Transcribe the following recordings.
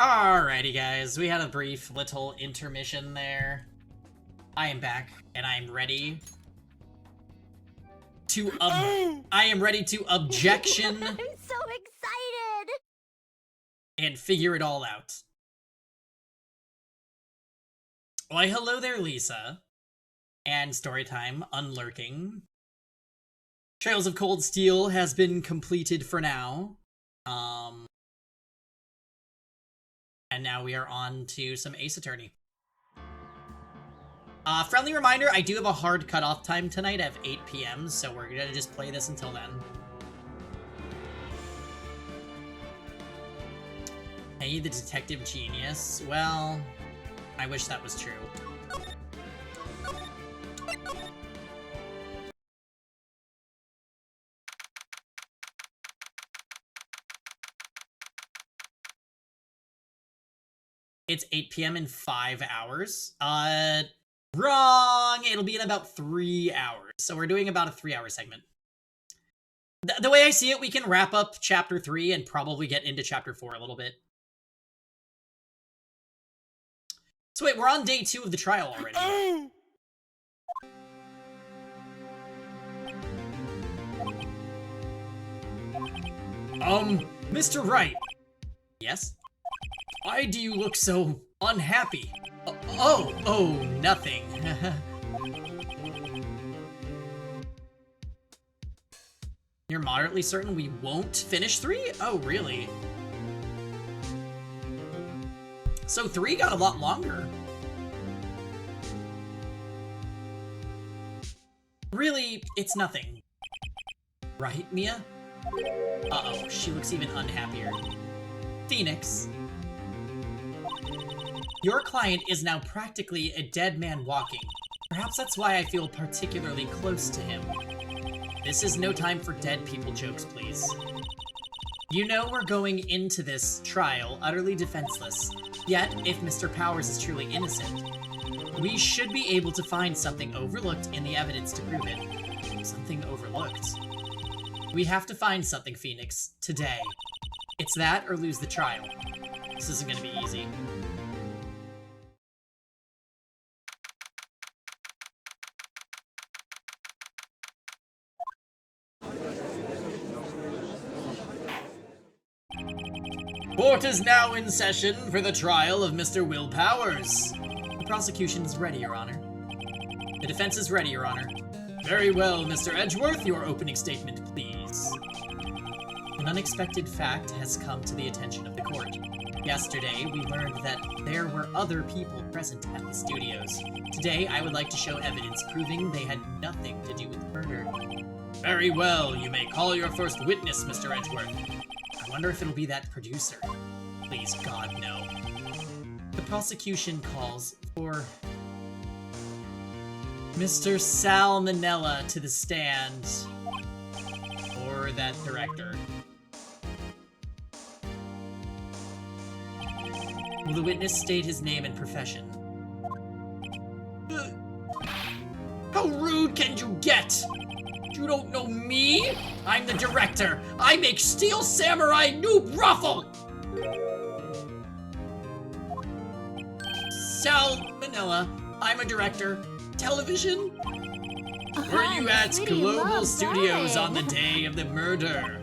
Alrighty, guys, we had a brief little intermission there. I am back, and I'm ready to objection I'm so excited! and figure it all out. Why, hello there, Lisa. And storytime unlurking. Trails of Cold Steel has been completed for now. And now we are on to some Ace Attorney. Friendly reminder, I do have a hard cutoff time tonight at 8 p.m., so we're gonna just play this until then. Hey, the detective genius. Well, I wish that was true. It's 8 p.m. in 5 hours. Wrong! It'll be in about 3 hours. So we're doing about a 3-hour segment. The way I see it, we can wrap up Chapter 3 and probably get into Chapter 4 a little bit. So wait, we're on day 2 of the trial already. Mr. Wright. Yes? Why do you look so unhappy? Oh, nothing. You're moderately certain we won't finish 3? Oh, really? So 3 got a lot longer. Really, it's nothing. Right, Mia? Uh-oh, she looks even unhappier. Phoenix. Your client is now practically a dead man walking. Perhaps that's why I feel particularly close to him. This is no time for dead people jokes, please. You know we're going into this trial utterly defenseless. Yet, if Mr. Powers is truly innocent, we should be able to find something overlooked in the evidence to prove it. Something overlooked? We have to find something, Phoenix, today. It's that or lose the trial. This isn't gonna be easy. Court is now in session for the trial of Mr. Will Powers. The prosecution is ready, Your Honor. The defense is ready, Your Honor. Very well, Mr. Edgeworth, your opening statement, please. An unexpected fact has come to the attention of the court. Yesterday, we learned that there were other people present at the studios. Today, I would like to show evidence proving they had nothing to do with the murder. Very well, you may call your first witness, Mr. Edgeworth. I wonder if it'll be that producer. Please, God, no. The prosecution calls for Mr. Salmonella to the stand. Or that director. Will the witness state his name and profession? How rude can you get? You don't know me? I'm the director. I make Steel Samurai Noob Ruffle! Salmonella. I'm a director. Television? Were you at Global Studios on the day of the murder?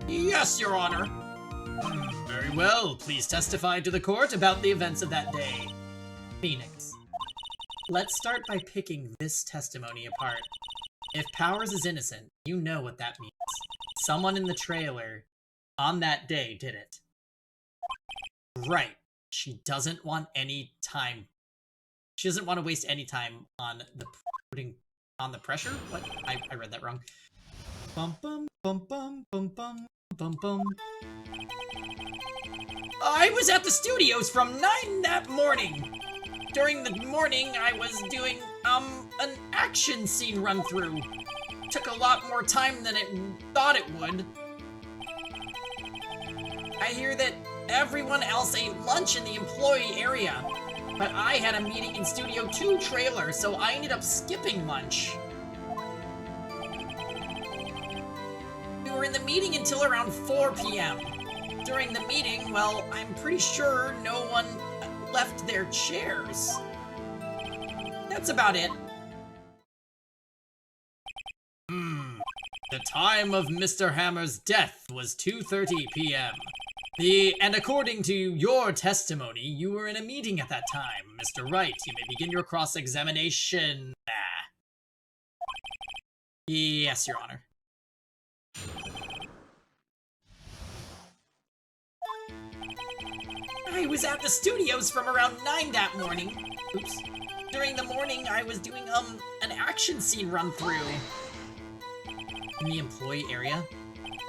Yes, Your Honor. Very well. Please testify to the court about the events of that day. Phoenix. Let's start by picking this testimony apart. If Powers is innocent, you know what that means. Someone in the trailer on that day did it. Right. She doesn't want any time. She doesn't want to waste any time on the putting on the pressure? What? I read that wrong. Bum bum bum bum bum bum bum bum. I was at the studios from 9 that morning. During the morning, I was doing, an action scene run-through. Took a lot more time than it thought it would. I hear that everyone else ate lunch in the employee area, but I had a meeting in Studio 2 trailer, so I ended up skipping lunch. We were in the meeting until around 4 p.m. During the meeting, well, I'm pretty sure no one left their chairs. That's about it. The time of Mr. Hammer's death was 2:30 p.m. And according to your testimony, you were in a meeting at that time. Mr. Wright, you may begin your cross-examination. Yes, Your Honor. I was at the studios from around 9 that morning. Oops. During the morning, I was doing, an action scene run-through. In the employee area?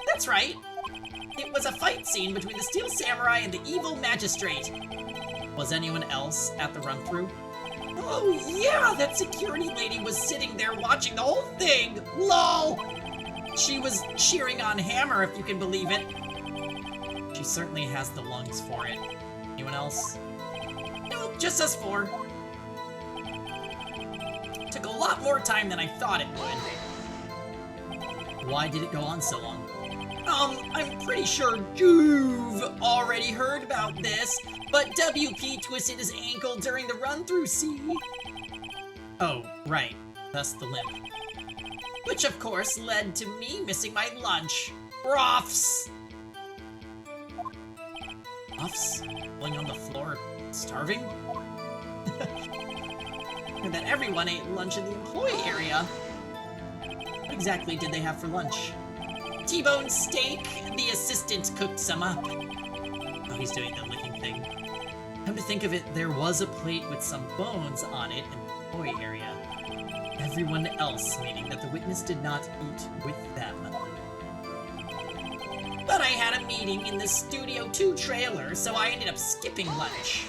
That's right. It was a fight scene between the Steel Samurai and the evil magistrate. Was anyone else at the run-through? Oh yeah, that security lady was sitting there watching the whole thing. LOL! She was cheering on Hammer, if you can believe it. She certainly has the lungs for it. Anyone else? Nope, just us four. Took a lot more time than I thought it would. Why did it go on so long? I'm pretty sure you've already heard about this, but WP twisted his ankle during the run-through, see? Oh, right. Thus the limp. Which, of course, led to me missing my lunch. Profs! Profs? Laying on the floor, starving? And that everyone ate lunch in the employee area. What exactly did they have for lunch? T-bone steak. The assistant cooked some up. Oh, he's doing the licking thing. Come to think of it, there was a plate with some bones on it in the employee area. Everyone else, meaning that the witness did not eat with them. But I had a meeting in the Studio 2 trailer, so I ended up skipping lunch.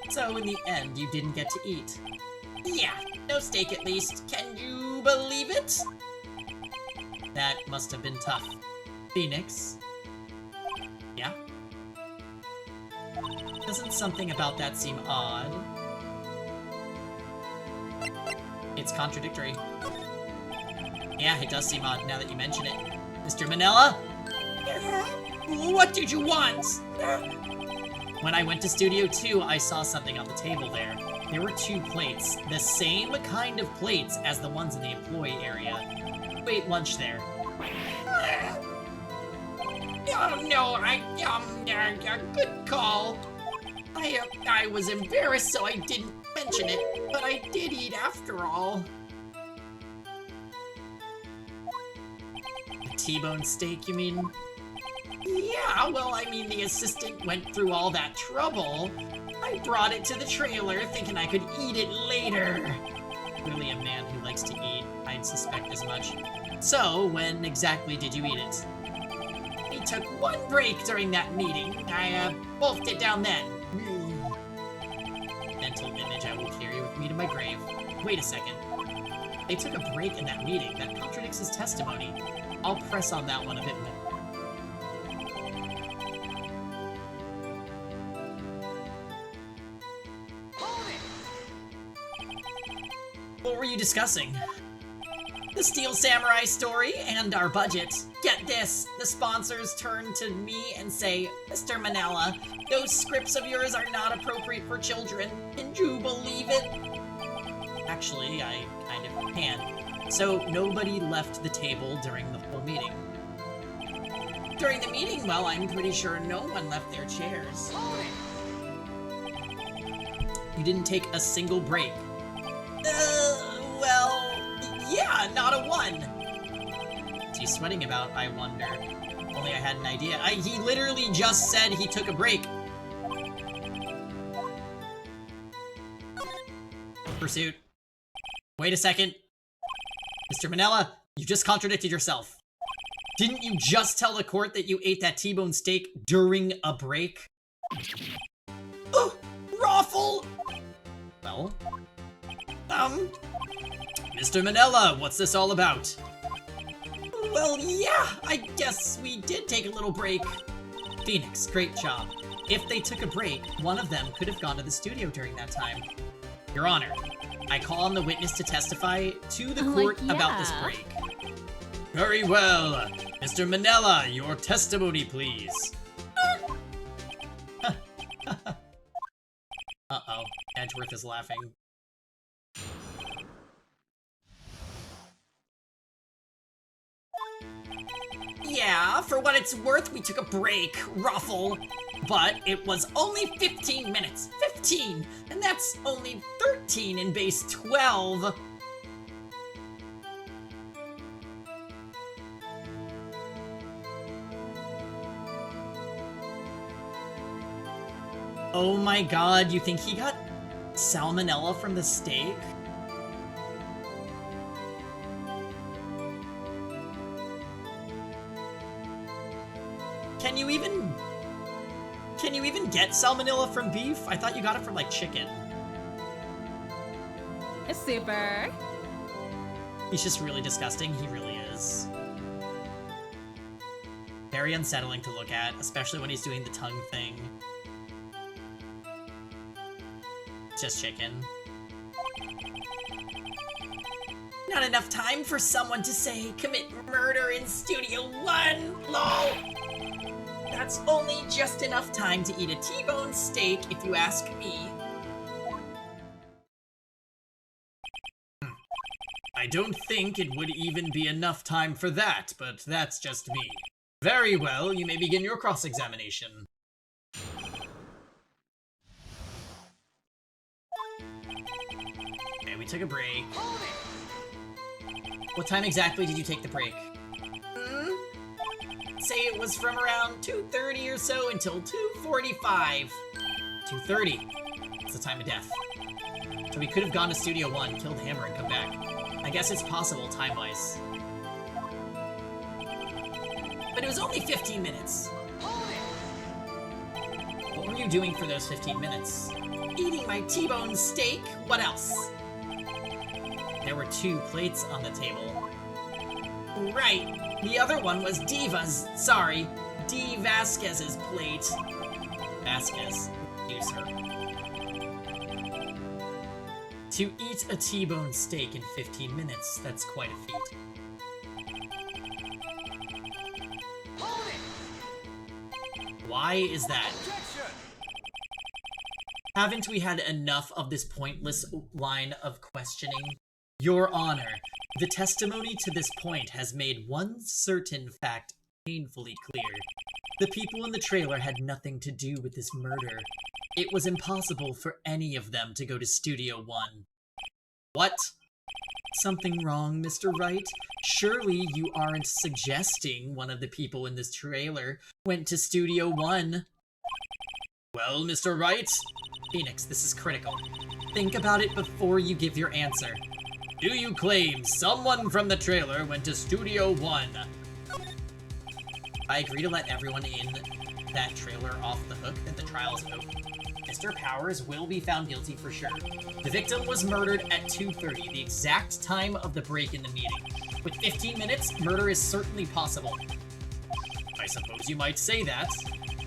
So in the end, you didn't get to eat. Yeah, no steak at least. Can you believe it? That must have been tough. Phoenix? Yeah? Doesn't something about that seem odd? It's contradictory. Yeah, it does seem odd now that you mention it. Mr. Manila? What did you want? When I went to Studio 2, I saw something on the table there. There were 2 plates, the same kind of plates as the ones in the employee area. You ate lunch there. Oh no, good call. I was embarrassed, so I didn't mention it, but I did eat after all. A T-bone steak, you mean? Yeah, well, I mean, the assistant went through all that trouble. I brought it to the trailer, thinking I could eat it later. Clearly a man who likes to eat, I'd suspect as much. So, when exactly did you eat it? I took 1 break during that meeting. I, wolfed it down then. Mental image I will carry with me to my grave. Wait a second. They took a break in that meeting. That contradicts his testimony. I'll press on that one a bit more. What were you discussing? The Steel Samurai story and our budget. Get this, the sponsors turn to me and say, Mr. Manila, those scripts of yours are not appropriate for children. Can you believe it? Actually, I kind of can. So nobody left the table during the whole meeting. During the meeting, well, I'm pretty sure no one left their chairs. You didn't take a single break. Well, yeah, not a one. What's he sweating about, I wonder? Only I had an idea. He literally just said he took a break. Pursuit. Wait a second. Mr. Manila, you just contradicted yourself. Didn't you just tell the court that you ate that T-bone steak during a break? Oh, Raffle! Well? Mr. Manila, what's this all about? Well, yeah, I guess we did take a little break. Phoenix, great job. If they took a break, one of them could have gone to the studio during that time. Your Honor, I call on the witness to testify to the court about this break. Very well. Mr. Manila, your testimony, please. Edgeworth is laughing. Yeah, for what it's worth, we took a break, Ruffle. But it was only 15 minutes. 15! And that's only 13 in base 12. Oh my god, you think he got salmonella from the steak? Can you even get salmonella from beef? I thought you got it from, like, chicken. It's super. He's just really disgusting. He really is. Very unsettling to look at, especially when he's doing the tongue thing. Just chicken. Not enough time for someone to say, commit murder in Studio 1, lol! That's only just enough time to eat a T-bone steak, if you ask me. I don't think it would even be enough time for that, but that's just me. Very well, you may begin your cross-examination. Okay, we took a break. What time exactly did you take the break? Say it was from around 2:30 or so until 2:45. 2:30. It's the time of death. So we could have gone to Studio 1, killed Hammer, and come back. I guess it's possible time-wise. But it was only 15 minutes. What were you doing for those 15 minutes? Eating my T-bone steak. What else? There were 2 plates on the table. Right. The other one was Diva's, sorry, D. Vasquez's plate. Vasquez, use her. To eat a T-bone steak in 15 minutes, that's quite a feat. Why is that? Haven't we had enough of this pointless line of questioning? Your Honor, the testimony to this point has made one certain fact painfully clear. The people in the trailer had nothing to do with this murder. It was impossible for any of them to go to Studio 1. What? Something wrong, Mr. Wright? Surely you aren't suggesting one of the people in this trailer went to Studio 1? Well, Mr. Wright? Phoenix, this is critical. Think about it before you give your answer. Do you claim someone from the trailer went to Studio 1? I agree to let everyone in that trailer off the hook that the trial is over. Mr. Powers will be found guilty for sure. The victim was murdered at 2:30, the exact time of the break in the meeting. With 15 minutes, murder is certainly possible. I suppose you might say that.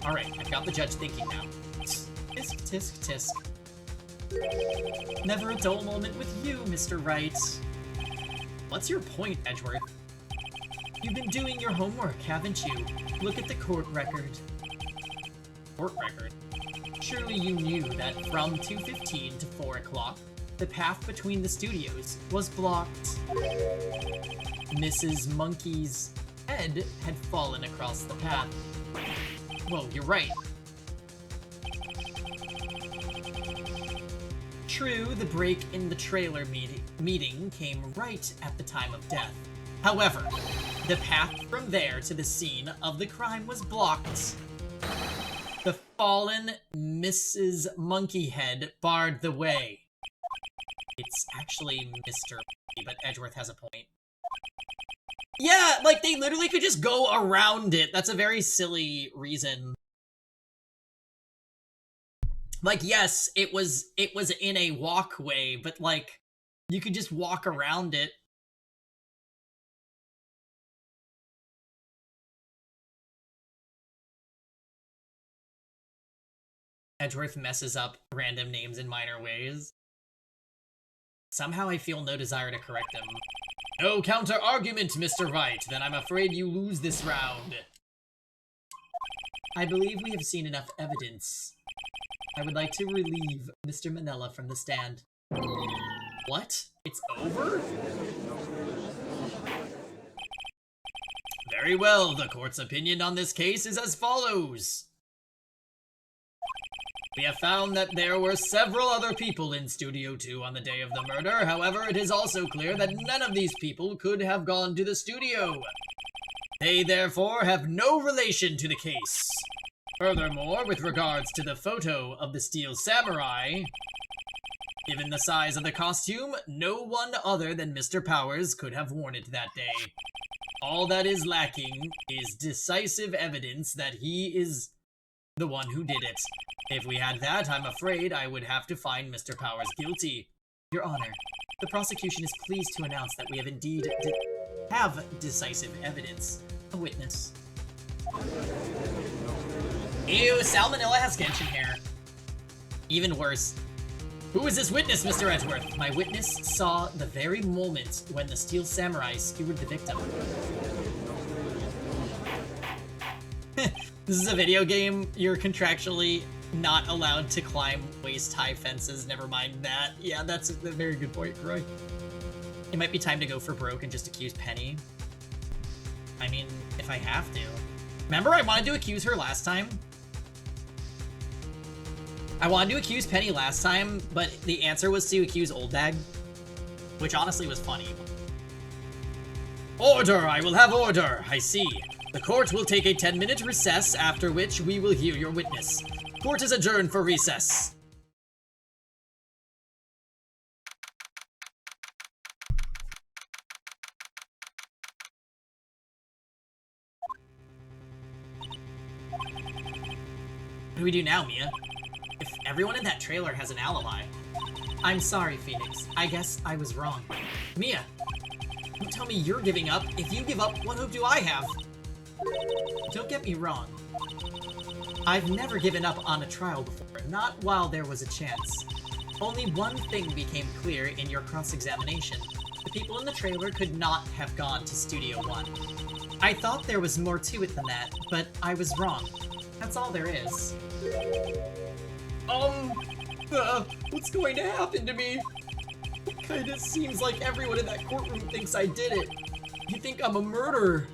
Alright, I've got the judge thinking now. Tisk, tisk, tisk. Never a dull moment with you, Mr. Wright. What's your point, Edgeworth? You've been doing your homework, haven't you? Look at the court record. Court record? Surely you knew that from 2:15 to 4 o'clock, the path between the studios was blocked. Mrs. Monkey's head had fallen across the path. Whoa, you're right. True, the break in the trailer meeting came right at the time of death. However, the path from there to the scene of the crime was blocked. The fallen Mrs. Monkeyhead barred the way. It's actually Mr. Monkey, but Edgeworth has a point. Yeah, like, they literally could just go around it. That's a very silly reason. Like, yes, it was in a walkway, but, like, you could just walk around it. Edgeworth messes up random names in minor ways. Somehow I feel no desire to correct him. No counter-argument, Mr. Wright, then I'm afraid you lose this round. I believe we have seen enough evidence. I would like to relieve Mr. Manila from the stand. What? It's over? Very well, the court's opinion on this case is as follows. We have found that there were several other people in Studio 2 on the day of the murder. However, it is also clear that none of these people could have gone to the studio. They therefore have no relation to the case. Furthermore, with regards to the photo of the Steel Samurai, given the size of the costume, no one other than Mr. Powers could have worn it that day. All that is lacking is decisive evidence that he is the one who did it. If we had that, I'm afraid I would have to find Mr. Powers guilty. Your Honor, the prosecution is pleased to announce that we have indeed have decisive evidence. A witness. Ew, Salmonella has Genshin hair. Even worse. Who is this witness, Mr. Edgeworth? My witness saw the very moment when the Steel Samurai skewered the victim. This is a video game. You're contractually not allowed to climb waist-high fences. Never mind that. Yeah, that's a very good point, Roy. It might be time to go for broke and just accuse Penny. I mean, if I have to. Remember I wanted to accuse her last time? I wanted to accuse Penny last time, but the answer was to accuse Old Bag, which honestly was funny. Order! I will have order! I see. The court will take a 10-minute recess, after which we will hear your witness. Court is adjourned for recess. What do we do now, Mia? If everyone in that trailer has an alibi. I'm sorry, Phoenix. I guess I was wrong. Mia, don't tell me you're giving up. If you give up, what hope do I have? Don't get me wrong. I've never given up on a trial before, not while there was a chance. Only one thing became clear in your cross-examination. The people in the trailer could not have gone to Studio 1. I thought there was more to it than that, but I was wrong. That's all there is. What's going to happen to me? It kinda seems like everyone in that courtroom thinks I did it. You think I'm a murderer.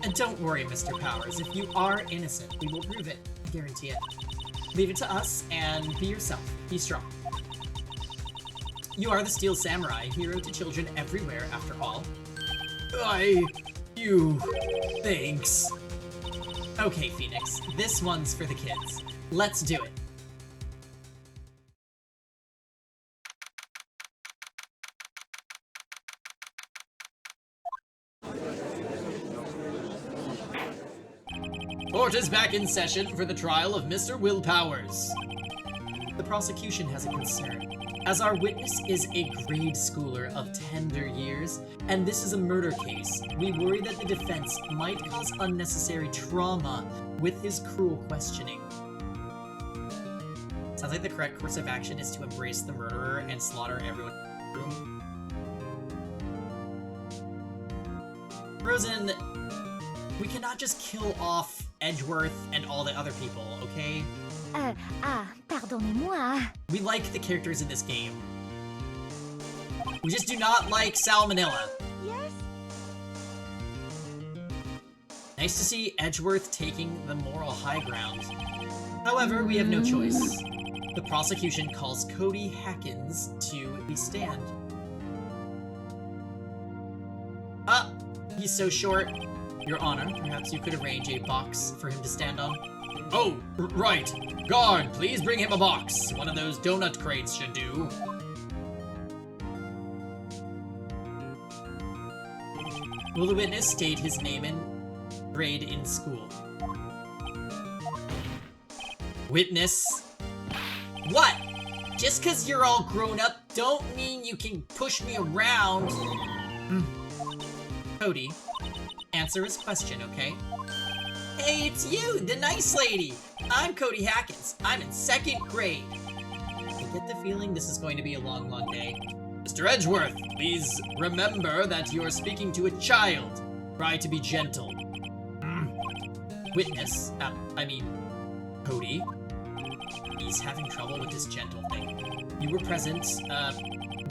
And don't worry, Mr. Powers. If you are innocent, we will prove it. I guarantee it. Leave it to us and be yourself. Be strong. You are the Steel Samurai, hero to children everywhere, after all. Thanks. Okay, Phoenix. This one's for the kids. Let's do it. Court is back in session for the trial of Mr. Will Powers. The prosecution has a concern. As our witness is a grade schooler of tender years, and this is a murder case, we worry that the defense might cause unnecessary trauma with his cruel questioning. Sounds like the correct course of action is to embrace the murderer and slaughter everyone in the room. Frozen, we cannot just kill off Edgeworth and all the other people, okay? Pardonnez-moi. We like the characters in this game. We just do not like Salmonella. Yes? Nice to see Edgeworth taking the moral high ground. However, we have no choice. The prosecution calls Cody Hackins to the stand. He's so short. Your Honor, perhaps you could arrange a box for him to stand on? Oh, right. Guard, please bring him a box. One of those donut crates should do. Will the witness state his name and grade in school? Witness. What? Just because you're all grown up, don't mean you can push me around. Cody, answer his question, okay? Hey, it's you, the nice lady. I'm Cody Hackins. I'm in 2nd grade. I get the feeling this is going to be a long, long day. Mr. Edgeworth, please remember that you're speaking to a child. Try to be gentle. Witness, Cody. he's having trouble with this gentle thing. You were present,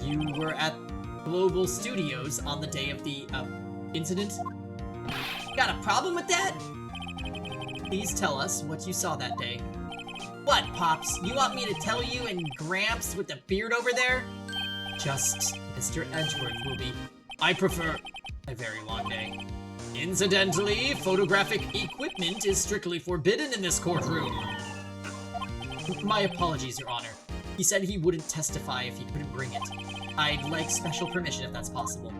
you were at Global Studios on the day of the, incident? Got a problem with that? Please tell us what you saw that day. What, Pops? You want me to tell you and Gramps with the beard over there? Just Mr. Edgeworth will be... I prefer a very long day. Incidentally, photographic equipment is strictly forbidden in this courtroom. My apologies, Your Honor. He said he wouldn't testify if he couldn't bring it. I'd like special permission if that's possible.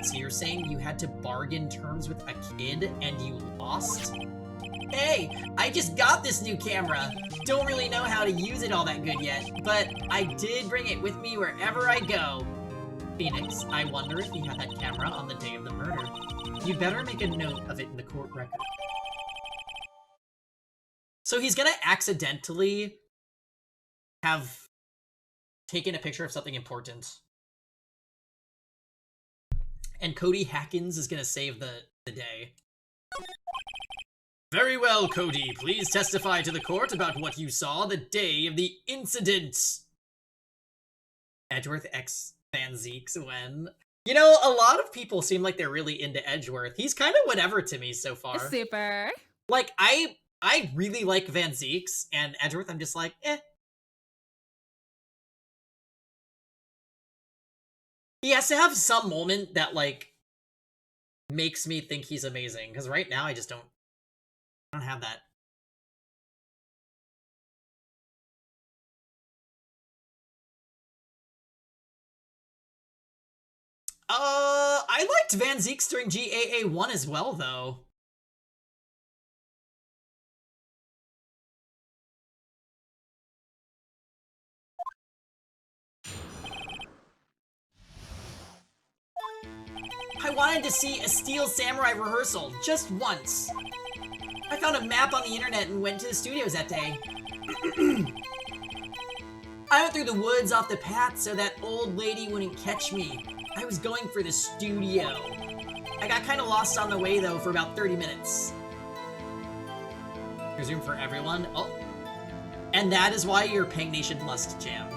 So you're saying you had to bargain terms with a kid and you lost? Hey, I just got this new camera. Don't really know how to use it all that good yet, but I did bring it with me wherever I go. Phoenix, I wonder if he had that camera on the day of the murder. You'd better make a note of it in the court record. So he's gonna accidentally have taken a picture of something important. And Cody Hackins is gonna save the day. Very well, Cody. Please testify to the court about what you saw the day of the incident. Edgeworth X Van Zeeks when... You know, a lot of people seem like they're really into Edgeworth. He's kind of whatever to me so far. Super. Like, I really like Van Zeeks, and Edgeworth I'm just like, eh. He has to have some moment that, like, makes me think he's amazing, because right now I just don't have that. I liked Van Zeeks during GAA1 as well, though. I wanted to see a Steel Samurai rehearsal, just once. I found a map on the internet and went to the studios that day. I went through the woods off the path so that old lady wouldn't catch me. I was going for the studio. I got kind of lost on the way, though, for about 30 minutes. There's room for everyone. Oh. And that is why your Pang Nation must jam.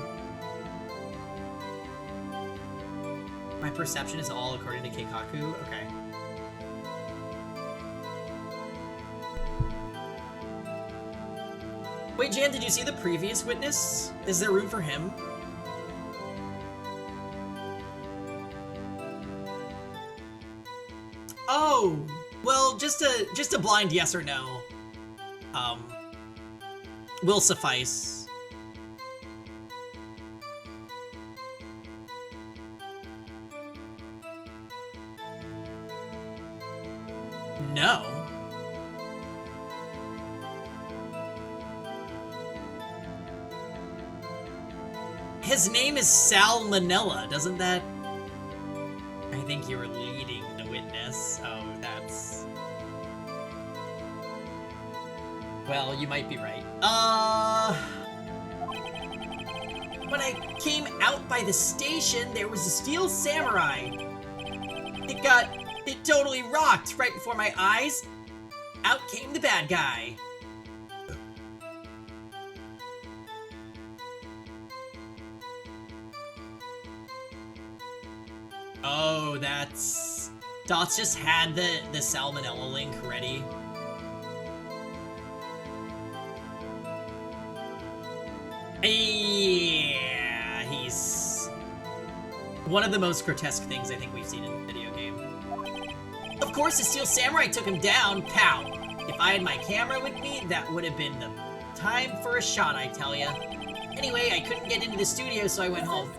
My perception is all according to Keikaku? Okay. Wait, Jan, did you see the previous witness? Is there room for him? Oh, well, just a blind yes or no, will suffice. No. His name is Salmonella, doesn't that... I think you were leading the witness. Oh, that's... Well, you might be right. When I came out by the station, there was a Steel Samurai. It totally rocked right before my eyes. Out came the bad guy. Oh, that's... Dots just had the Salmonella link ready. Yeah, he's... one of the most grotesque things I think we've seen in a video game. Of course, the Steel Samurai took him down, pow! If I had my camera with me, that would have been the time for a shot, I tell ya. Anyway, I couldn't get into the studio, so I went home.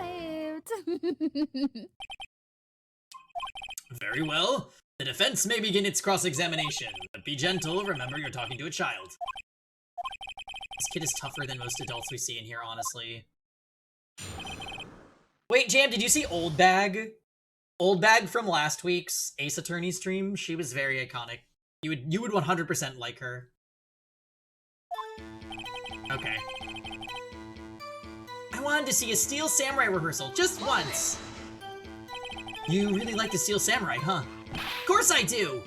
Very well. The defense may begin its cross-examination, but be gentle, remember you're talking to a child. This kid is tougher than most adults we see in here, honestly. Wait, Jam, did you see Old Bag? Old Bag from last week's Ace Attorney stream? She was very iconic. You would 100% like her. Okay. I wanted to see a Steel Samurai rehearsal, just once. You really like the Steel Samurai, huh? Of course I do!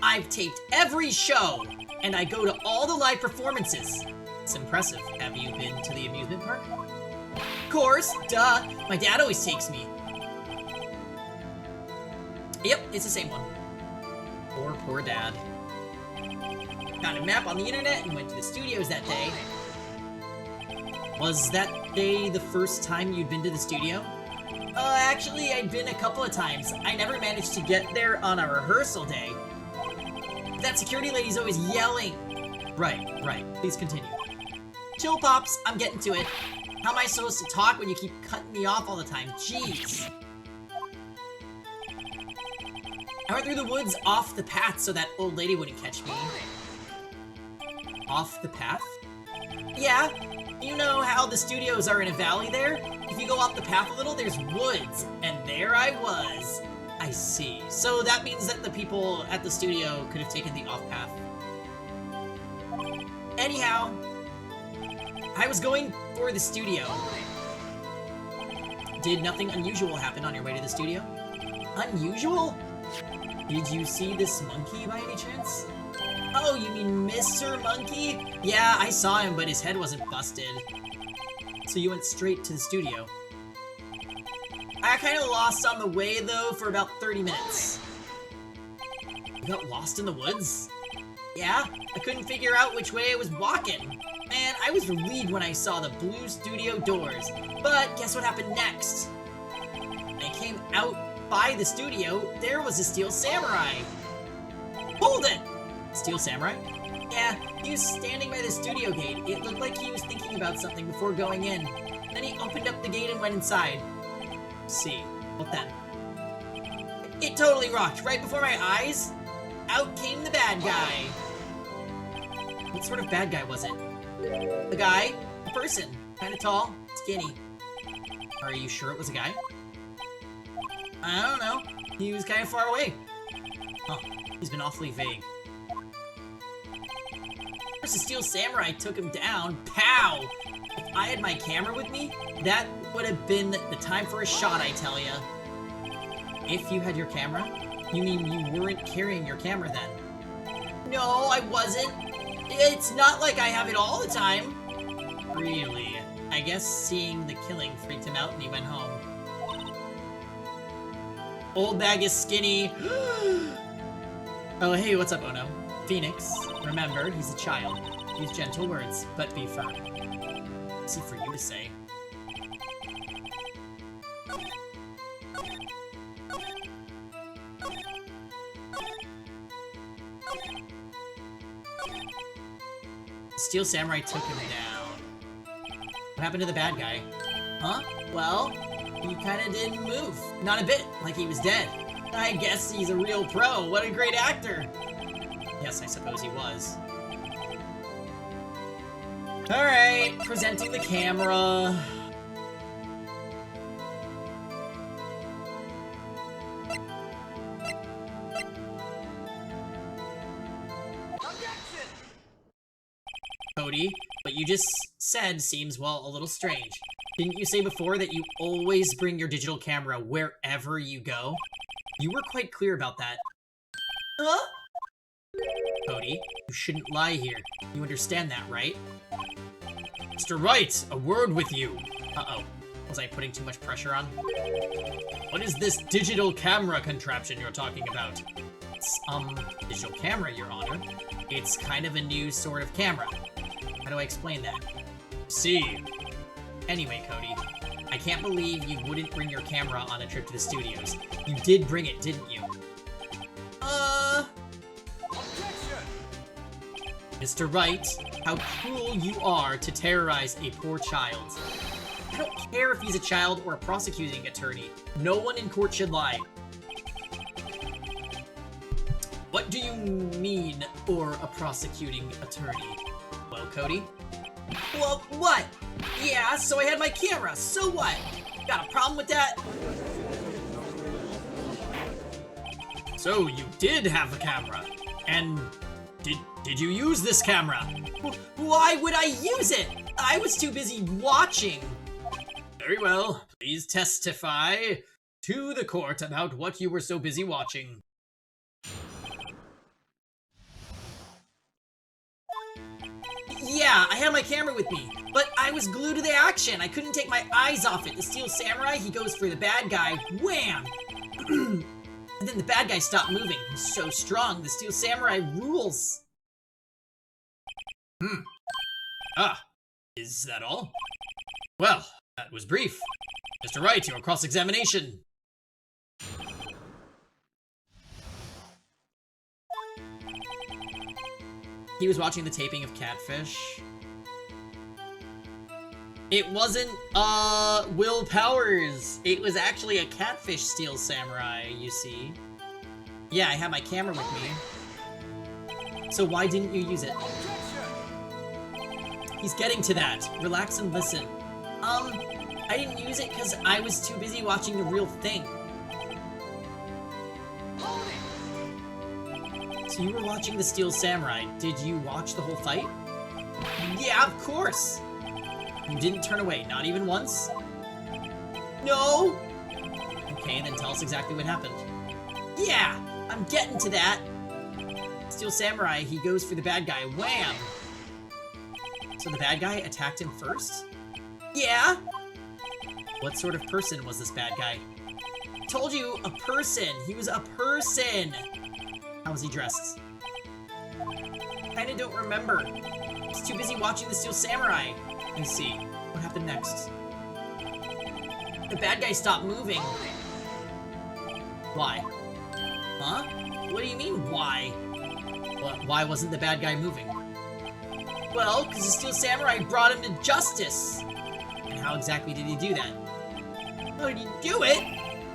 I've taped every show, and I go to all the live performances. It's impressive. Have you been to the amusement park? Of course, duh. My dad always takes me. Yep, it's the same one. Poor dad. Found a map on the internet and went to the studios that day. Was that day the first time you'd been to the studio? Actually, I'd been a couple of times. I never managed to get there on a rehearsal day. That security lady's always yelling. Right. Please continue. Chill, Pops. I'm getting to it. How am I supposed to talk when you keep cutting me off all the time? Jeez. I went through the woods off the path so that old lady wouldn't catch me. Off the path? Yeah. You know how the studios are in a valley there? If you go off the path a little, there's woods. And there I was. I see. So that means that the people at the studio could have taken the off path. Anyhow, I was going for the studio. Did nothing unusual happen on your way to the studio? Unusual? Did you see this monkey by any chance? Oh, you mean Mr. Monkey? Yeah, I saw him, but his head wasn't busted. So you went straight to the studio. I kind of lost on the way, though, for about 30 minutes. You got lost in the woods? Yeah, I couldn't figure out which way I was walking. Man, I was relieved when I saw the blue studio doors. But guess what happened next? When I came out by the studio, there was a steel samurai. Hold it! Steel samurai? Yeah, he was standing by the studio gate. It looked like he was thinking about something before going in. Then he opened up the gate and went inside. See, what then? It totally rocked. Right before my eyes, out came the bad guy. What sort of bad guy was it? A guy? A person. Kinda tall, skinny. Are you sure it was a guy? I don't know. He was kind of far away. Huh. He's been awfully vague. First, the steel samurai took him down. Pow! If I had my camera with me, that would have been the time for a shot, I tell ya. If you had your camera? You mean you weren't carrying your camera then? No, I wasn't. It's not like I have it all the time. Really? I guess seeing the killing freaked him out and he went home. Old bag is skinny. Oh, hey, what's up, Ono? Phoenix. Remember, he's a child. Use gentle words, but be firm. Easy for you to say. Steel Samurai took him down. What happened to the bad guy? Huh? Well, he kinda didn't move. Not a bit, like he was dead. I guess he's a real pro. What a great actor. Yes, I suppose he was. Alright, presenting the camera. Cody, what you just said seems, well, a little strange. Didn't you say before that you always bring your digital camera wherever you go? You were quite clear about that. Huh? Cody, you shouldn't lie here. You understand that, right? Mr. Wright, a word with you. Uh-oh. Was I putting too much pressure on? What is this digital camera contraption you're talking about? It's, digital camera, Your Honor. It's kind of a new sort of camera. How do I explain that? See. Anyway, Cody, I can't believe you wouldn't bring your camera on a trip to the studios. You did bring it, didn't you? Objection! Mr. Wright, how cruel you are to terrorize a poor child. I don't care if he's a child or a prosecuting attorney. No one in court should lie. What do you mean, or a prosecuting attorney? Well, Cody? Well, what? Yeah, so I had my camera, so what? Got a problem with that? So you did have a camera, and did you use this camera? Why would I use it? I was too busy watching. Very well, please testify to the court about what you were so busy watching. Yeah, I had my camera with me, but I was glued to the action. I couldn't take my eyes off it. The Steel Samurai, he goes for the bad guy. Wham! And then the bad guy stopped moving. He's so strong. The Steel Samurai rules. Ah, is that all? Well, that was brief. Mr. Wright, your cross-examination. He was watching the taping of Catfish. It wasn't, Will Powers. It was actually a Catfish Steel Samurai, you see. Yeah, I had my camera with me. So why didn't you use it? He's getting to that. Relax and listen. I didn't use it because I was too busy watching the real thing. So you were watching the Steel Samurai. Did you watch the whole fight? Yeah, of course! You didn't turn away, not even once? No! Okay, then tell us exactly what happened. Yeah! I'm getting to that! Steel Samurai, he goes for the bad guy. Wham! So the bad guy attacked him first? Yeah! What sort of person was this bad guy? Told you, a person! He was a person! How was he dressed? Kinda don't remember. I was too busy watching the Steel Samurai. I see. What happened next? The bad guy stopped moving. Why? Huh? What do you mean, why? Why wasn't the bad guy moving? Well, because the Steel Samurai brought him to justice. And how exactly did he do that? How did he do it?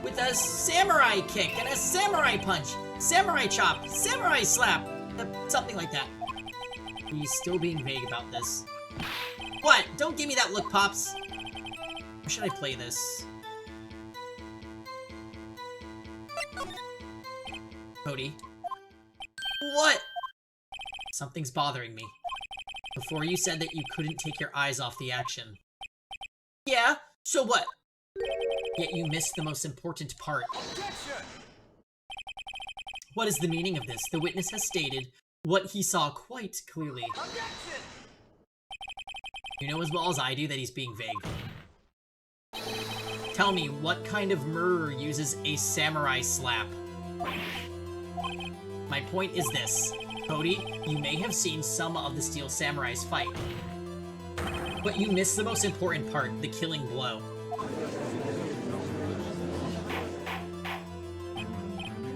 With a samurai kick and a samurai punch, samurai chop, samurai slap, something like that. He's still being vague about this. What? Don't give me that look, Pops. How should I play this? Cody. What? Something's bothering me. Before you said that you couldn't take your eyes off the action. Yeah, so what? Yet you missed the most important part. Objection! What is the meaning of this? The witness has stated what he saw quite clearly. Objection! You know as well as I do that he's being vague. Tell me, what kind of murderer uses a samurai slap? My point is this. Cody, you may have seen some of the Steel Samurai's fight. But you missed the most important part, the killing blow.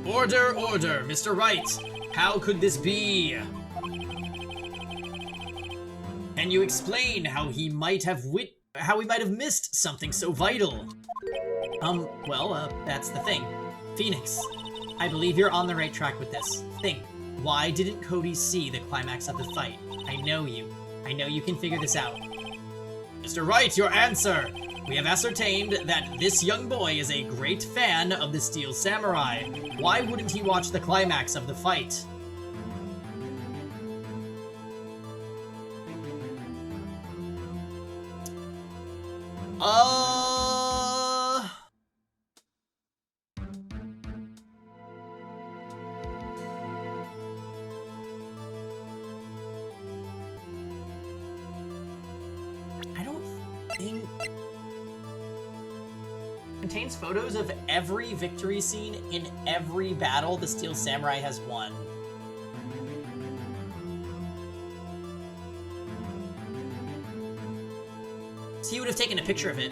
Order, order, Mr. Wright! How could this be? Can you explain how he might have missed something so vital? That's the thing. Phoenix, I believe you're on the right track with this. Think, why didn't Cody see the climax of the fight? I know you. I know you can figure this out. Mr. Wright, your answer! We have ascertained that this young boy is a great fan of the Steel Samurai. Why wouldn't he watch the climax of the fight? I don't think... Contains photos of every victory scene in every battle the Steel Samurai has won. So he would have taken a picture of it.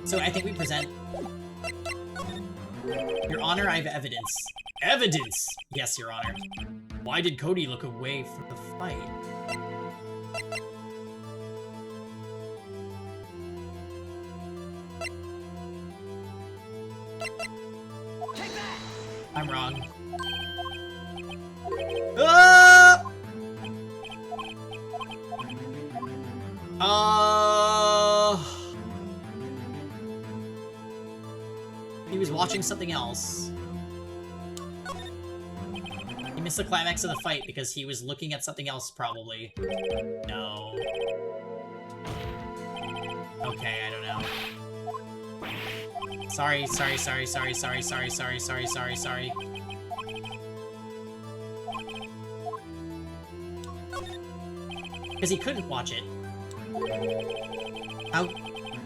So I think we present... Your Honor, I have evidence. Evidence! Yes, Your Honor. Why did Cody look away from the fight? I'm wrong. He was watching something else. He missed the climax of the fight because he was looking at something else, probably. No. Okay, I don't know. Sorry. Because he couldn't watch it.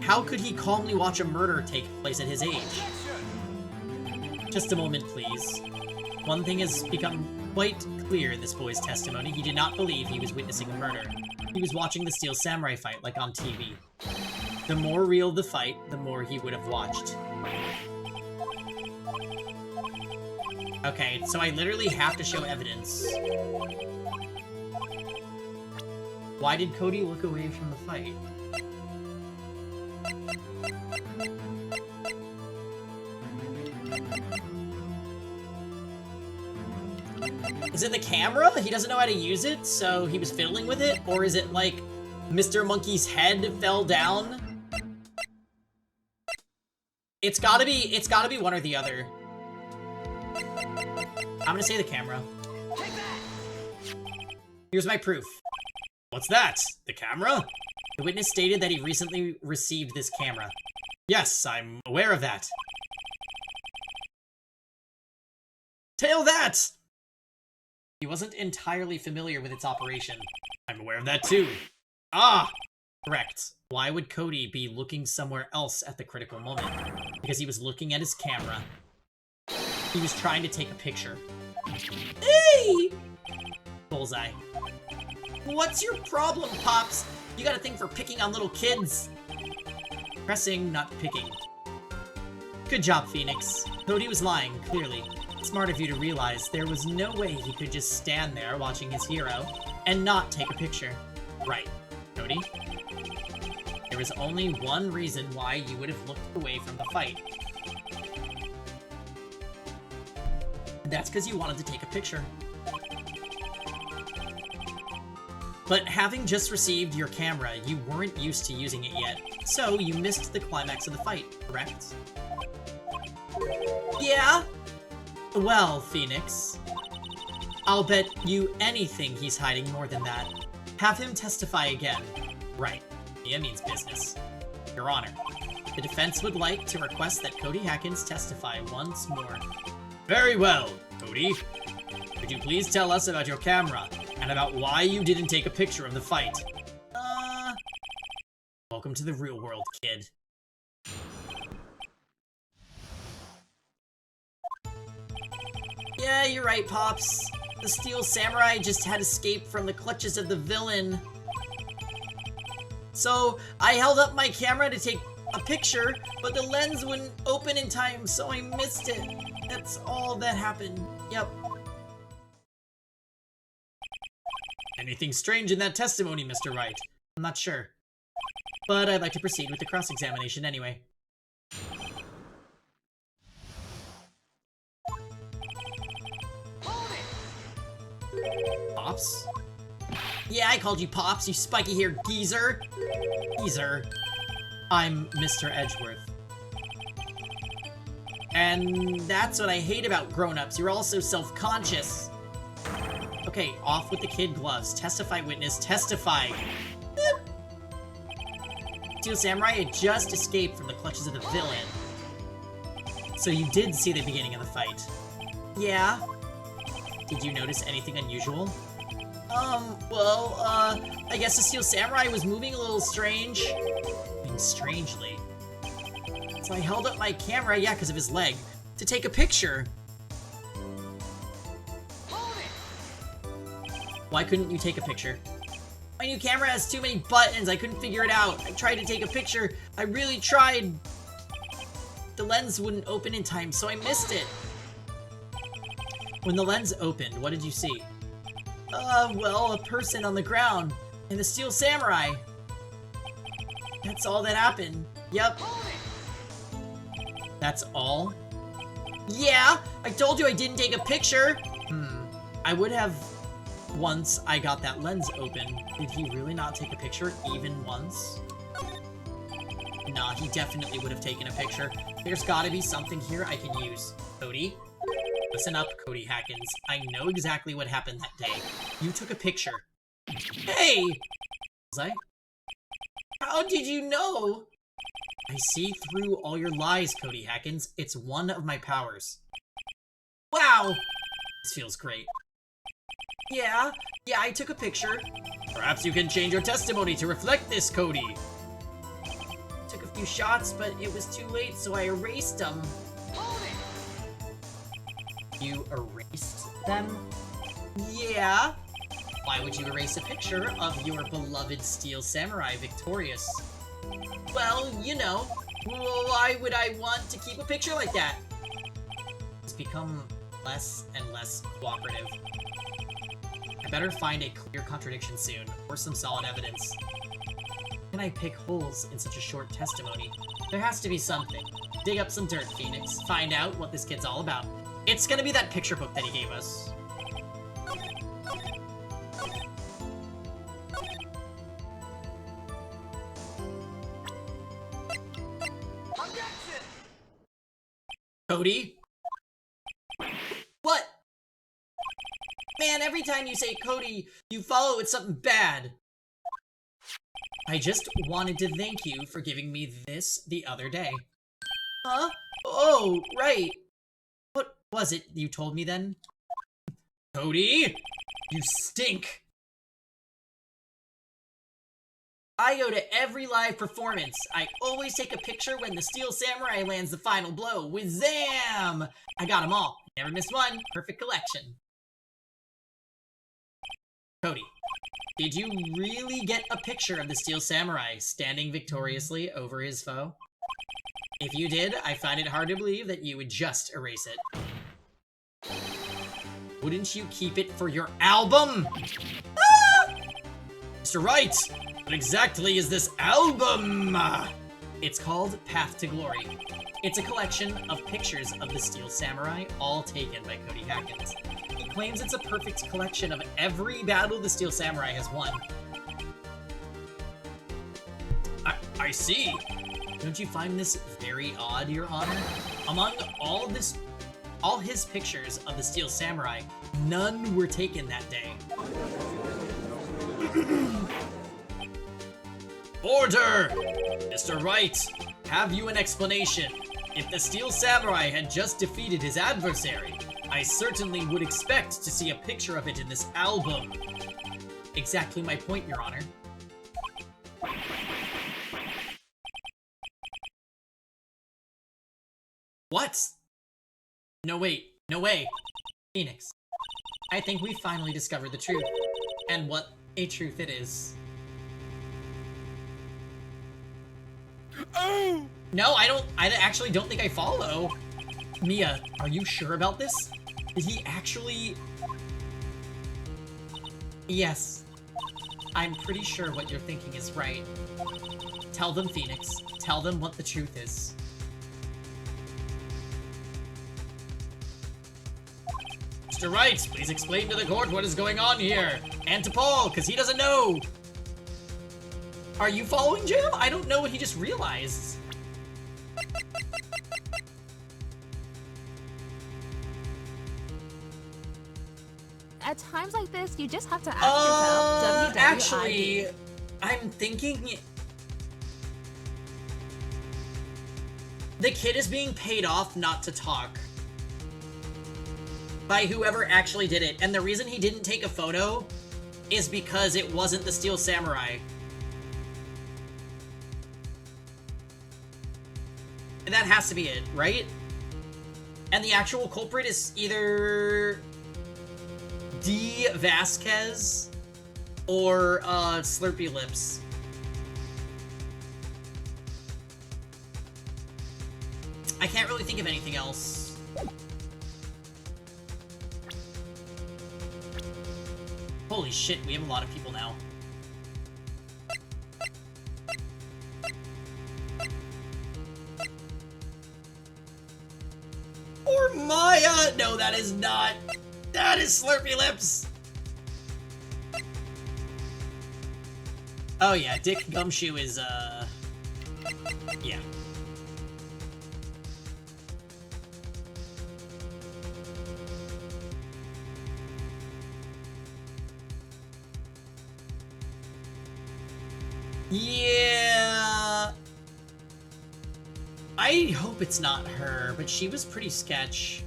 How could he calmly watch a murder take place at his age? Just a moment, please. One thing has become quite clear in this boy's testimony. He did not believe he was witnessing a murder. He was watching the Steel Samurai fight, like on TV. The more real the fight, the more he would have watched. Okay, so I literally have to show evidence. Why did Cody look away from the fight? Is it the camera? He doesn't know how to use it, so he was fiddling with it? Or is it like Mr. Monkey's head fell down? It's gotta be one or the other. I'm gonna say the camera. Here's my proof. What's that? The camera? The witness stated that he recently received this camera. Yes, I'm aware of that. Tail that! He wasn't entirely familiar with its operation. I'm aware of that too. Ah! Correct. Why would Cody be looking somewhere else at the critical moment? Because he was looking at his camera. He was trying to take a picture. Hey! Bullseye. What's your problem, Pops? You got a thing for picking on little kids. Pressing, not picking. Good job, Phoenix. Cody was lying, clearly. Smart of you to realize there was no way he could just stand there watching his hero and not take a picture. Right, Cody? There was only one reason why you would have looked away from the fight. And that's because you wanted to take a picture. But having just received your camera, you weren't used to using it yet, so you missed the climax of the fight, correct? Yeah? Well, Phoenix, I'll bet you anything he's hiding more than that. Have him testify again. Right. Yeah, means business. Your Honor, the defense would like to request that Cody Hackins testify once more. Very well, Cody. Could you please tell us about your camera, and about why you didn't take a picture of the fight? Welcome to the real world, kid. Yeah, you're right, Pops. The Steel Samurai just had escaped from the clutches of the villain. So, I held up my camera to take a picture, but the lens wouldn't open in time, so I missed it. That's all that happened. Yep. Anything strange in that testimony, Mr. Wright? I'm not sure. But I'd like to proceed with the cross-examination anyway. Pops? Yeah, I called you Pops, you spiky-haired geezer. Geezer. I'm Mr. Edgeworth. And that's what I hate about grown-ups. You're all so self-conscious. Okay, off with the kid gloves. Testify, witness, testify. Steel Samurai had just escaped from the clutches of the villain. So you did see the beginning of the fight. Yeah? Did you notice anything unusual? I guess the Steel Samurai was moving a little strange. Moving strangely. So I held up my camera, yeah, because of his leg, to take a picture. Why couldn't you take a picture? My new camera has too many buttons, I couldn't figure it out. I tried to take a picture, I really tried. The lens wouldn't open in time, so I missed it. When the lens opened, what did you see? Well, a person on the ground, and the Steel Samurai. That's all that happened. Yep. That's all? Yeah! I told you I didn't take a picture! I would have once I got that lens open. Did he really not take a picture even once? Nah, he definitely would have taken a picture. There's gotta be something here I can use. Cody? Listen up, Cody Hackins. I know exactly what happened that day. You took a picture. Hey! Was I? How did you know? I see through all your lies, Cody Hackins. It's one of my powers. Wow! This feels great. Yeah, I took a picture. Perhaps you can change your testimony to reflect this, Cody. Took a few shots, but it was too late, so I erased them. You erased them? Yeah. Why would you erase a picture of your beloved Steel Samurai victorious? Well, you know, why would I want to keep a picture like that? It's become less and less cooperative. I better find a clear contradiction soon, or some solid evidence. How can I pick holes in such a short testimony? There has to be something. Dig up some dirt, Phoenix. Find out what this kid's all about. It's gonna be that picture book that he gave us. Cody? What? Man, every time you say Cody, you follow with something bad. I just wanted to thank you for giving me this the other day. Huh? Oh, right. What was it you told me then? Cody? You stink. I go to every live performance. I always take a picture when the Steel Samurai lands the final blow. Wizam! I got them all. Never missed one. Perfect collection. Cody, did you really get a picture of the Steel Samurai standing victoriously over his foe? If you did, I find it hard to believe that you would just erase it. Wouldn't you keep it for your album? Ah! Mr. Wright, what exactly is this album? It's called Path to Glory. It's a collection of pictures of the Steel Samurai, all taken by Cody Hackins. He claims it's a perfect collection of every battle the Steel Samurai has won. I see. Don't you find this very odd, Your Honor? Among all his pictures of the Steel Samurai, none were taken that day. Order! Mr. Wright, have you an explanation? If the Steel Samurai had just defeated his adversary, I certainly would expect to see a picture of it in this album. Exactly my point, Your Honor. What? No, wait. No way. Phoenix, I think we finally discovered the truth. And what a truth it is. Oh! No, I actually don't think I follow. Mia, are you sure about this? Did he actually... Yes. I'm pretty sure what you're thinking is right. Tell them, Phoenix. Tell them what the truth is. Mr. Wright, please explain to the court what is going on here. And to Paul, because he doesn't know. Are you following Jam? I don't know what he just realized. At times like this, you just have to ask yourself, WWID. Actually, I'm thinking... The kid is being paid off not to talk. By whoever actually did it. And the reason he didn't take a photo is because it wasn't the Steel Samurai. And that has to be it, right? And the actual culprit is either D. Vasquez or Slurpy Lips. I can't really think of anything else. Holy shit, we have a lot of people now. Or Maya! No, that is not. That is Slurpy Lips. Oh yeah, Dick Gumshoe is, yeah. Yeah. I hope it's not her, but she was pretty sketch.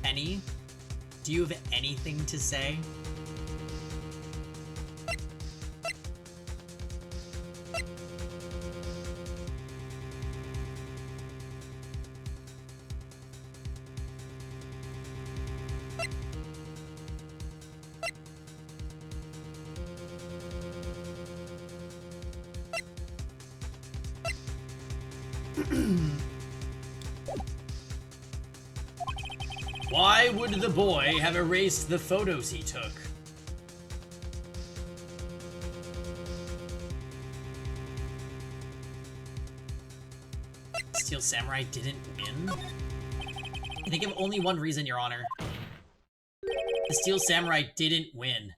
Penny, do you have anything to say? Why would the boy have erased the photos he took? Steel Samurai didn't win? I think of only one reason, Your Honor. The Steel Samurai didn't win.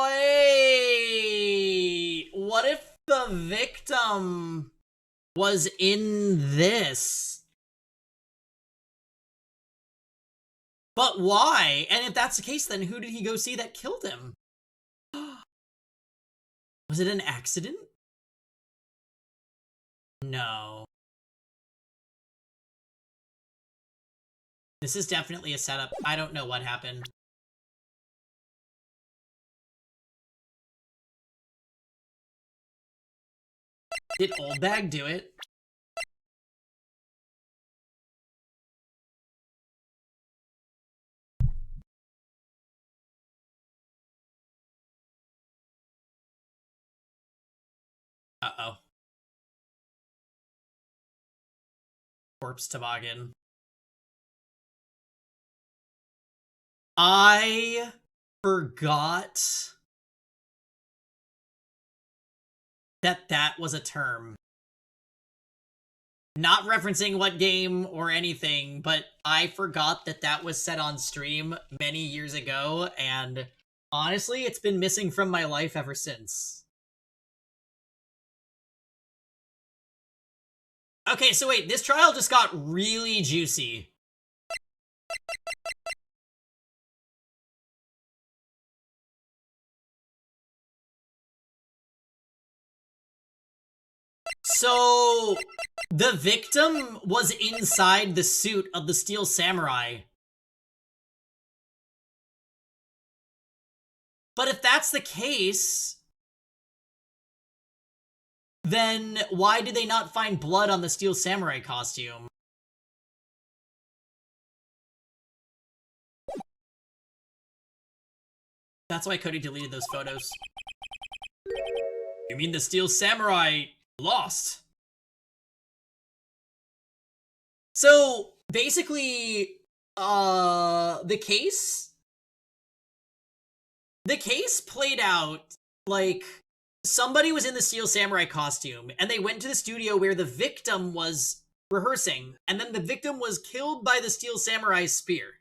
Wait, what if the victim was in this? But why? And if that's the case, then who did he go see that killed him? Was it an accident? No. This is definitely a setup. I don't know what happened. Did Old Bag do it? Uh-oh. Corpse Toboggan. I forgot that that was a term. Not referencing what game or anything, but I forgot that that was said on stream many years ago, and honestly, it's been missing from my life ever since. Okay, so wait, this trial just got really juicy. So, the victim was inside the suit of the Steel Samurai. But if that's the case, then why did they not find blood on the Steel Samurai costume? That's why Cody deleted those photos. You mean the Steel Samurai lost? So, basically, the case played out like somebody was in the Steel Samurai costume and they went to the studio where the victim was rehearsing, and then the victim was killed by the Steel Samurai's spear.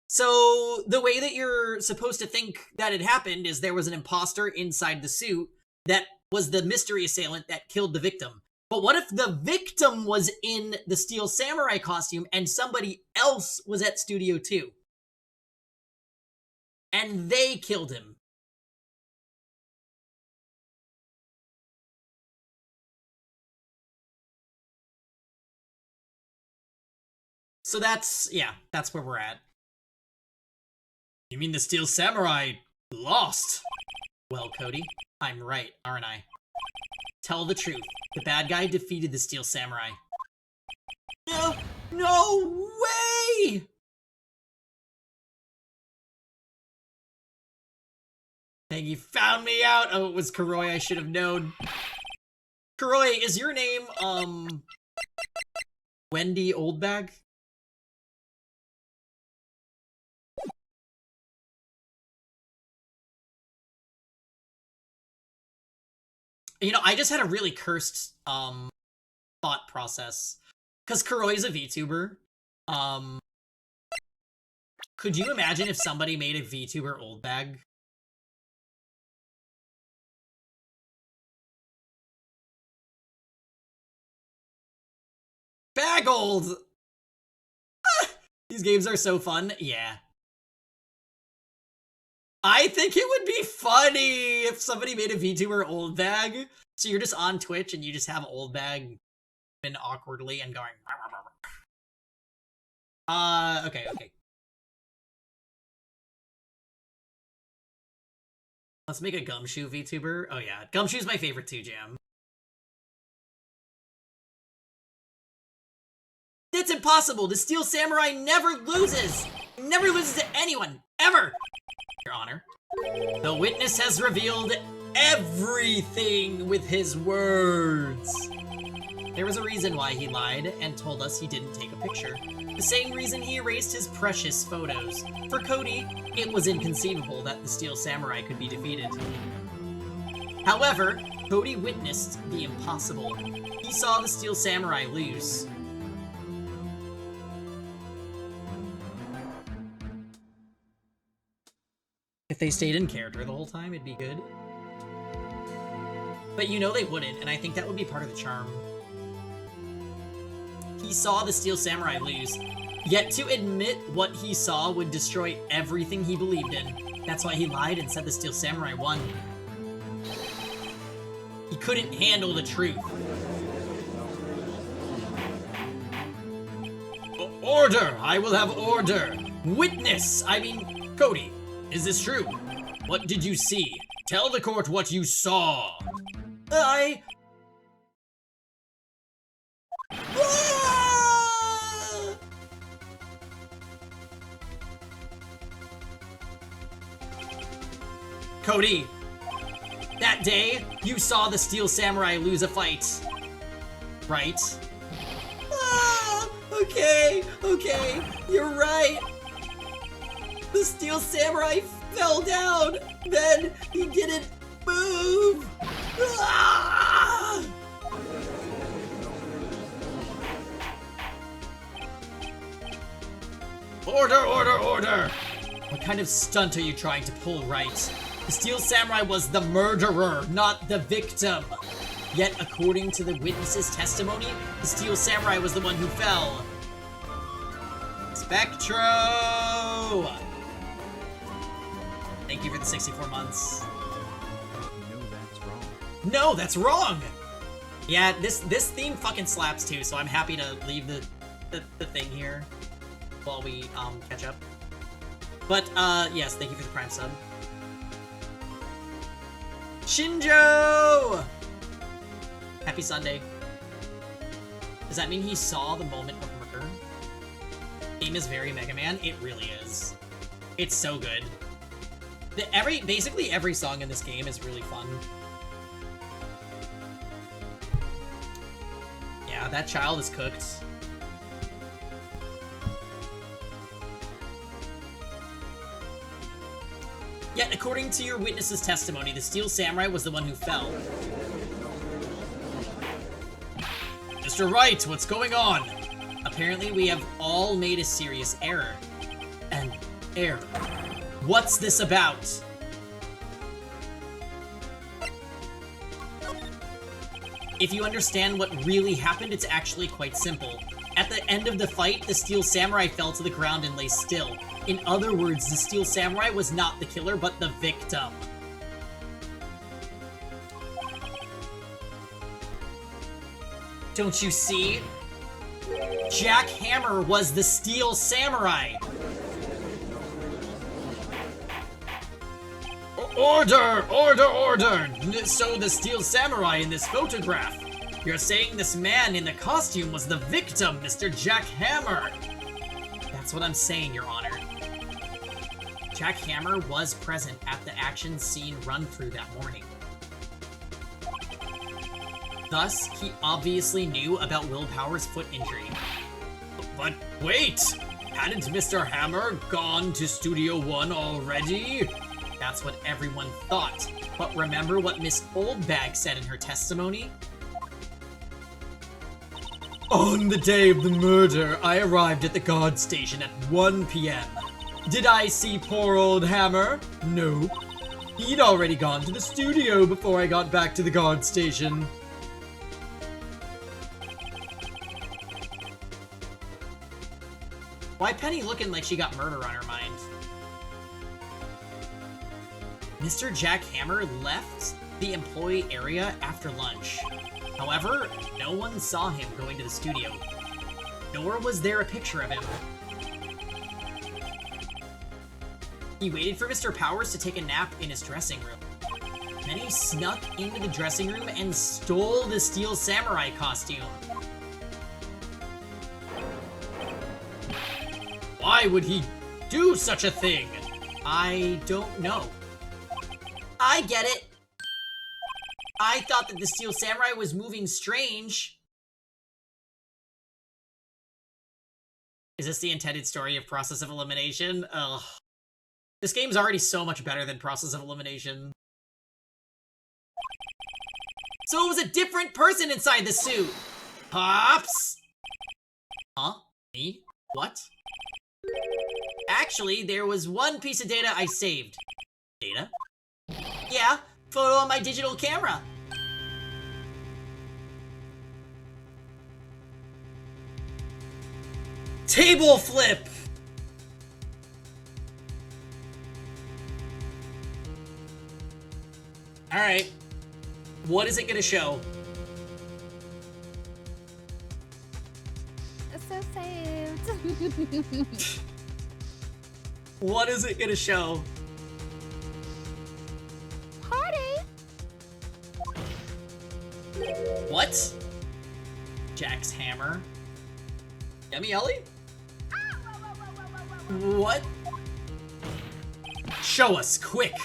So the way that you're supposed to think that it happened is there was an imposter inside the suit that was the mystery assailant that killed the victim. But what if the victim was in the Steel Samurai costume and somebody else was at Studio 2? And they killed him. So that's where we're at. You mean the Steel Samurai lost? Well, Cody, I'm right, aren't I? Tell the truth. The bad guy defeated the Steel Samurai. No way! Dang, you found me out! Oh, it was Kuroi, I should have known. Kuroi, is your name, Wendy Oldbag? You know, I just had a really cursed thought process. Because Kuroi is a VTuber. Could you imagine if somebody made a VTuber Oldbag? Baggold! These games are so fun. Yeah. I think it would be funny if somebody made a VTuber Oldbag. So you're just on Twitch and you just have Oldbag awkwardly and going. Okay. Let's make a Gumshoe VTuber. Oh yeah, Gumshoe's my favorite too, Jam. It's impossible! The Steel Samurai never loses! Never loses to anyone! Ever! Your Honor. The witness has revealed everything with his words. There was a reason why he lied and told us he didn't take a picture. The same reason he erased his precious photos. For Cody, it was inconceivable that the Steel Samurai could be defeated. However, Cody witnessed the impossible. He saw the Steel Samurai lose. If they stayed in character the whole time, it'd be good. But you know they wouldn't, and I think that would be part of the charm. He saw the Steel Samurai lose, yet to admit what he saw would destroy everything he believed in. That's why he lied and said the Steel Samurai won. He couldn't handle the truth. Order! I will have order! Witness! Cody, is this true? What did you see? Tell the court what you saw! Cody, that day, you saw the Steel Samurai lose a fight, right? Okay, you're right. The Steel Samurai fell down, then he didn't move. Order! What kind of stunt are you trying to pull, Wright? The Steel Samurai was the murderer, not the victim. Yet, according to the witness's testimony, the Steel Samurai was the one who fell. Spectro! Thank you for the 64 months. No, that's wrong! Yeah, this theme fucking slaps too, so I'm happy to leave the thing here while we catch up. But yes, thank you for the Prime sub. Shinjo! Happy Sunday. Does that mean he saw the moment of murder? Game is very Mega Man. It really is. It's so good. Basically every song in this game is really fun. Yeah, that child is cooked. Yet, according to your witness's testimony, the Steel Samurai was the one who fell. Mr. Wright, what's going on? Apparently, we have all made a serious error. An error. What's this about? If you understand what really happened, it's actually quite simple. At the end of the fight, the Steel Samurai fell to the ground and lay still. In other words, the Steel Samurai was not the killer, but the victim. Don't you see? Jack Hammer was the Steel Samurai! Order! So the Steel Samurai in this photograph. You're saying this man in the costume was the victim, Mr. Jack Hammer. That's what I'm saying, Your Honor. Jack Hammer was present at the action scene run-through that morning. Thus, he obviously knew about Willpower's foot injury. But wait! Hadn't Mr. Hammer gone to Studio 1 already? That's what everyone thought. But remember what Miss Oldbag said in her testimony? On the day of the murder, I arrived at the guard station at 1 p.m. Did I see poor old Hammer? Nope. He'd already gone to the studio before I got back to the guard station. Why Penny looking like she got murder on her mind? Mr. Jack Hammer left the employee area after lunch. However, no one saw him going to the studio, nor was there a picture of him. He waited for Mr. Powers to take a nap in his dressing room. Then he snuck into the dressing room and stole the Steel Samurai costume. Why would he do such a thing? I don't know. I get it. I thought that the Steel Samurai was moving strange. Is this the intended story of Process of Elimination? Ugh. This game's already so much better than Process of Elimination. So it was a different person inside the suit! Pops! Huh? Me? What? Actually, there was one piece of data I saved. Data? Yeah, photo on my digital camera. Table flip! Alright. What is it gonna show? It's so saved. What is it gonna show? Party! What? Jack's hammer. Yummy Ellie? What? Show us, quick!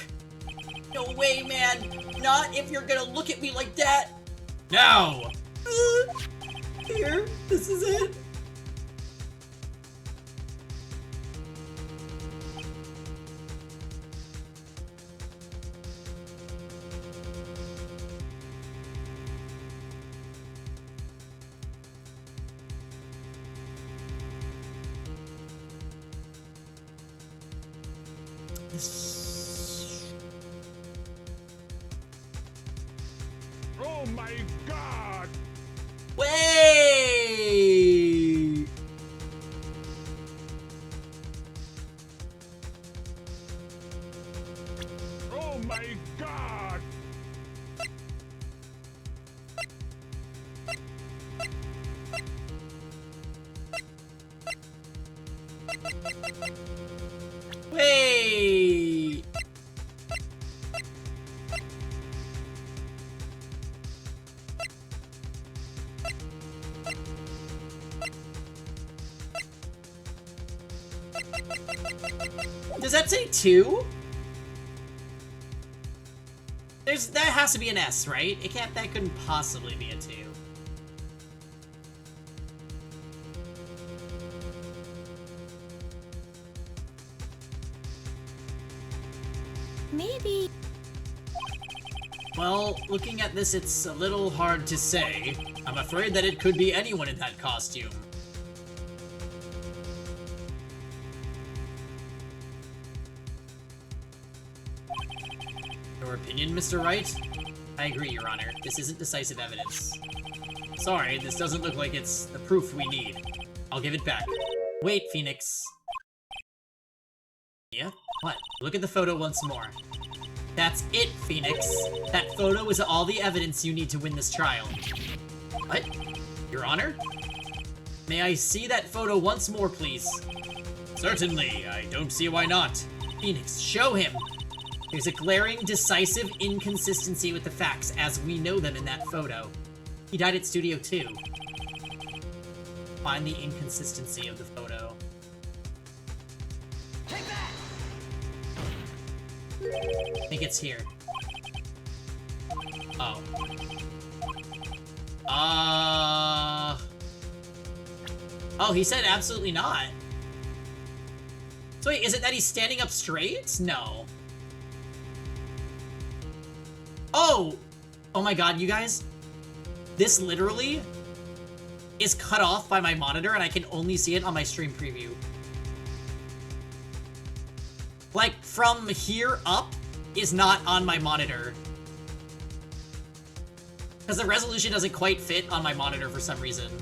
No way, man! Not if you're gonna look at me like that! Now! Here, this is it. Oh my god! Wait! Oh my god! Wait! Does that say 2? That has to be an S, right? That couldn't possibly be a 2. Maybe. Well, looking at this, it's a little hard to say. I'm afraid that it could be anyone in that costume. Your opinion, Mr. Wright? I agree, Your Honor. This isn't decisive evidence. Sorry, this doesn't look like it's the proof we need. I'll give it back. Wait, Phoenix. Yeah? What? Look at the photo once more. That's it, Phoenix. That photo is all the evidence you need to win this trial. What? Your Honor? May I see that photo once more, please? Certainly. I don't see why not. Phoenix, show him. There's a glaring, decisive inconsistency with the facts as we know them in that photo. He died at Studio 2. Find the inconsistency of the photo. Take that! I think it's here. Oh. Oh, he said absolutely not. So wait, is it that he's standing up straight? No. Oh! Oh my god, you guys. This literally is cut off by my monitor and I can only see it on my stream preview. Like, from here up is not on my monitor. Because the resolution doesn't quite fit on my monitor for some reason.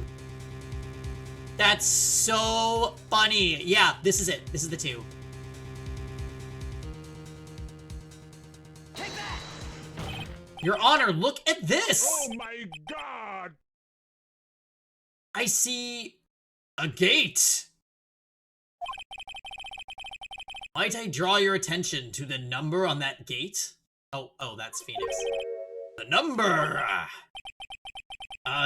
That's so funny. Yeah, this is it. This is the 2. Take that! Your Honor, look at this! Oh my god! I see a gate. Might I draw your attention to the number on that gate? Oh, that's Phoenix. The number!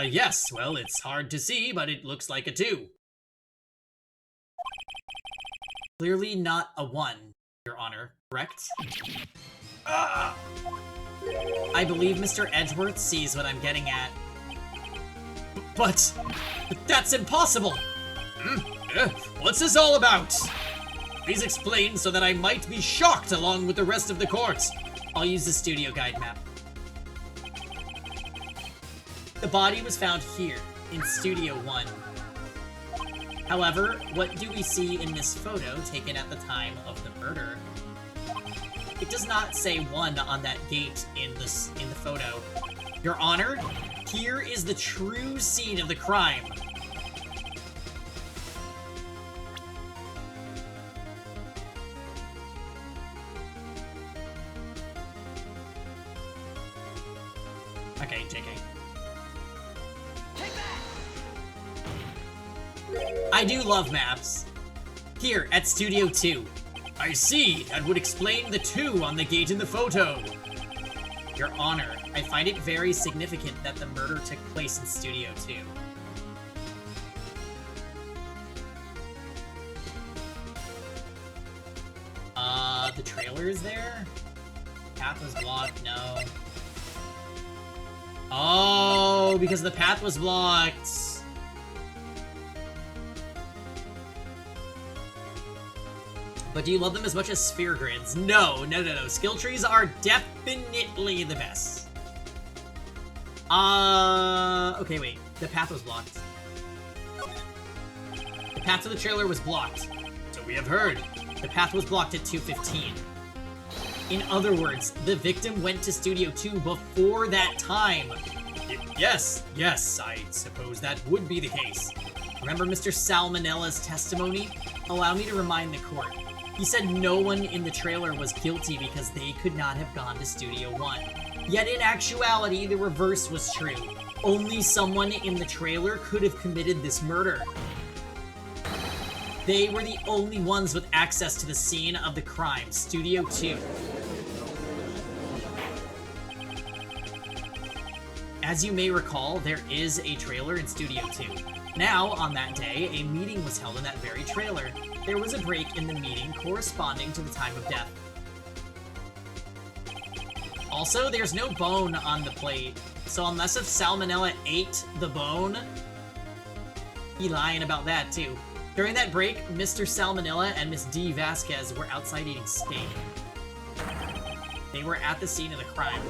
Yes, well, it's hard to see, but it looks like a 2. Clearly not a 1, Your Honor, correct? I believe Mr. Edgeworth sees what I'm getting at. But that's impossible! What's this all about? Please explain so that I might be shocked along with the rest of the court. I'll use the studio guide map. The body was found here, in Studio 1. However, what do we see in this photo taken at the time of the murder? It does not say 1 on that gate in the photo. Your Honor, here is the true scene of the crime. Okay, JK. I do love maps. Here, at Studio 2. I see, that would explain the 2 on the gate in the photo. Your Honor, I find it very significant that the murder took place in Studio 2. The trailer is there? Path was blocked, no. Oh, because the path was blocked. But do you love them as much as sphere grids? No. Skill trees are definitely the best. Okay, wait. The path was blocked. The path to the trailer was blocked. So we have heard. The path was blocked at 2:15. In other words, the victim went to Studio 2 before that time. Yes, I suppose that would be the case. Remember Mr. Salmonella's testimony? Allow me to remind the court. He said no one in the trailer was guilty because they could not have gone to Studio 1. Yet in actuality, the reverse was true. Only someone in the trailer could have committed this murder. They were the only ones with access to the scene of the crime, Studio 2. As you may recall, there is a trailer in Studio 2. Now, on that day, a meeting was held in that very trailer. There was a break in the meeting corresponding to the time of death. Also, there's no bone on the plate, so unless if Salmonella ate the bone, he lying about that too. During that break, Mr. Salmonella and Miss D. Vasquez were outside eating steak. They were at the scene of the crime.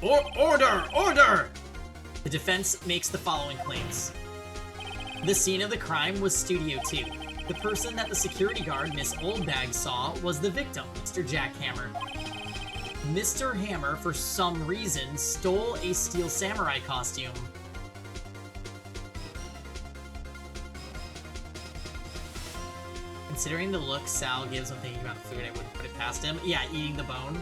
Order! The defense makes the following claims. The scene of the crime was Studio 2. The person that the security guard, Miss Oldbag, saw was the victim, Mr. Jack Hammer. Mr. Hammer, for some reason, stole a Steel Samurai costume. Considering the look Sal gives when thinking about food, I wouldn't put it past him. Yeah, eating the bone.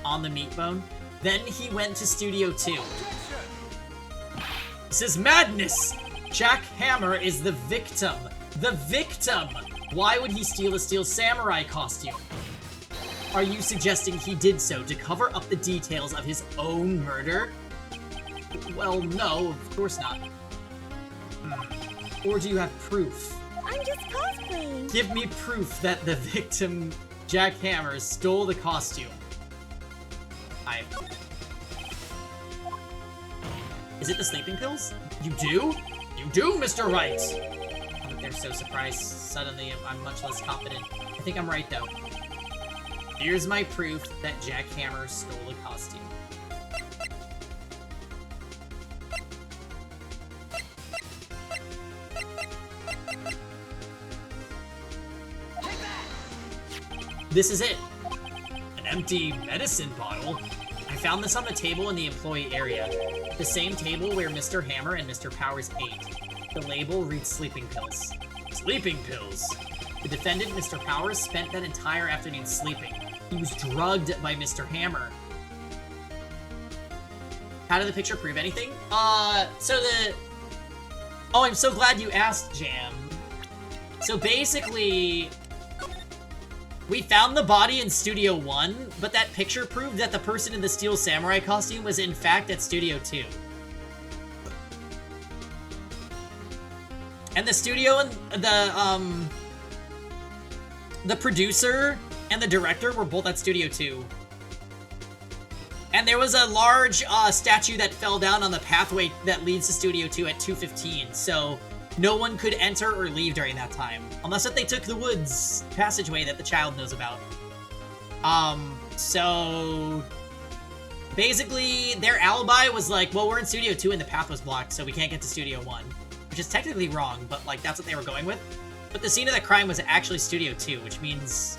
On the meat bone. Then he went to Studio 2. This is madness! Jack Hammer is the victim. The victim! Why would he steal a Steel Samurai costume? Are you suggesting he did so to cover up the details of his own murder? Well, no, of course not. Or do you have proof? I'm just cosplaying. Give me proof that the victim, Jack Hammer, stole the costume. Is it the sleeping pills? You do? You do, Mr. Wright! They're so surprised. Suddenly, I'm much less confident. I think I'm right, though. Here's my proof that Jack Hammer stole a costume. This is it. An empty medicine bottle. I found this on the table in the employee area. The same table where Mr. Hammer and Mr. Powers ate. The label reads sleeping pills. Sleeping pills? The defendant, Mr. Powers, spent that entire afternoon sleeping. He was drugged by Mr. Hammer. How did the picture prove anything? Oh, I'm so glad you asked, Jam. So basically, we found the body in Studio 1, but that picture proved that the person in the Steel Samurai costume was in fact at Studio 2. And the studio and the producer and the director were both at Studio 2. And there was a large statue that fell down on the pathway that leads to Studio 2 at 2:15, so no one could enter or leave during that time. Unless if they took the woods passageway that the child knows about. So basically their alibi was like, well, we're in Studio 2 and the path was blocked, so we can't get to Studio 1. Which is technically wrong, but like that's what they were going with. But the scene of the crime was actually Studio 2, which means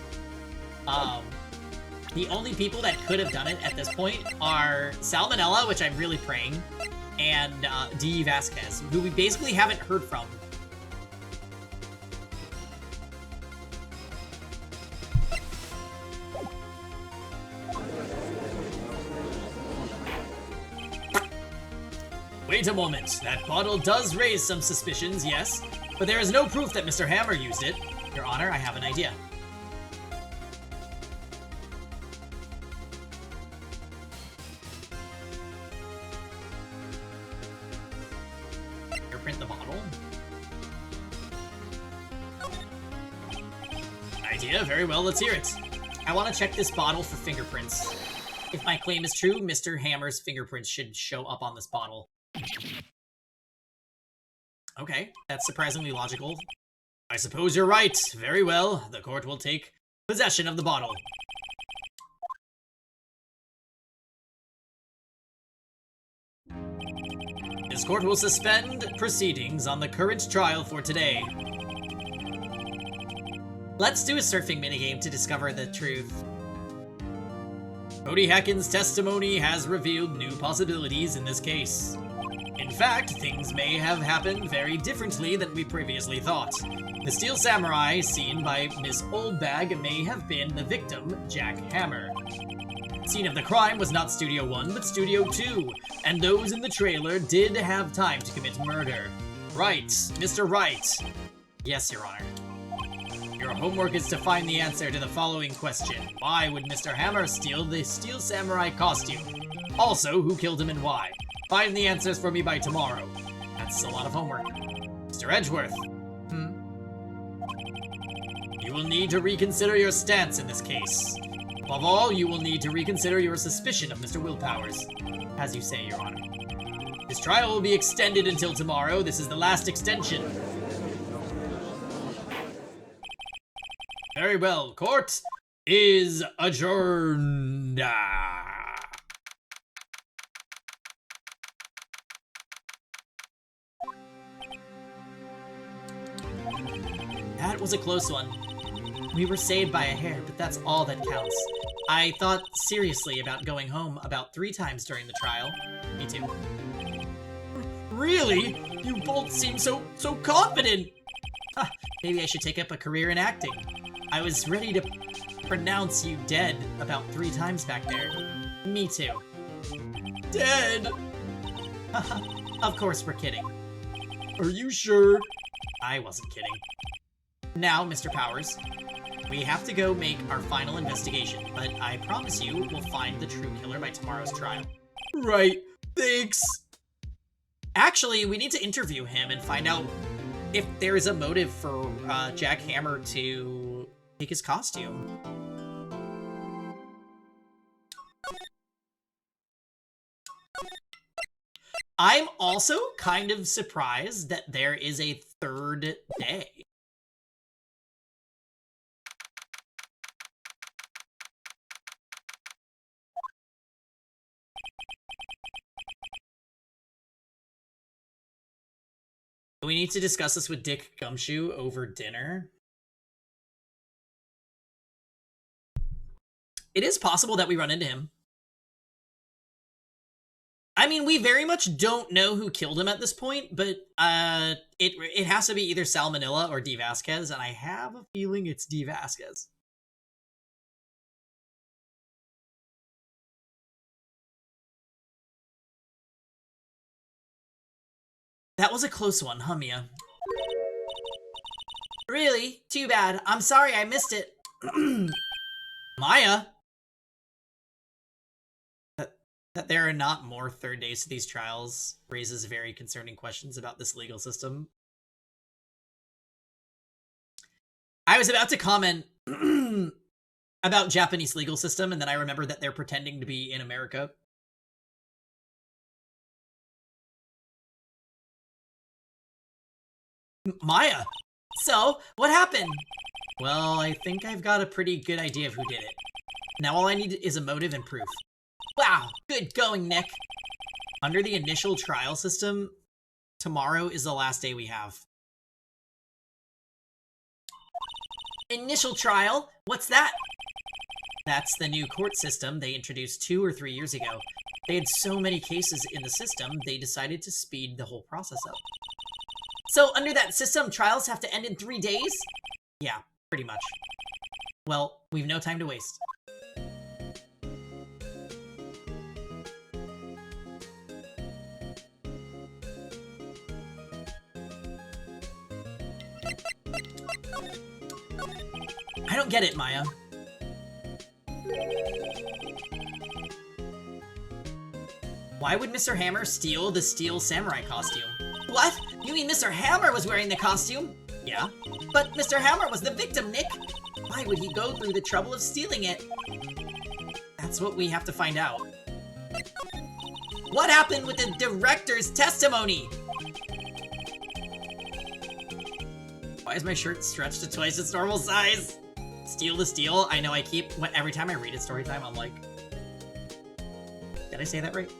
the only people that could have done it at this point are Salmonella, which I'm really praying, and D. Vasquez, who we basically haven't heard from. Wait a moment. That bottle does raise some suspicions, yes, but there is no proof that Mr. Hammer used it. Your Honor, I have an idea. Print the bottle. Idea? Very well, let's hear it. I want to check this bottle for fingerprints. If my claim is true, Mr. Hammer's fingerprints should show up on this bottle. Okay, that's surprisingly logical. I suppose you're right. Very well, the court will take possession of the bottle. This court will suspend proceedings on the current trial for today. Let's do a surfing minigame to discover the truth. Cody Hacken's testimony has revealed new possibilities in this case. In fact, things may have happened very differently than we previously thought. The Steel Samurai seen by Miss Oldbag may have been the victim, Jack Hammer. Scene of the crime was not Studio 1, but Studio 2, and those in the trailer did have time to commit murder. Right, Mr. Wright. Yes, Your Honor. Your homework is to find the answer to the following question. Why would Mr. Hammer steal the Steel Samurai costume? Also, who killed him and why? Find the answers for me by tomorrow. That's a lot of homework. Mr. Edgeworth. You will need to reconsider your stance in this case. Above all, you will need to reconsider your suspicion of Mr. Willpowers. As you say, Your Honor. This trial will be extended until tomorrow. This is the last extension. Very well. Court is adjourned. That was a close one. We were saved by a hair, but that's all that counts. I thought seriously about going home about 3 times during the trial. Me too. Really? You both seem so confident. Huh, maybe I should take up a career in acting. I was ready to pronounce you dead about 3 times back there. Me too. Dead? Of course we're kidding. Are you sure? I wasn't kidding. Now, Mr. Powers, we have to go make our final investigation, but I promise you we'll find the true killer by tomorrow's trial. Right. Thanks. Actually, we need to interview him and find out if there is a motive for Jack Hammer to take his costume. I'm also kind of surprised that there is a third day. We need to discuss this with Dick Gumshoe over dinner. It is possible that we run into him. I mean, we very much don't know who killed him at this point, but it has to be either Salmonella or D. Vasquez, and I have a feeling it's D. Vasquez. That was a close one, huh, Mia? Really? Too bad. I'm sorry I missed it. Maya? That there are not more third days to these trials raises very concerning questions about this legal system. I was about to comment about Japanese legal system, and then I remembered that they're pretending to be in America. Maya! So, what happened? Well, I think I've got a pretty good idea of who did it. Now all I need is a motive and proof. Wow, good going, Nick. Under the initial trial system, tomorrow is the last day we have. Initial trial? What's that? That's the new court system they introduced 2 or 3 years ago. They had so many cases in the system, they decided to speed the whole process up. So under that system, trials have to end in 3 days? Yeah, pretty much. Well, we've no time to waste. I don't get it, Maya. Why would Mr. Hammer steal the steel samurai costume? What? You mean Mr. Hammer was wearing the costume? Yeah. But Mr. Hammer was the victim, Nick. Why would he go through the trouble of stealing it? That's what we have to find out. What happened with the director's testimony? Why is my shirt stretched to twice its normal size? Steal the steel. I know I keep, every time I read it story time, I'm like, did I say that right?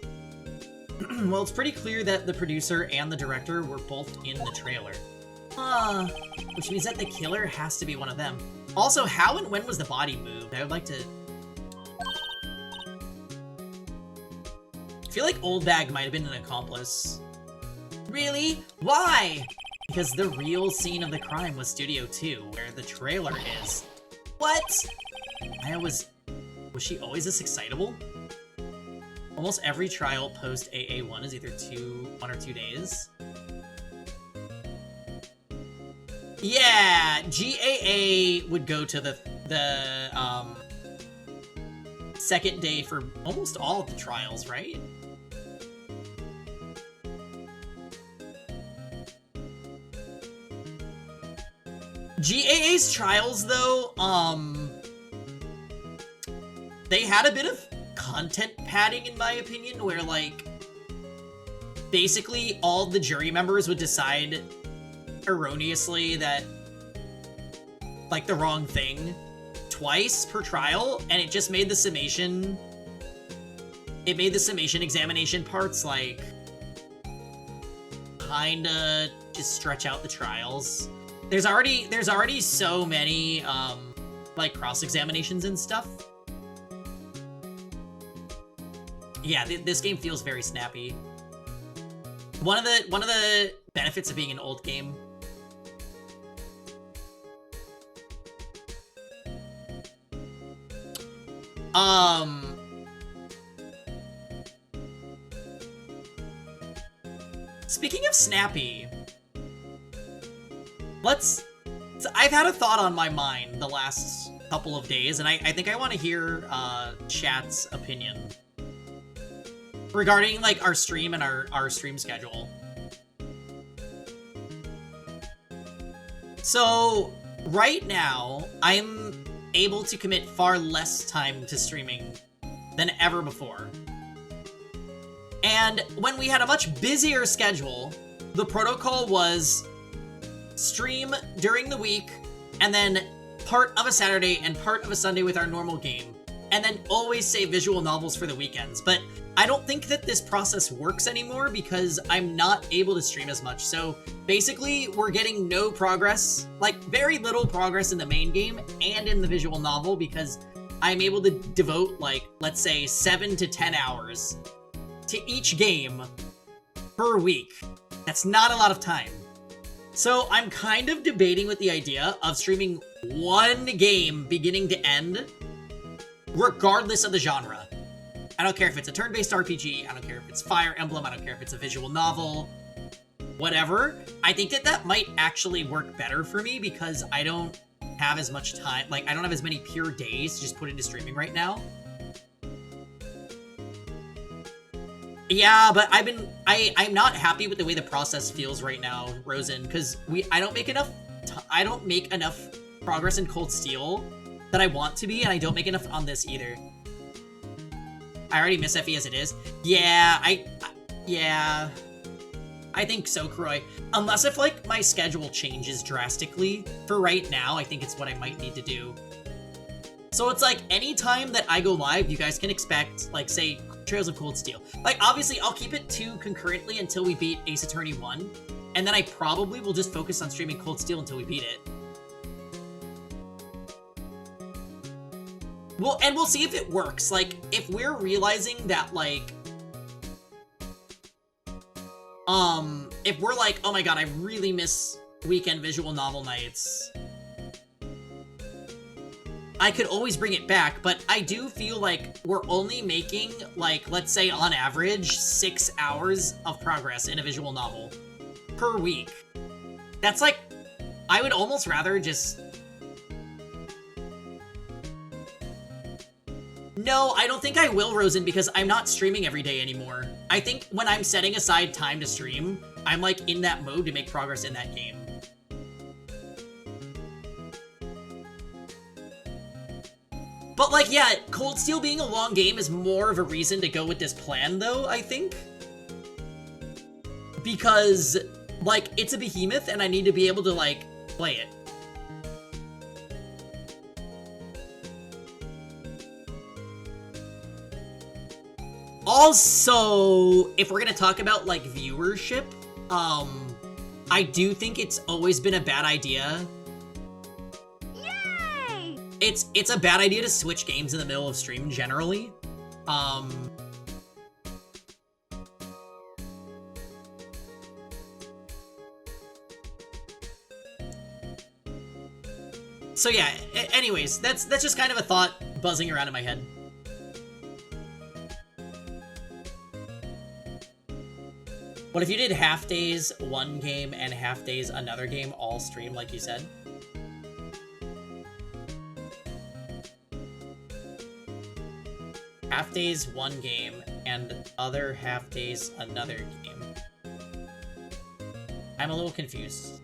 Well, it's pretty clear that the producer and the director were both in the trailer. Which means that the killer has to be one of them. Also, how and when was the body moved? I would like to... I feel like Old Bag might have been an accomplice. Really? Why? Because the real scene of the crime was Studio 2, where the trailer is. What? Maya was she always this excitable? Almost every trial post AA1 is either 1 or 2 days. Yeah, GAA would go to the second day for almost all of the trials, right? GAA's trials, though, they had a bit of content padding, in my opinion, where, like, basically all the jury members would decide erroneously that, like, the wrong thing twice per trial, and it just made the summation... It made the summation examination parts, like, kinda just stretch out the trials. There's already so many, like, cross-examinations and stuff. Yeah, this game feels very snappy. One of the benefits of being an old game. Speaking of snappy, so I've had a thought on my mind the last couple of days, and I think I want to hear chat's opinion regarding, like, our stream and our stream schedule. So right now, I'm able to commit far less time to streaming than ever before. And And when we had a much busier schedule, the protocol was stream during the week, and then part of a Saturday and part of a Sunday with our normal game, and then always save visual novels for the weekends. But I don't think that this process works anymore because I'm not able to stream as much. So basically, we're getting no progress, like very little progress in the main game and in the visual novel because I'm able to devote, like, let's say 7 to 10 hours to each game per week. That's not a lot of time. So I'm kind of debating with the idea of streaming one game beginning to end, regardless of the genre. I don't care if it's a turn-based RPG, I don't care if it's Fire Emblem, I don't care if it's a visual novel, whatever. I think that that might actually work better for me because I don't have as much time, like I don't have as many pure days to just put into streaming right now. Yeah, but I'm not happy with the way the process feels right now, Rosen, because I don't make enough progress in Cold Steel that I want to be, and I don't make enough on this either. I already miss FE as it is. Yeah, yeah. I think so, Kroy. Unless if, like, my schedule changes drastically. For right now, I think it's what I might need to do. So it's like, anytime that I go live, you guys can expect, like, say, Trails of Cold Steel. Like, obviously, I'll keep it 2 concurrently until we beat Ace Attorney 1. And then I probably will just focus on streaming Cold Steel until we beat it. Well, and we'll see if it works. Like, if we're realizing that, like, if we're like, oh my god, I really miss weekend visual novel nights, I could always bring it back, but I do feel like we're only making, like, let's say on average, 6 hours of progress in a visual novel per week. That's like, I would almost rather just... No, I don't think I will, Rosen, because I'm not streaming every day anymore. I think when I'm setting aside time to stream, I'm, like, in that mode to make progress in that game. But, like, yeah, Cold Steel being a long game is more of a reason to go with this plan, though, I think. Because, like, it's a behemoth, and I need to be able to, like, play it. Also, if we're gonna talk about, like, viewership, I do think it's always been a bad idea. Yay! It's a bad idea to switch games in the middle of stream, generally. So yeah, anyways, that's just kind of a thought buzzing around in my head. What if you did half days one game and half days another game all stream like you said? Half days one game and other half days another game. I'm a little confused.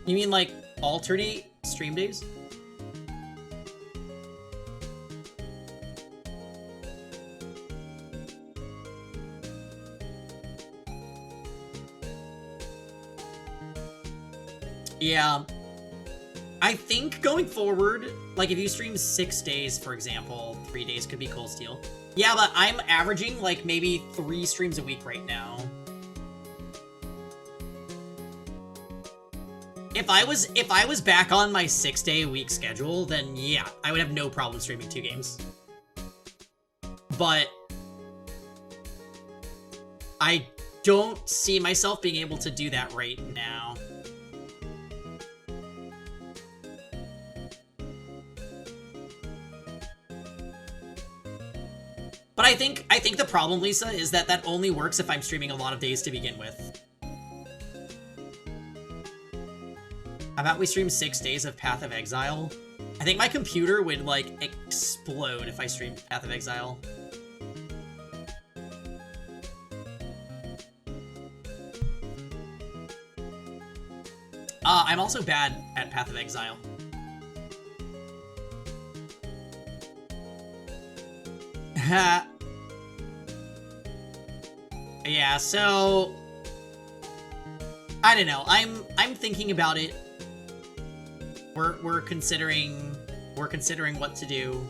You mean like alternate stream days? Yeah. I think going forward, like if you stream 6 days, for example, 3 days could be Cold Steel. Yeah, but I'm averaging like maybe 3 streams a week right now. If I was back on my 6-day-a-week schedule, then yeah, I would have no problem streaming 2 games. But I don't see myself being able to do that right now. But I think the problem, Lisa, is that that only works if I'm streaming a lot of days to begin with. How about we stream 6 days of Path of Exile? I think my computer would, like, explode if I streamed Path of Exile. I'm also bad at Path of Exile. Yeah, so I don't know. I'm thinking about it. We're considering what to do.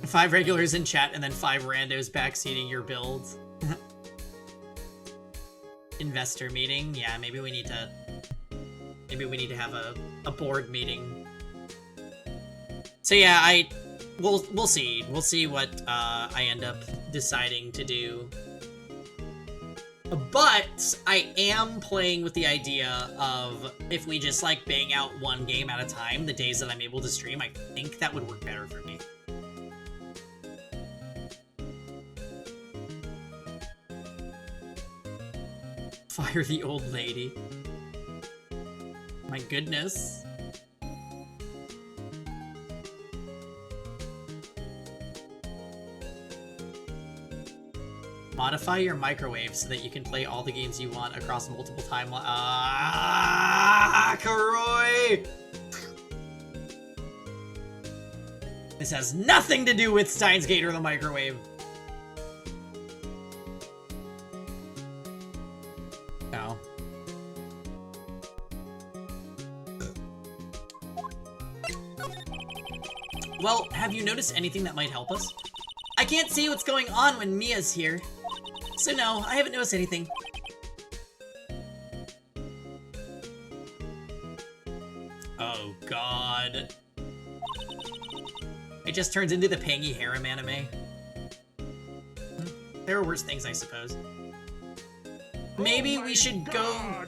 Five regulars in chat and then 5 randos backseating your build. Investor meeting. Yeah, maybe we need to have a board meeting. So yeah, we'll see. We'll see what I end up deciding to do. But I am playing with the idea of if we just like bang out one game at a time, the days that I'm able to stream, I think that would work better for me. Fire the old lady. My goodness. Modify your microwave so that you can play all the games you want across multiple timelines. Ah, Karoi! This has nothing to do with Steins Gate or the microwave. No. Well, have you noticed anything that might help us? I can't see what's going on when Mia's here. So no, I haven't noticed anything. Oh god. It just turns into the Pangy Harem anime. There are worse things, I suppose. Maybe we should go...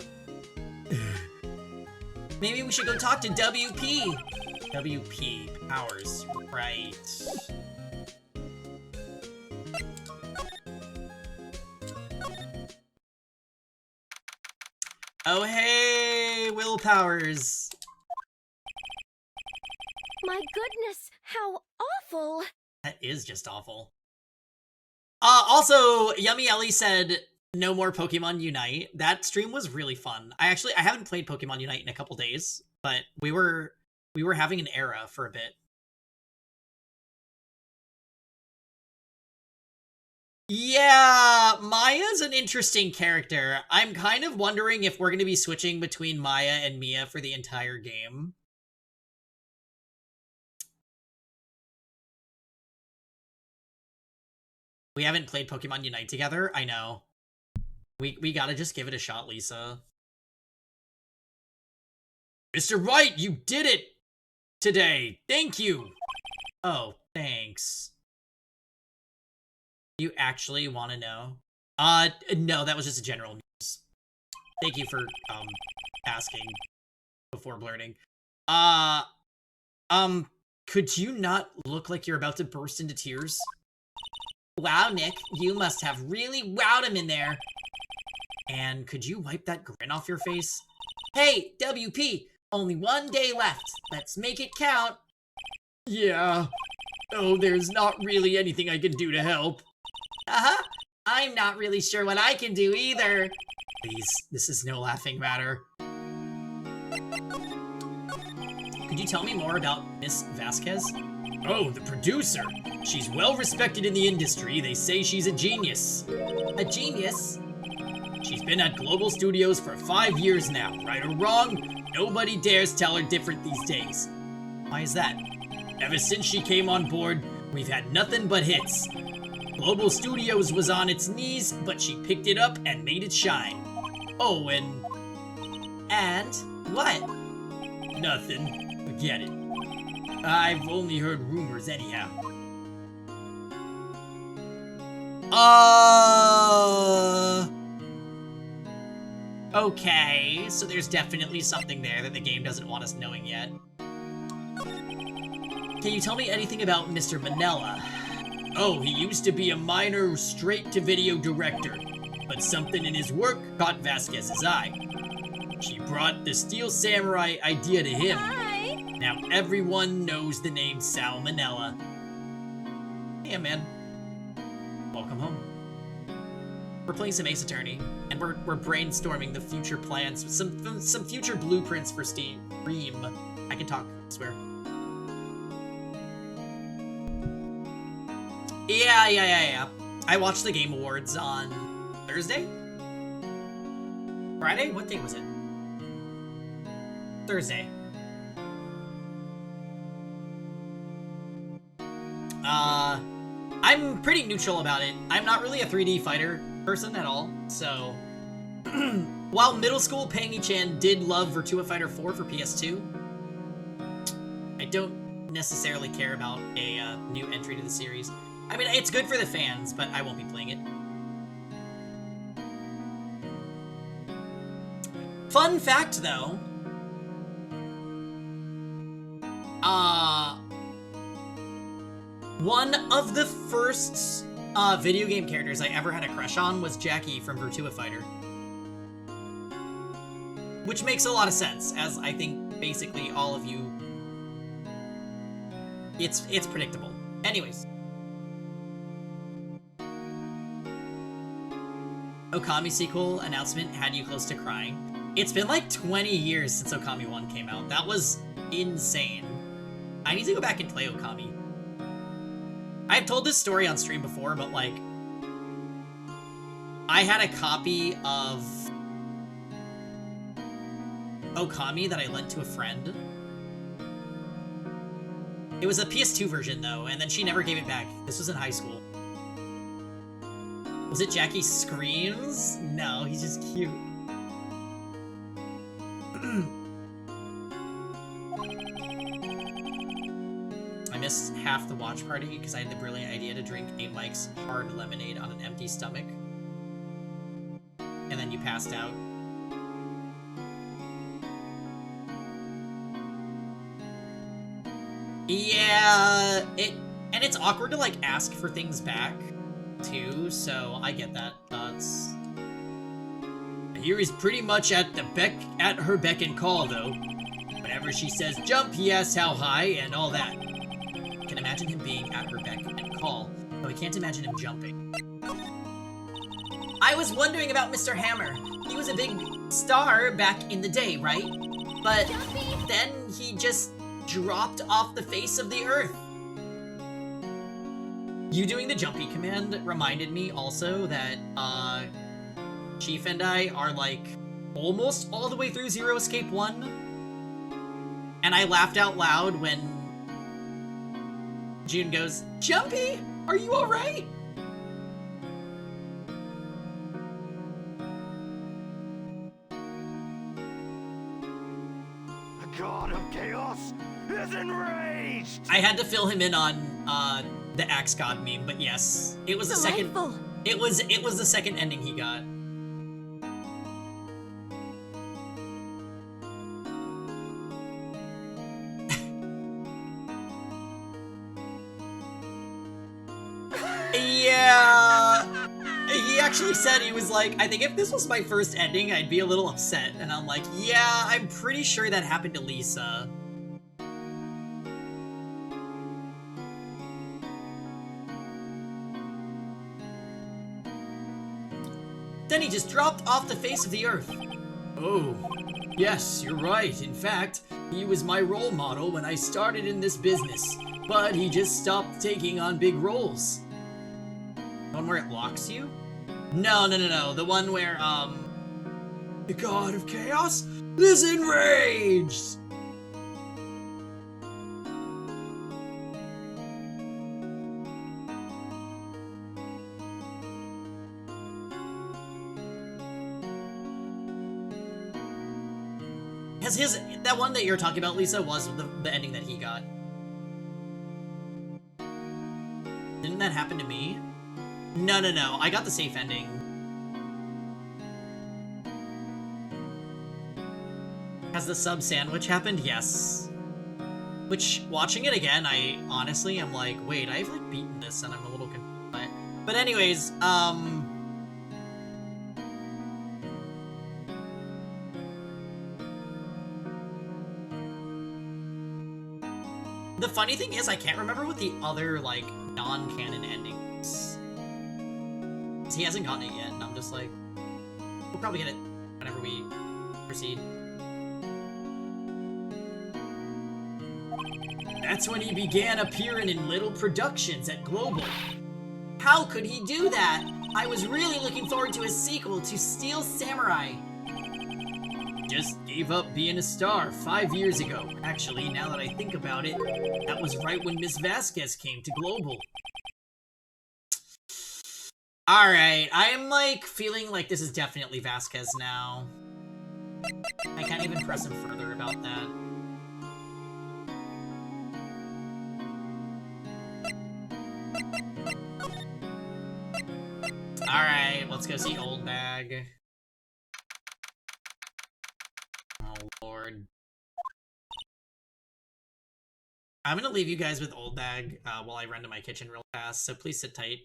Maybe we should go talk to WP. WP. Powers. Right. Oh hey, Will Powers. My goodness, how awful. That is just awful. Also, Yummy Ellie said no more Pokemon Unite. That stream was really fun. I haven't played Pokemon Unite in a couple days, but we were having an era for a bit. Yeah, Maya's an interesting character. I'm kind of wondering if we're going to be switching between Maya and Mia for the entire game. We haven't played Pokemon Unite together. I know. We gotta just give it a shot, Lisa. Mr. Wright, you did it today. Thank you. Oh, thanks. You actually want to know? No, that was just a general news. Thank you for, asking before blurting. Could you not look like you're about to burst into tears? Wow, Nick, you must have really wowed him in there. And could you wipe that grin off your face? Hey, WP, only 1 day left. Let's make it count. Yeah. Oh, there's not really anything I can do to help. Uh-huh. I'm not really sure what I can do either. Please, this is no laughing matter. Could you tell me more about Miss Vasquez? Oh, the producer. She's well respected in the industry. They say she's a genius. A genius? She's been at Global Studios for 5 years now. Right or wrong, nobody dares tell her different these days. Why is that? Ever since she came on board, we've had nothing but hits. Global Studios was on its knees, but she picked it up and made it shine. Oh, and... And? What? Nothing. Forget it. I've only heard rumors anyhow. Okay, so there's definitely something there that the game doesn't want us knowing yet. Can you tell me anything about Mr. Manella? Oh, he used to be a minor straight-to-video director, but something in his work caught Vasquez's eye. She brought the Steel Samurai idea to him. Hi. Now everyone knows the name Sal Manella. Yeah, man. Welcome home. We're playing some Ace Attorney, and we're brainstorming the future plans, some future blueprints for Steam. I can talk, I swear. Yeah. I watched the Game Awards on Thursday? Friday? What day was it? Thursday. I'm pretty neutral about it. I'm not really a 3D fighter person at all, so... While middle school Pangy-chan did love Virtua Fighter 4 for PS2, I don't necessarily care about a new entry to the series. I mean, it's good for the fans, but I won't be playing it. Fun fact, though. One of the first video game characters I ever had a crush on was Jackie from Virtua Fighter. Which makes a lot of sense, as I think basically all of you... It's predictable. Anyways. Okami sequel announcement had you close to crying. It's been like 20 years since Okami 1 came out. That was insane. I need to go back and play Okami. I've told this story on stream before, but like... I had a copy of Okami that I lent to a friend. It was a PS2 version though, and then she never gave it back. This was in high school. Was it Jackie Screams? No, he's just cute. I missed half the watch party because I had the brilliant idea to drink a Mike's hard lemonade on an empty stomach. And then you passed out. Yeah, and it's awkward to like ask for things back too, so I get that. Here he's pretty much at her beck and call though. Whenever she says jump, he asks how high and all that. I can imagine him being at her beck and call, though I can't imagine him jumping. I was wondering about Mr. Hammer. He was a big star back in the day, right? But then he just dropped off the face of the earth. You doing the jumpy command reminded me also that Chief and I are like almost all the way through Zero Escape 1. And I laughed out loud when June goes, Jumpy, are you alright? The god of chaos is enraged! I had to fill him in on the Axe God meme, but yes, it was the second. It was the second ending he got. Yeah, he actually said he was like, I think if this was my first ending, I'd be a little upset, and I'm like, yeah, I'm pretty sure that happened to Lisa. Then he just dropped off the face of the earth. Oh, yes, you're right. In fact, he was my role model when I started in this business, but he just stopped taking on big roles. The one where it locks you? No. The one where, the god of chaos is enraged! That one that you're talking about, Lisa, was the ending that he got. Didn't that happen to me? No. I got the safe ending. Has the sub sandwich happened? Yes. Which, watching it again, I honestly am like, wait, I've like beaten this and I'm a little confused. But anyways, the funny thing is, I can't remember what the other, like, non-canon endings. he hasn't gotten it yet, and I'm just like, we'll probably get it whenever we proceed. That's when he began appearing in little productions at Global. How could he do that? I was really looking forward to his sequel to Steel Samurai. Just gave up being a star 5 years ago. Actually, now that I think about it, that was right when Miss Vasquez came to Global. Alright, I am like feeling like this is definitely Vasquez now. I can't even press him further about that. Alright, let's go see Old Bag. Oh, Lord. I'm gonna leave you guys with Old Bag while I run to my kitchen real fast, so please sit tight.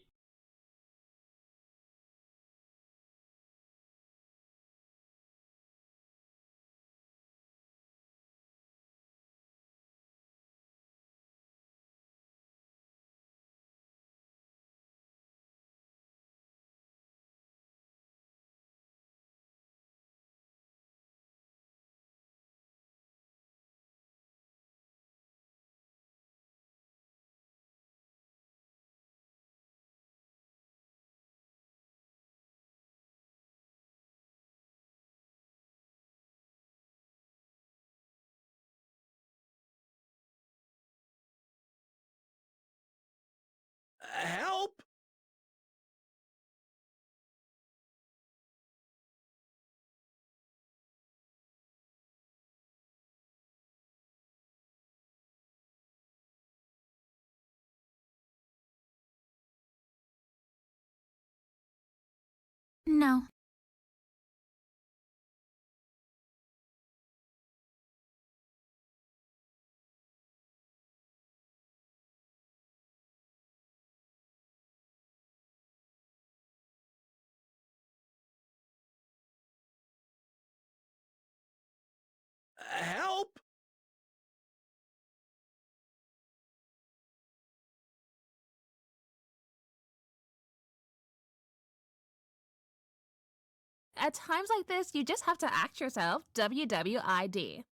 Help! No. Help! At times like this, you just have to act yourself. WWID.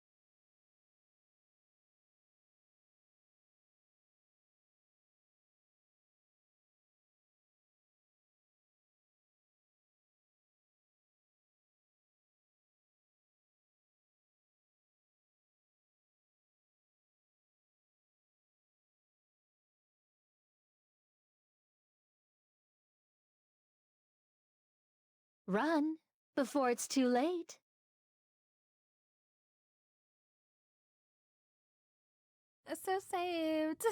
Run before it's too late. So saved.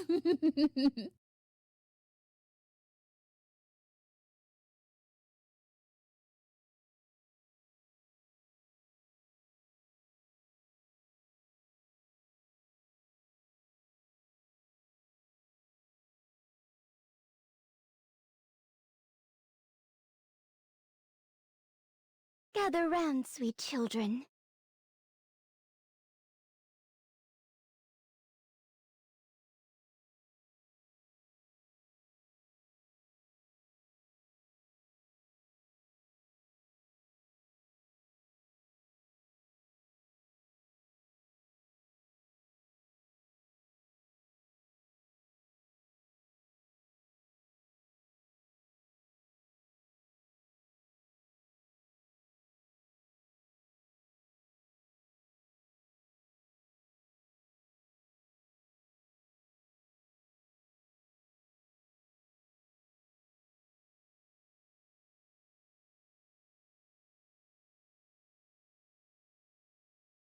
Gather round, sweet children.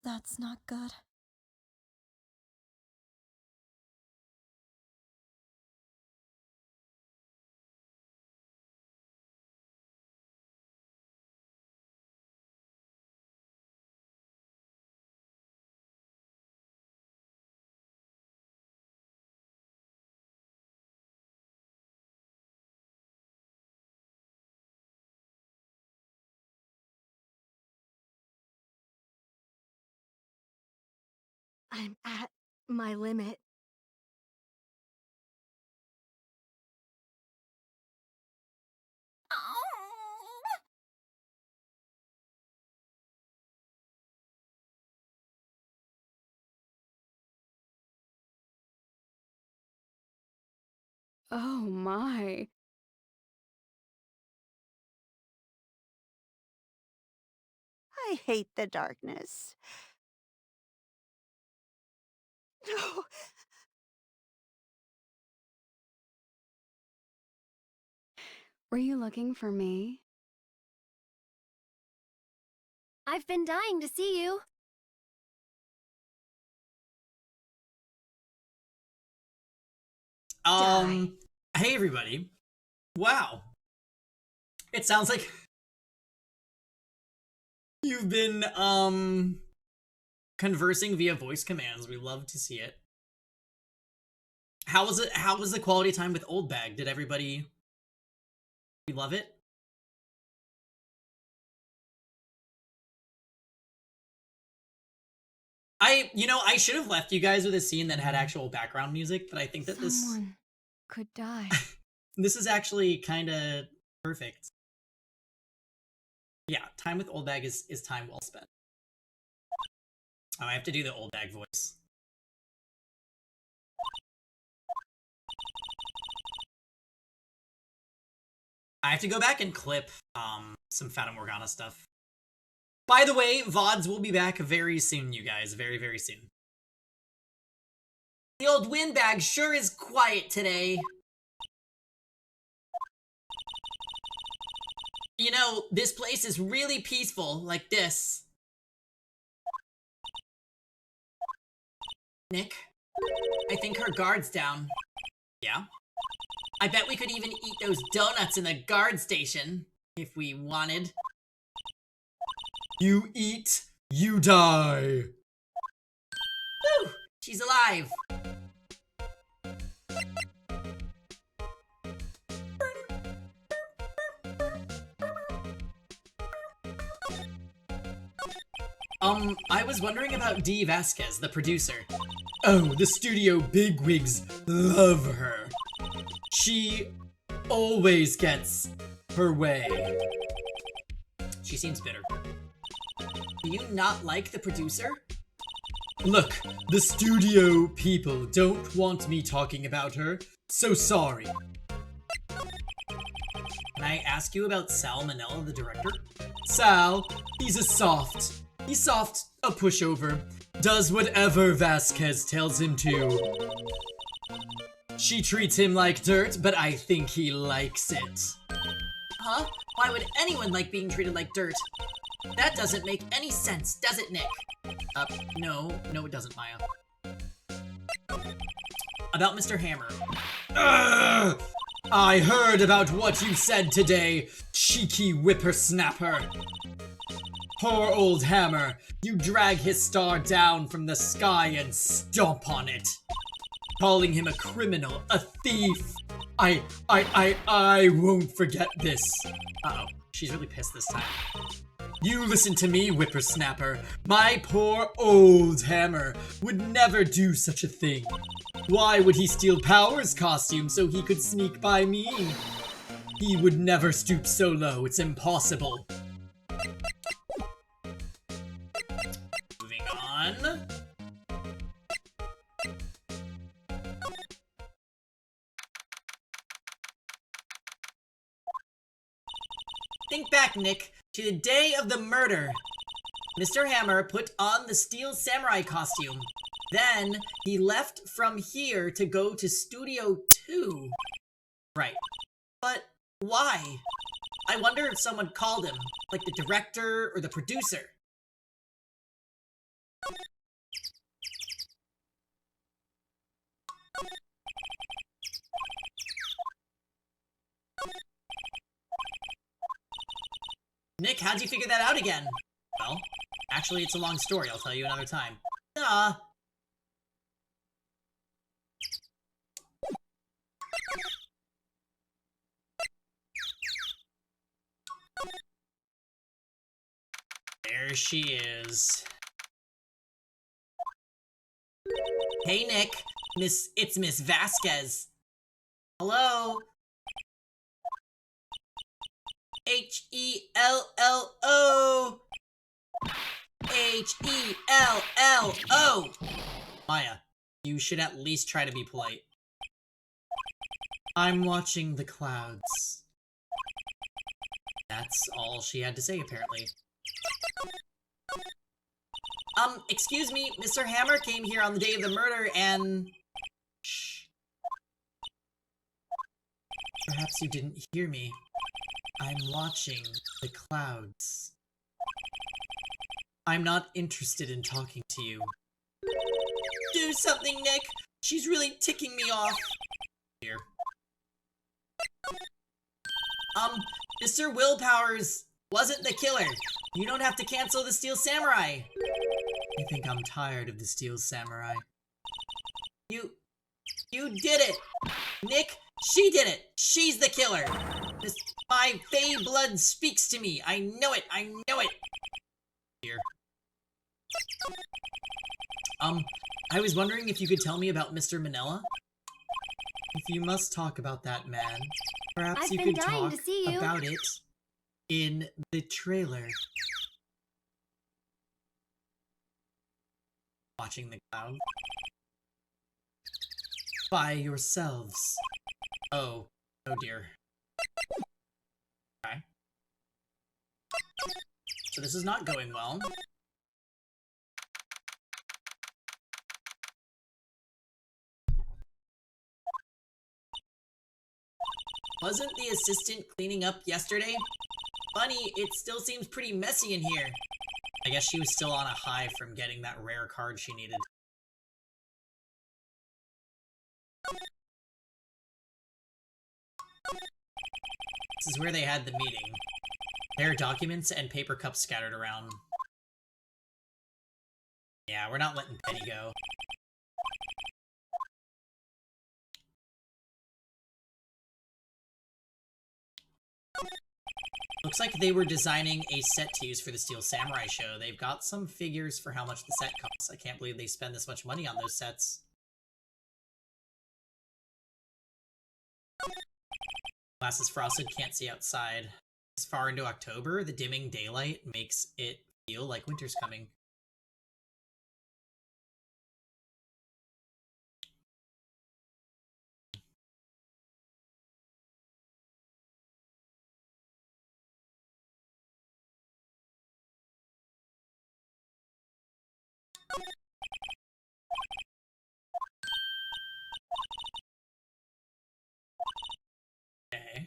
That's not good. I'm at my limit. Oh my. I hate the darkness. No. Were you looking for me? I've been dying to see you. Hey everybody. Wow. It sounds like you've been, conversing via voice commands. We love to see it. How was it? How was the quality time with Old Bag? Did everybody love it? I should have left you guys with a scene that had actual background music, but I think that Someone could die. this is actually kind of perfect. Yeah, time with Old Bag is time well spent. Oh, I have to do the Old Bag voice. I have to go back and clip some Fata Morgana stuff. By the way, VODs will be back very soon, you guys. Very, very soon. The old windbag sure is quiet today. You know, this place is really peaceful, like this. Nick, I think her guard's down. Yeah? I bet we could even eat those donuts in the guard station, if we wanted. You eat, you die. Woo! She's alive. I was wondering about Dee Vasquez, the producer. Oh, the studio bigwigs love her. She always gets her way. She seems bitter. Do you not like the producer? Look, the studio people don't want me talking about her, so sorry. Can I ask you about Sal Manella, the director? Sal, he's a soft. He's soft, a pushover. Does whatever Vasquez tells him to. She treats him like dirt, but I think he likes it. Huh? Why would anyone like being treated like dirt? That doesn't make any sense, does it, Nick? No, it doesn't, Maya. About Mr. Hammer. Ugh! I heard about what you said today, cheeky whippersnapper. Poor old Hammer, you drag his star down from the sky and stomp on it. Calling him a criminal, a thief. I won't forget this. Uh-oh, she's really pissed this time. You listen to me, whippersnapper. My poor old Hammer would never do such a thing. Why would he steal Power's costume so he could sneak by me? He would never stoop so low, it's impossible. Moving on. Think back, Nick, to the day of the murder. Mr. Hammer put on the steel samurai costume. Then, he left from here to go to Studio 2. Right. But why? I wonder if someone called him, like the director or the producer. Nick, how'd you figure that out again? Well, actually, it's a long story. I'll tell you another time. Duh. There she is. Hey, Nick. It's Miss Vasquez. Hello? H-E-L-L-O. H-E-L-L-O. Maya, you should at least try to be polite. I'm watching the clouds. That's all she had to say, apparently. Excuse me, Mr. Hammer came here on the day of the murder and... Shh. Perhaps you didn't hear me. I'm watching the clouds. I'm not interested in talking to you. Do something, Nick! She's really ticking me off. Here. Mr. Willpowers wasn't the killer. You don't have to cancel the Steel Samurai. I think I'm tired of the Steel Samurai. You did it! Nick, she did it! She's the killer! My Fey blood speaks to me! I know it! I know it! Here. I was wondering if you could tell me about Mr. Manila? If you must talk about that man, perhaps you could talk about it in the trailer. Watching the cloud. By yourselves. Oh dear. Okay. So this is not going well. Wasn't the assistant cleaning up yesterday? Funny, it still seems pretty messy in here. I guess she was still on a high from getting that rare card she needed. This is where they had the meeting. There are documents and paper cups scattered around. Yeah, we're not letting Penny go. Looks like they were designing a set to use for the Steel Samurai show. They've got some figures for how much the set costs. I can't believe they spend this much money on those sets. Glass is frosted, can't see outside. This far into October, the dimming daylight makes it feel like winter's coming. Okay.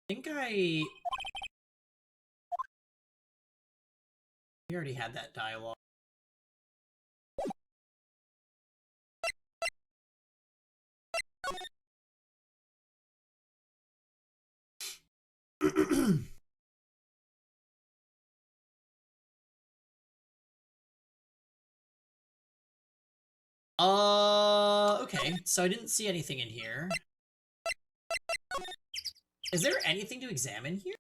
I think we already had that dialogue. Okay, so I didn't see anything in here. Is there anything to examine here?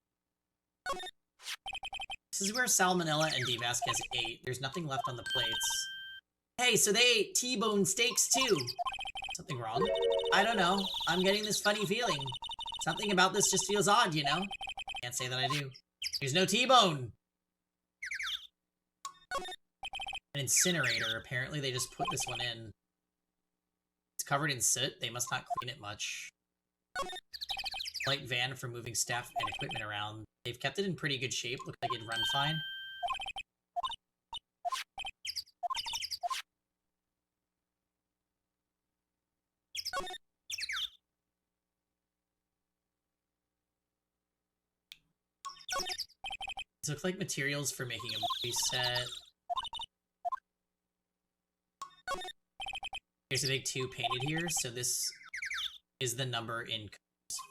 This is where Salmonella and D. Vasquez ate. There's nothing left on the plates. Hey, so they ate T-bone steaks too. Something wrong? I don't know. I'm getting this funny feeling. Something about this just feels odd, you know? Can't say that I do. There's no T-bone! An incinerator. Apparently they just put this one in. It's covered in soot. They must not clean it much. Light van for moving staff and equipment around. They've kept it in pretty good shape. Looks like it'd run fine. These look like materials for making a movie set. There's a big 2 painted here, so this is the number in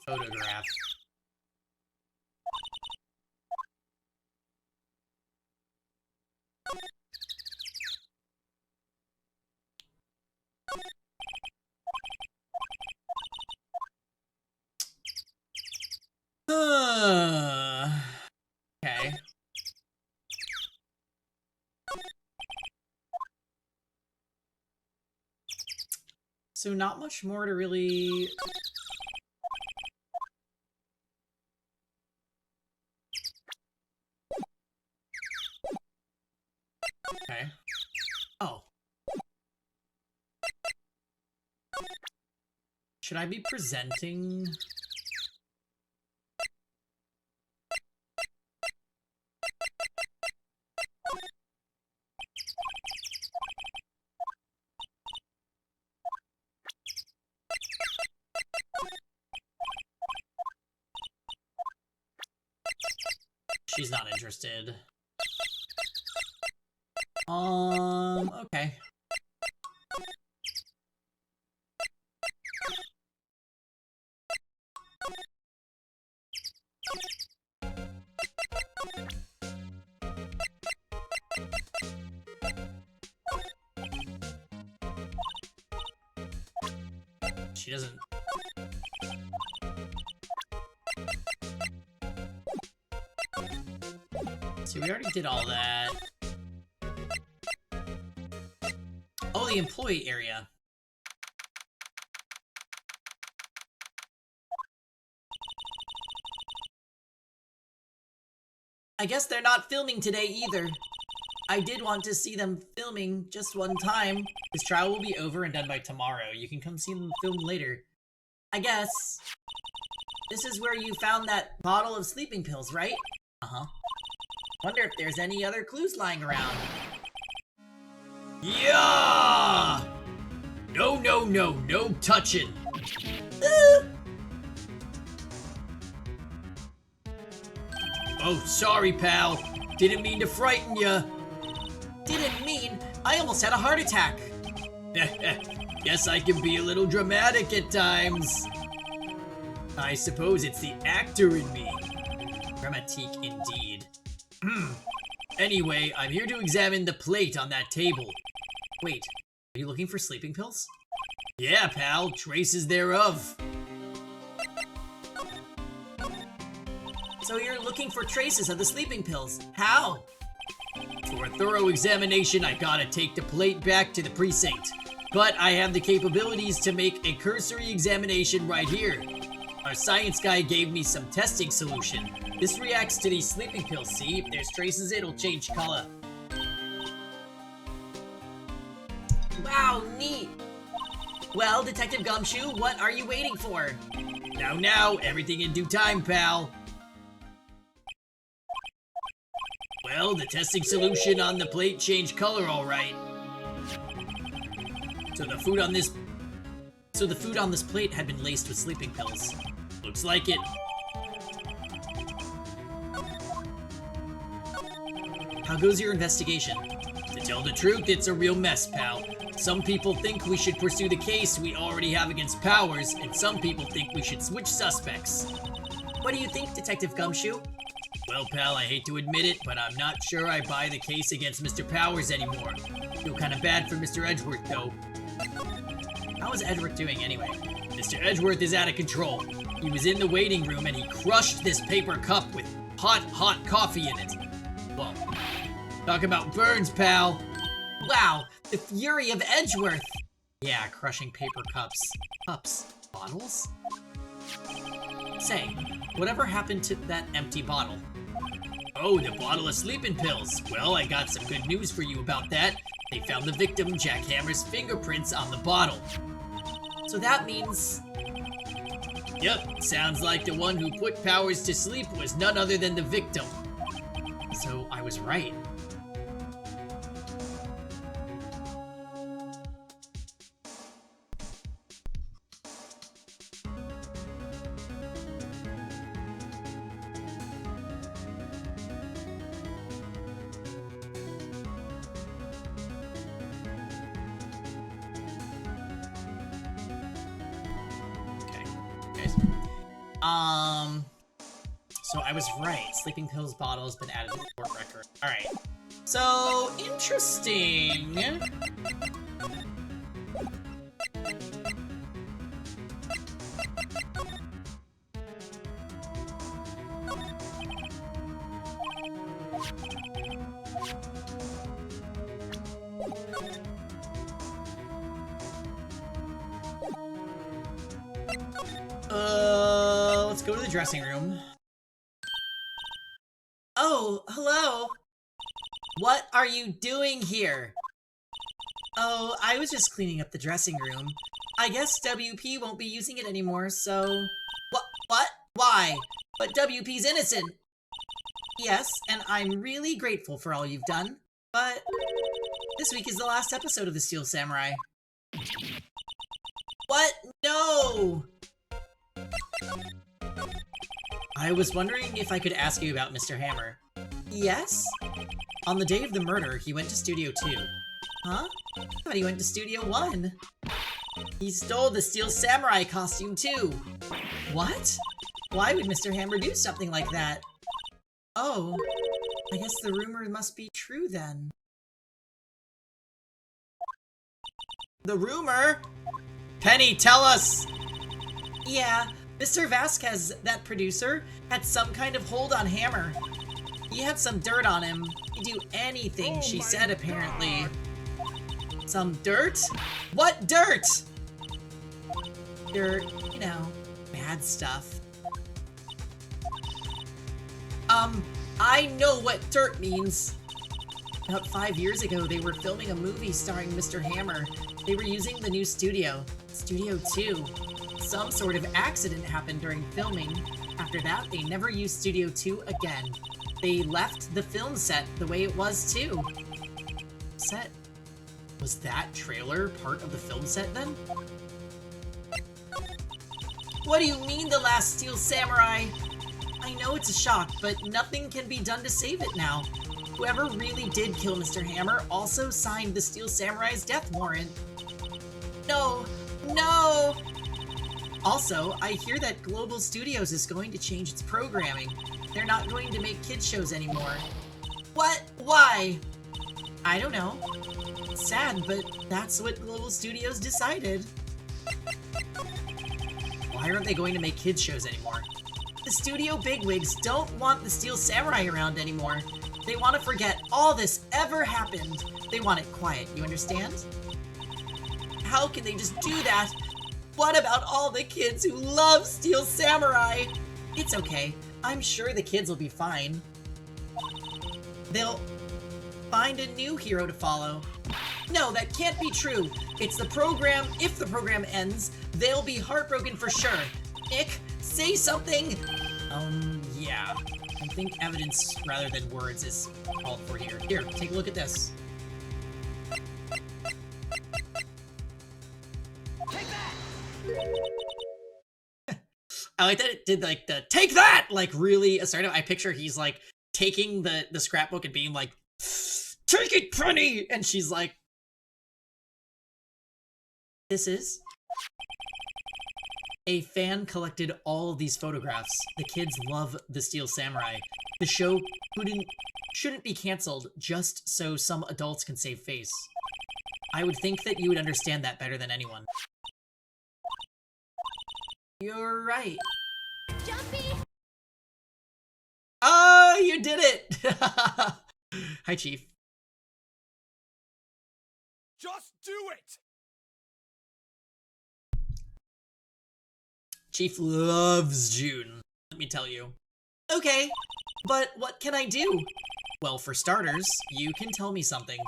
photograph. Okay. So not much more to really... Okay. Oh. Should I be presenting? She's not interested. Okay. She doesn't... See, we already did all that. Oh, the employee area. I guess they're not filming today either. I did want to see them filming just one time. This trial will be over and done by tomorrow. You can come see them film later. I guess. This is where you found that bottle of sleeping pills, right? Uh-huh. Wonder if there's any other clues lying around. Yeah! No, no, no, no touching. Oh, sorry, pal. Didn't mean to frighten ya. Didn't mean? I almost had a heart attack. Guess I can be a little dramatic at times. I suppose it's the actor in me. Dramatique indeed. Anyway, I'm here to examine the plate on that table. Wait, are you looking for sleeping pills? Yeah, pal, traces thereof. So you're looking for traces of the sleeping pills. How? For a thorough examination, I gotta take the plate back to the precinct. But I have the capabilities to make a cursory examination right here. Our science guy gave me some testing solution. This reacts to these sleeping pills, see? If there's traces, it'll change color. Wow, neat! Well, Detective Gumshoe, what are you waiting for? Now, everything in due time, pal. Well, the testing solution on the plate changed color, all right. So the food on this plate had been laced with sleeping pills. Looks like it. How goes your investigation? To tell the truth, it's a real mess, pal. Some people think we should pursue the case we already have against Powers, and some people think we should switch suspects. What do you think, Detective Gumshoe? Well, pal, I hate to admit it, but I'm not sure I buy the case against Mr. Powers anymore. Feel kind of bad for Mr. Edgeworth, though. How is Edgeworth doing anyway? Mr. Edgeworth is out of control. He was in the waiting room and he crushed this paper cup with hot coffee in it. Whoa. Talk about burns, pal. Wow, the fury of Edgeworth. Yeah, crushing paper cups. Cups? Bottles? Say, whatever happened to that empty bottle? Oh, the bottle of sleeping pills. Well, I got some good news for you about that. They found the victim, Jack Hammer's fingerprints on the bottle. So that means... Yep, sounds like the one who put Powers to sleep was none other than the victim. So I was right. So I was right. Sleeping pills bottle has been added to the court record. Alright. So, interesting. Let's go to the dressing room. Oh, hello. What are you doing here? Oh, I was just cleaning up the dressing room. I I guess WP won't be using it anymore, so... What? Why? But WP's innocent! Yes, and I'm really grateful for all you've done, but... this week is the last episode of The Steel Samurai. What? No! I was wondering if I could ask you about Mr. Hammer. Yes? On the day of the murder, he went to Studio 2. Huh? I thought he went to Studio 1. He stole the Steel Samurai costume too. What? Why would Mr. Hammer do something like that? Oh, I guess the rumor must be true then. The rumor? Penny, tell us! Yeah, Mr. Vasquez, that producer, had some kind of hold on Hammer. He had some dirt on him. He'd do anything she said, apparently. Some dirt? What dirt? Dirt, you know, bad stuff. I know what dirt means. About 5 years ago, they were filming a movie starring Mr. Hammer. They were using the new studio, Studio 2. Some sort of accident happened during filming. After that, they never used Studio 2 again. They left the film set the way it was, too. Set? Was that trailer part of the film set, then? What do you mean, The Last Steel Samurai? I know it's a shock, but nothing can be done to save it now. Whoever really did kill Mr. Hammer also signed the Steel Samurai's death warrant. No! No! Also, I hear that Global Studios is going to change its programming. They're not going to make kids shows anymore. What? Why? I don't know. It's sad, but that's what Global Studios decided. Why aren't they going to make kids shows anymore? The studio bigwigs don't want the Steel Samurai around anymore. They want to forget all this ever happened. They want it quiet, you understand? How can they just do that? What about all the kids who love Steel Samurai? It's okay. I'm sure the kids will be fine. They'll find a new hero to follow. No, that can't be true. It's the program. If the program ends, they'll be heartbroken for sure. Nick, say something! Yeah. I think evidence rather than words is called for here. Here, take a look at this. Take that! I like that it did like the take that like really assertive. I picture he's like taking the scrapbook and being like, take it, Penny! And she's like, this is? A fan collected all of these photographs. The kids love the Steel Samurai. The show shouldn't be canceled just so some adults can save face. I would think that you would understand that better than anyone. You're right. Jumpy! Oh, you did it! Hi, Chief. Just do it! Chief loves June, let me tell you. Okay, but what can I do? Well, for starters, you can tell me something.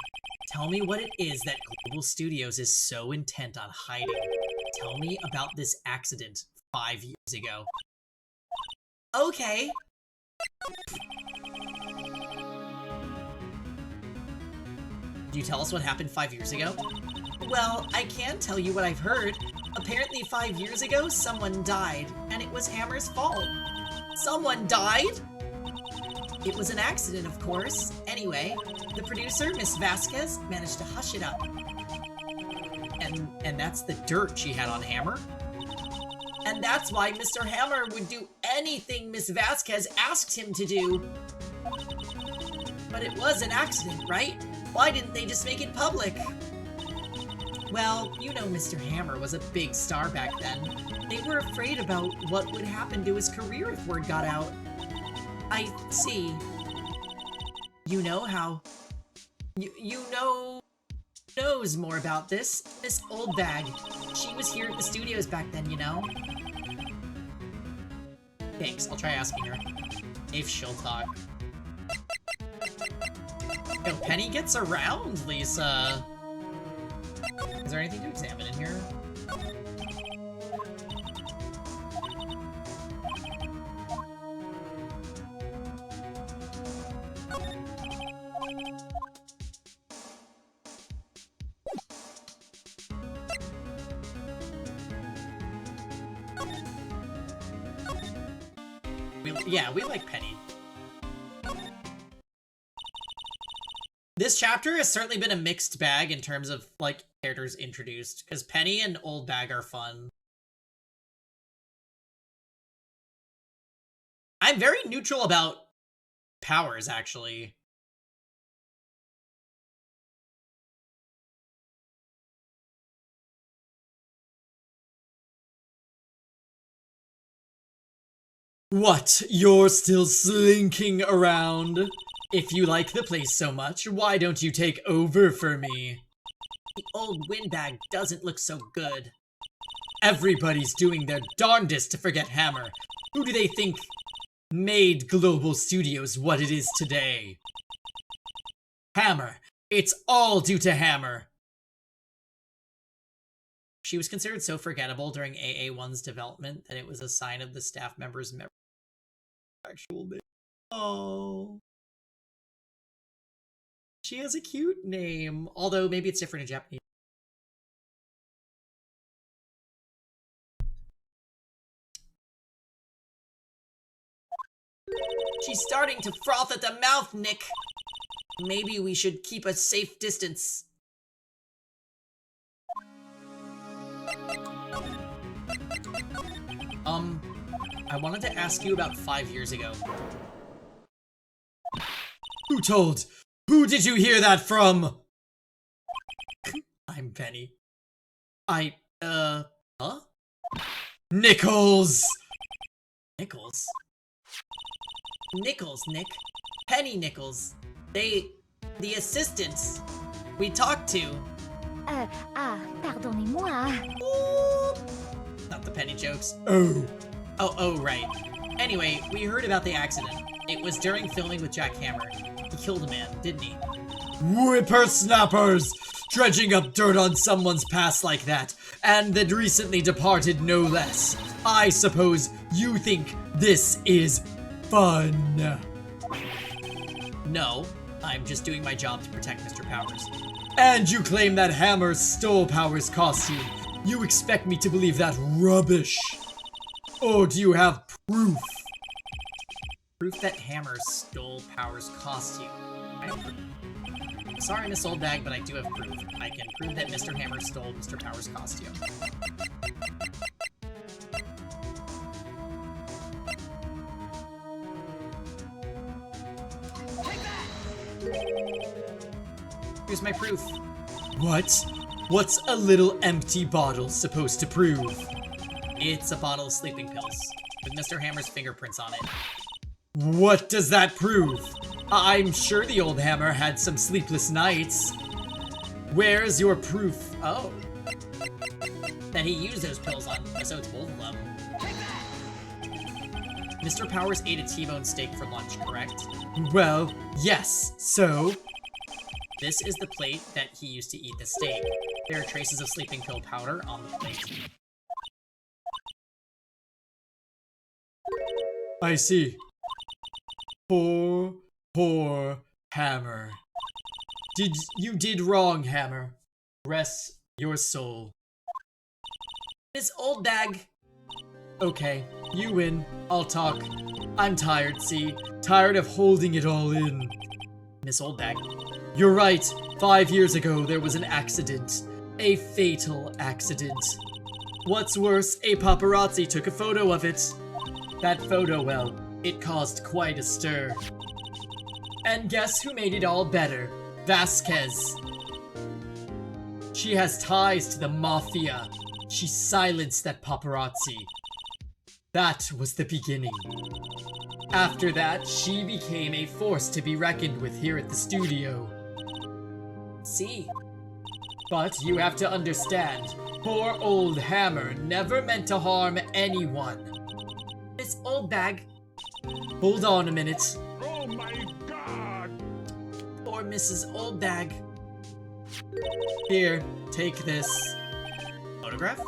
Tell me what it is that Global Studios is so intent on hiding. Tell me about this accident 5 years ago. Okay. Do you tell us what happened 5 years ago? Well, I can tell you what I've heard. Apparently 5 years ago, someone died, and it was Hammer's fault. Someone died? It was an accident, of course. Anyway, the producer, Miss Vasquez, managed to hush it up. And that's the dirt she had on Hammer? And that's why Mr. Hammer would do anything Miss Vasquez asked him to do. But it was an accident, right? Why didn't they just make it public? Well, you know Mr. Hammer was a big star back then. They were afraid about what would happen to his career if word got out. I see. You know how... You knows more about this. Miss Oldbag. She was here at the studios back then, you know? Thanks, I'll try asking her. If she'll talk. Yo, Penny gets around, Lisa. Is there anything to examine in here? Yeah, we like Penny. This chapter has certainly been a mixed bag in terms of, like, characters introduced, because Penny and Old Bag are fun. I'm very neutral about Powers, actually. What? You're still slinking around? If you like the place so much, why don't you take over for me? The old windbag doesn't look so good. Everybody's doing their darndest to forget Hammer. Who do they think made Global Studios what it is today? Hammer. It's all due to Hammer. She was considered so forgettable during AA1's development that it was a sign of the staff members' actual name. Oh. She has a cute name, although maybe it's different in Japanese. She's starting to froth at the mouth, Nick. Maybe we should keep a safe distance. I wanted to ask you about 5 years ago. Who told? Who did you hear that from? I'm Penny. Huh? Nichols! Nichols? Nichols, Nick. Penny Nichols. The assistants we talked to. Pardonnez-moi. Not the Penny jokes. Oh, right. Anyway, we heard about the accident. It was during filming with Jack Hammer. He killed a man, didn't he? Whippersnappers! Dredging up dirt on someone's past like that, and the recently departed no less. I suppose you think this is fun. No, I'm just doing my job to protect Mr. Powers. And you claim that Hammer stole Powers' costume. You expect me to believe that rubbish? Or do you have proof? Proof that Hammer stole Powers' costume. I have proof. Sorry, Miss Oldbag, but I do have proof. I can prove that Mr. Hammer stole Mr. Powers' costume. Here's my proof. What? What's a little empty bottle supposed to prove? It's a bottle of sleeping pills, with Mr. Hammer's fingerprints on it. What does that prove? I'm sure the old Hammer had some sleepless nights. Where's your proof? Oh. That he used those pills on, so it's both of them. Mr. Powers ate a T-bone steak for lunch, correct? Well, yes, so? This is the plate that he used to eat the steak. There are traces of sleeping pill powder on the plate. I see. Poor Hammer. You did wrong, Hammer. Rest your soul. Miss Oldbag. Okay, you win. I'll talk. I'm tired, see? Tired of holding it all in. Miss Oldbag. You're right. 5 years ago, there was an accident. A fatal accident. What's worse, a paparazzi took a photo of it. That photo, well, it caused quite a stir. And guess who made it all better? Vasquez. She has ties to the mafia. She silenced that paparazzi. That was the beginning. After that, she became a force to be reckoned with here at the studio. See? But you have to understand, poor old Hammer never meant to harm anyone. Miss Oldbag. Hold on a minute. Oh my god! Poor Mrs. Oldbag. Here, take this. Photograph?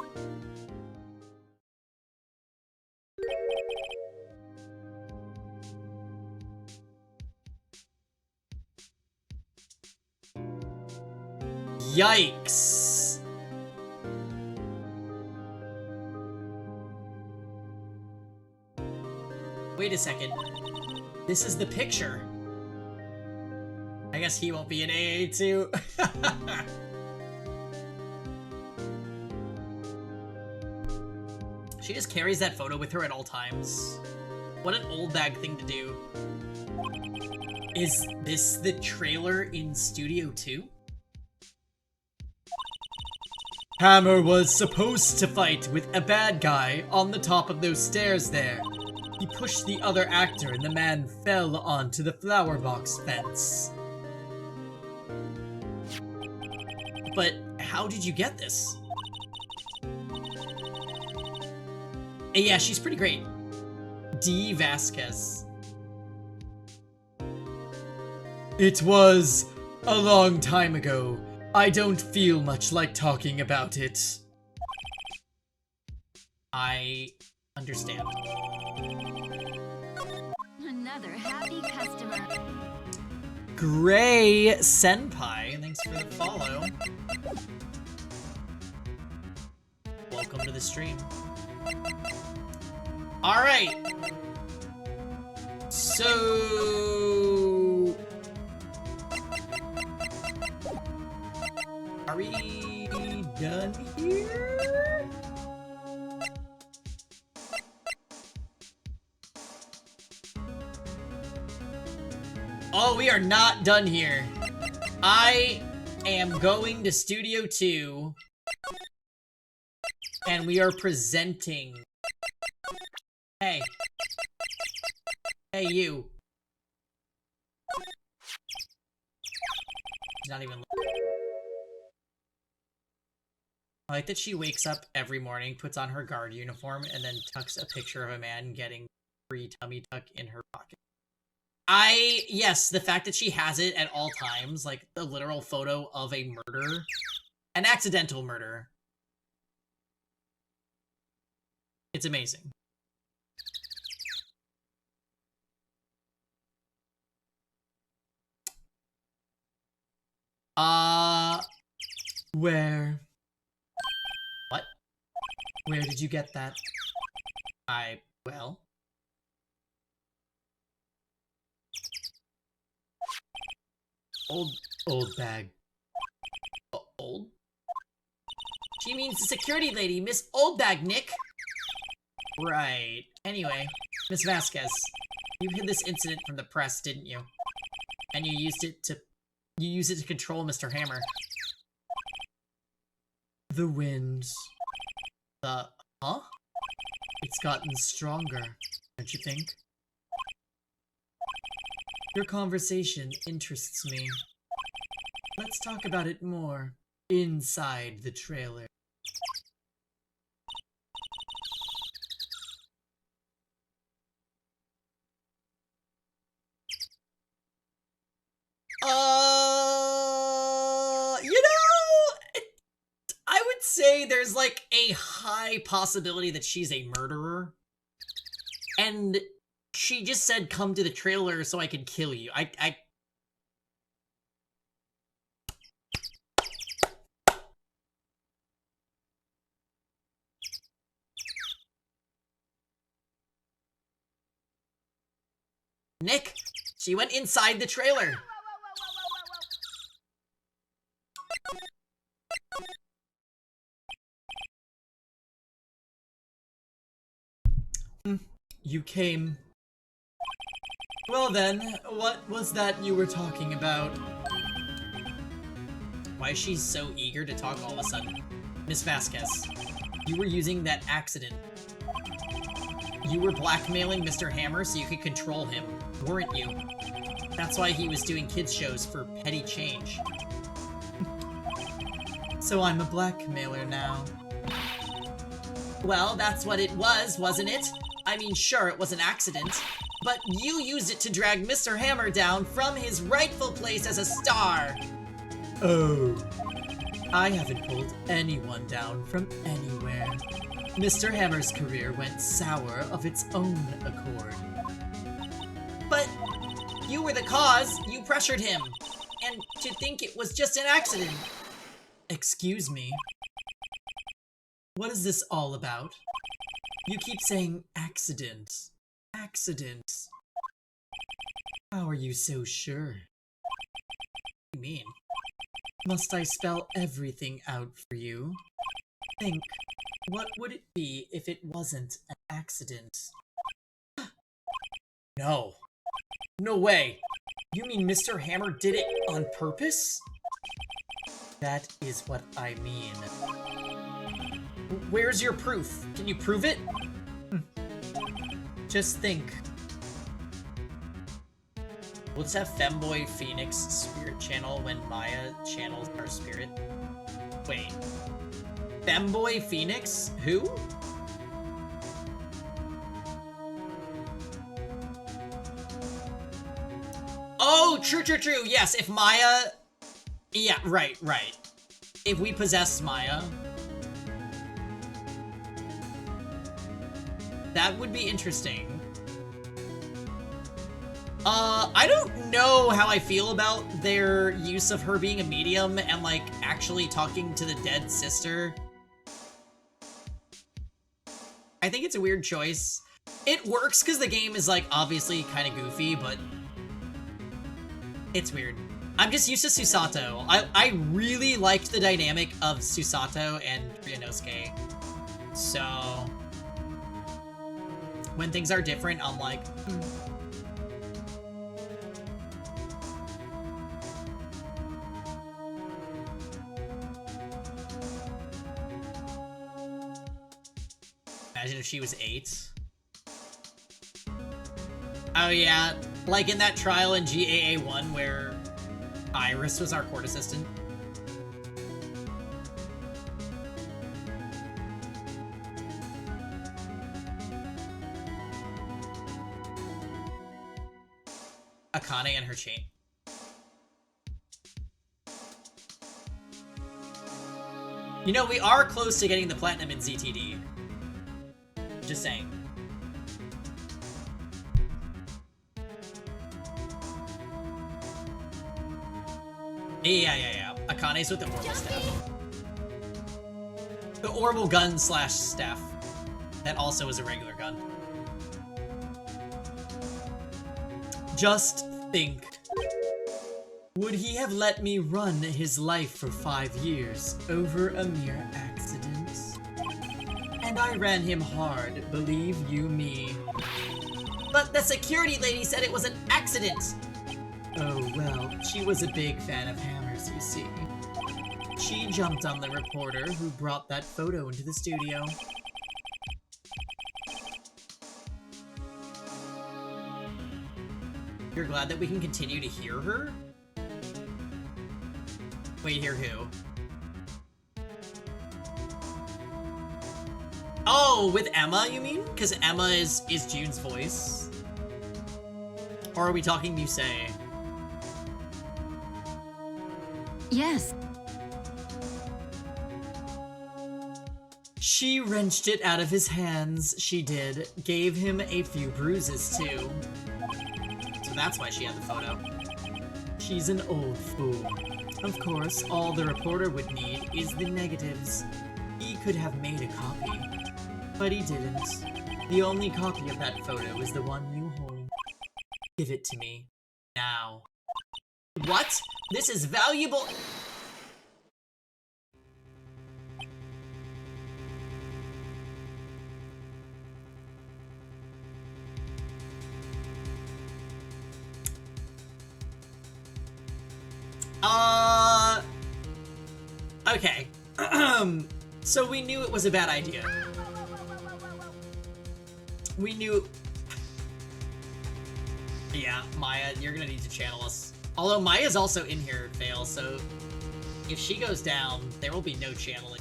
Yikes! Wait a second. This is the picture. I guess he won't be in AA too. She just carries that photo with her at all times. What an old bag thing to do. Is this the trailer in Studio 2? Hammer was supposed to fight with a bad guy on the top of those stairs there. He pushed the other actor and the man fell onto the flower box fence. But how did you get this? Yeah, she's pretty great. D. Vasquez. It was a long time ago. I don't feel much like talking about it. I understand. Another happy customer. Gray Senpai, thanks for the follow. Welcome to the stream. Alright. So... are we done here? Oh, we are not done here. I am going to Studio 2, and we are presenting. Hey. Hey, you. She's not even. I like that she wakes up every morning, puts on her guard uniform, and then tucks a picture of a man getting free tummy tuck in her pocket. Yes, the fact that she has it at all times, like the literal photo of a murder, an accidental murder. It's amazing. Where? What? Where did you get that? Well... Old bag. Old? She means the security lady, Miss Old Bag, Nick! Right. Anyway, Miss Vasquez, you hid this incident from the press, didn't you? And you used it to control Mr. Hammer. The wind. Huh? It's gotten stronger, don't you think? Your conversation interests me. Let's talk about it more inside the trailer. I would say there's like a high possibility that she's a murderer. And she just said, come to the trailer so I can kill you. Nick, she went inside the trailer. You came. Well then, what was that you were talking about? Why is she so eager to talk all of a sudden? Miss Vasquez, you were using that accident. You were blackmailing Mr. Hammer so you could control him, weren't you? That's why he was doing kids shows for petty change. So I'm a blackmailer now. Well, that's what it was, wasn't it? I mean, sure, it was an accident, but you used it to drag Mr. Hammer down from his rightful place as a star. Oh. I haven't pulled anyone down from anywhere. Mr. Hammer's career went sour of its own accord. But you were the cause. You pressured him. And to think it was just an accident. Excuse me. What is this all about? You keep saying accident. accident. How are you so sure? What do you mean? Must I spell everything out for you? Think, what would it be if it wasn't an accident? No. No way. You mean Mr. Hammer did it on purpose? That is what I mean. Where's your proof? Can you prove it? Just think. We'll just have Femboy Phoenix spirit channel when Maya channels her spirit. Wait. Femboy Phoenix? Who? Oh, true. Yes, if Maya... Yeah, right. If we possess Maya... That would be interesting. I don't know how I feel about their use of her being a medium and, like, actually talking to the dead sister. I think it's a weird choice. It works because the game is, like, obviously kind of goofy, but it's weird. I'm just used to Susato. I really liked the dynamic of Susato and Ryunosuke. So when things are different, I'm like, Imagine if she was 8. Oh yeah, like in that trial in GAA1 where Iris was our court assistant. Akane and her chain. You know, we are close to getting the platinum in ZTD. Just saying. Yeah. Akane's with the orbital staff. The orbital gun / staff. That also is a regular gun. Just think. Would he have let me run his life for 5 years over a mere accident? And I ran him hard, believe you me. But the security lady said it was an accident! Oh well, she was a big fan of hammers, you see. She jumped on the reporter who brought that photo into the studio. You're glad that we can continue to hear her? Wait, hear who? Oh, with Emma, you mean? Because Emma is June's voice. Or are we talking Musei? Yes. She wrenched it out of his hands, she did. Gave him a few bruises, too. So that's why she had the photo. She's an old fool. Of course, all the reporter would need is the negatives. He could have made a copy. But he didn't. The only copy of that photo is the one you hold. Give it to me. Now. What? This is valuable- Okay. So we knew it was a bad idea. We knew... Yeah, Maya, you're gonna need to channel us. Although Maya's also in here, Fail, so if she goes down, there will be no channeling.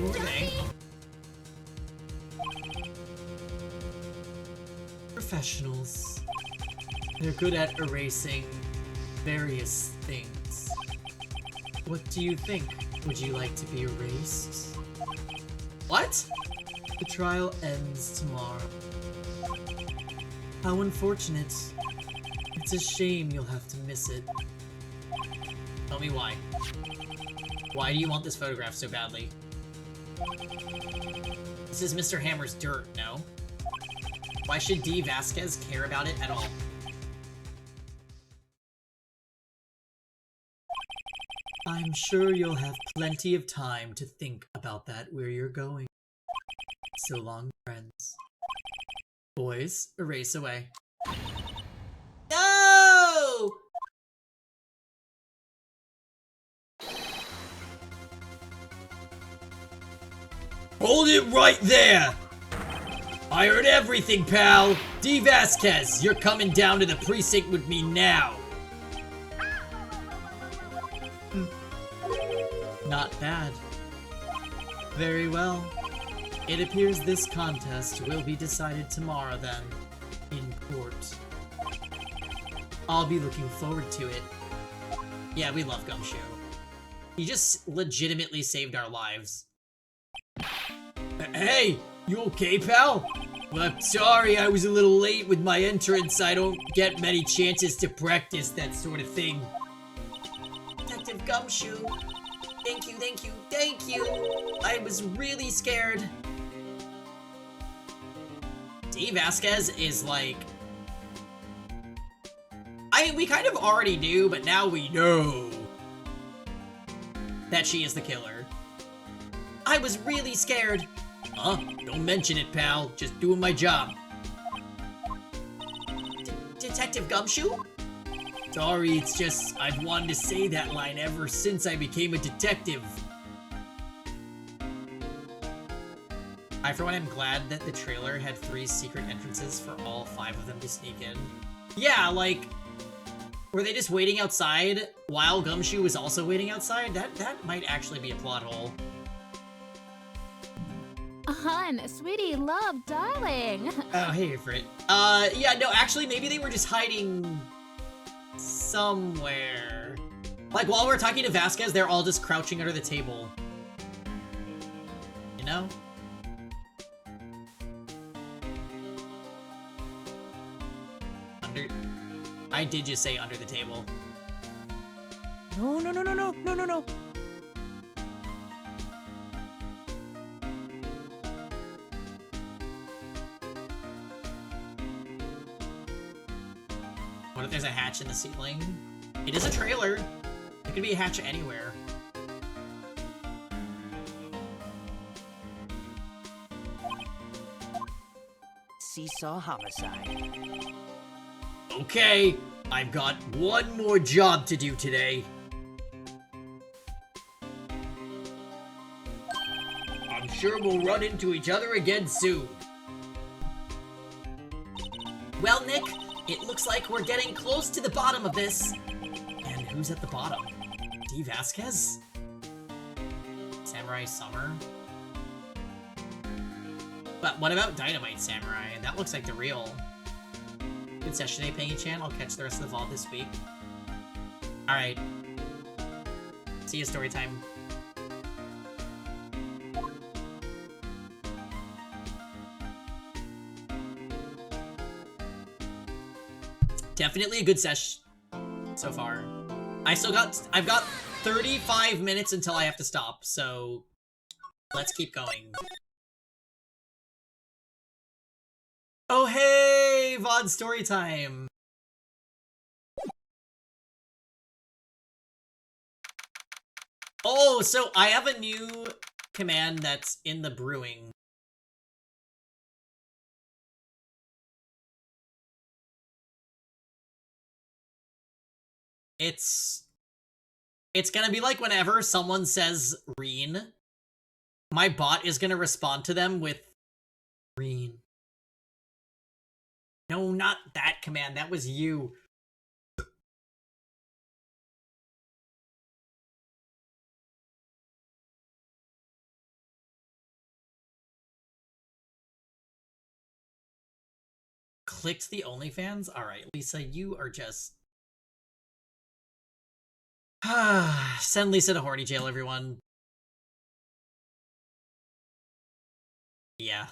Okay. Professionals. They're good at erasing various things. What do you think? Would you like to be erased? What? The trial ends tomorrow. How unfortunate. It's a shame you'll have to miss it. Tell me why. Why do you want this photograph so badly? This is Mr. Hammer's dirt, no? Why should D. Vasquez care about it at all? I'm sure you'll have plenty of time to think about that where you're going. So long, friends. Boys, erase away. No! Hold it right there! I heard everything, pal! D. Vasquez, you're coming down to the precinct with me now! Not bad. Very well. It appears this contest will be decided tomorrow then, in court. I'll be looking forward to it. Yeah, we love Gumshoe. He just legitimately saved our lives. Hey, you okay, pal? Well, I'm sorry I was a little late with my entrance. I don't get many chances to practice that sort of thing. Detective Gumshoe. Thank you, thank you, thank you! I was really scared. D. Vasquez is like... I mean, we kind of already do, but now we know that she is the killer. I was really scared. Huh? Don't mention it, pal. Just doing my job. Detective Gumshoe? Sorry, it's just, I've wanted to say that line ever since I became a detective. I, for one, am glad that the trailer had 3 secret entrances for all 5 of them to sneak in. Yeah, like, were they just waiting outside while Gumshoe was also waiting outside? That might actually be a plot hole. Hun, sweetie, love, darling. Oh, hey, Frit. Yeah, no, actually, maybe they were just hiding somewhere. Like, while we're talking to Vasquez, they're all just crouching under the table. You know? I did just say under the table. No, no, no, no, no, no, no, no. What if there's a hatch in the ceiling? It is a trailer. It could be a hatch anywhere. Seesaw homicide. Okay, I've got one more job to do today. I'm sure we'll run into each other again soon. Well, Nick, it looks like we're getting close to the bottom of this. And who's at the bottom? D. Vasquez? Samurai Summer? But what about Dynamite Samurai? That looks like the real. Good session today, Pengy-chan. I'll catch the rest of the VOD this week. Alright. See you, story time. Definitely a good session so far. I've got 35 minutes until I have to stop, so let's keep going. Oh hey, VOD story time. Oh, so I have a new command that's in the brewing. It's gonna be like whenever someone says Reen, my bot is gonna respond to them with Reen. No, not that command. That was you. Clicked the OnlyFans? Alright, Lisa, you are just... Send Lisa to horny jail, everyone. Yeah.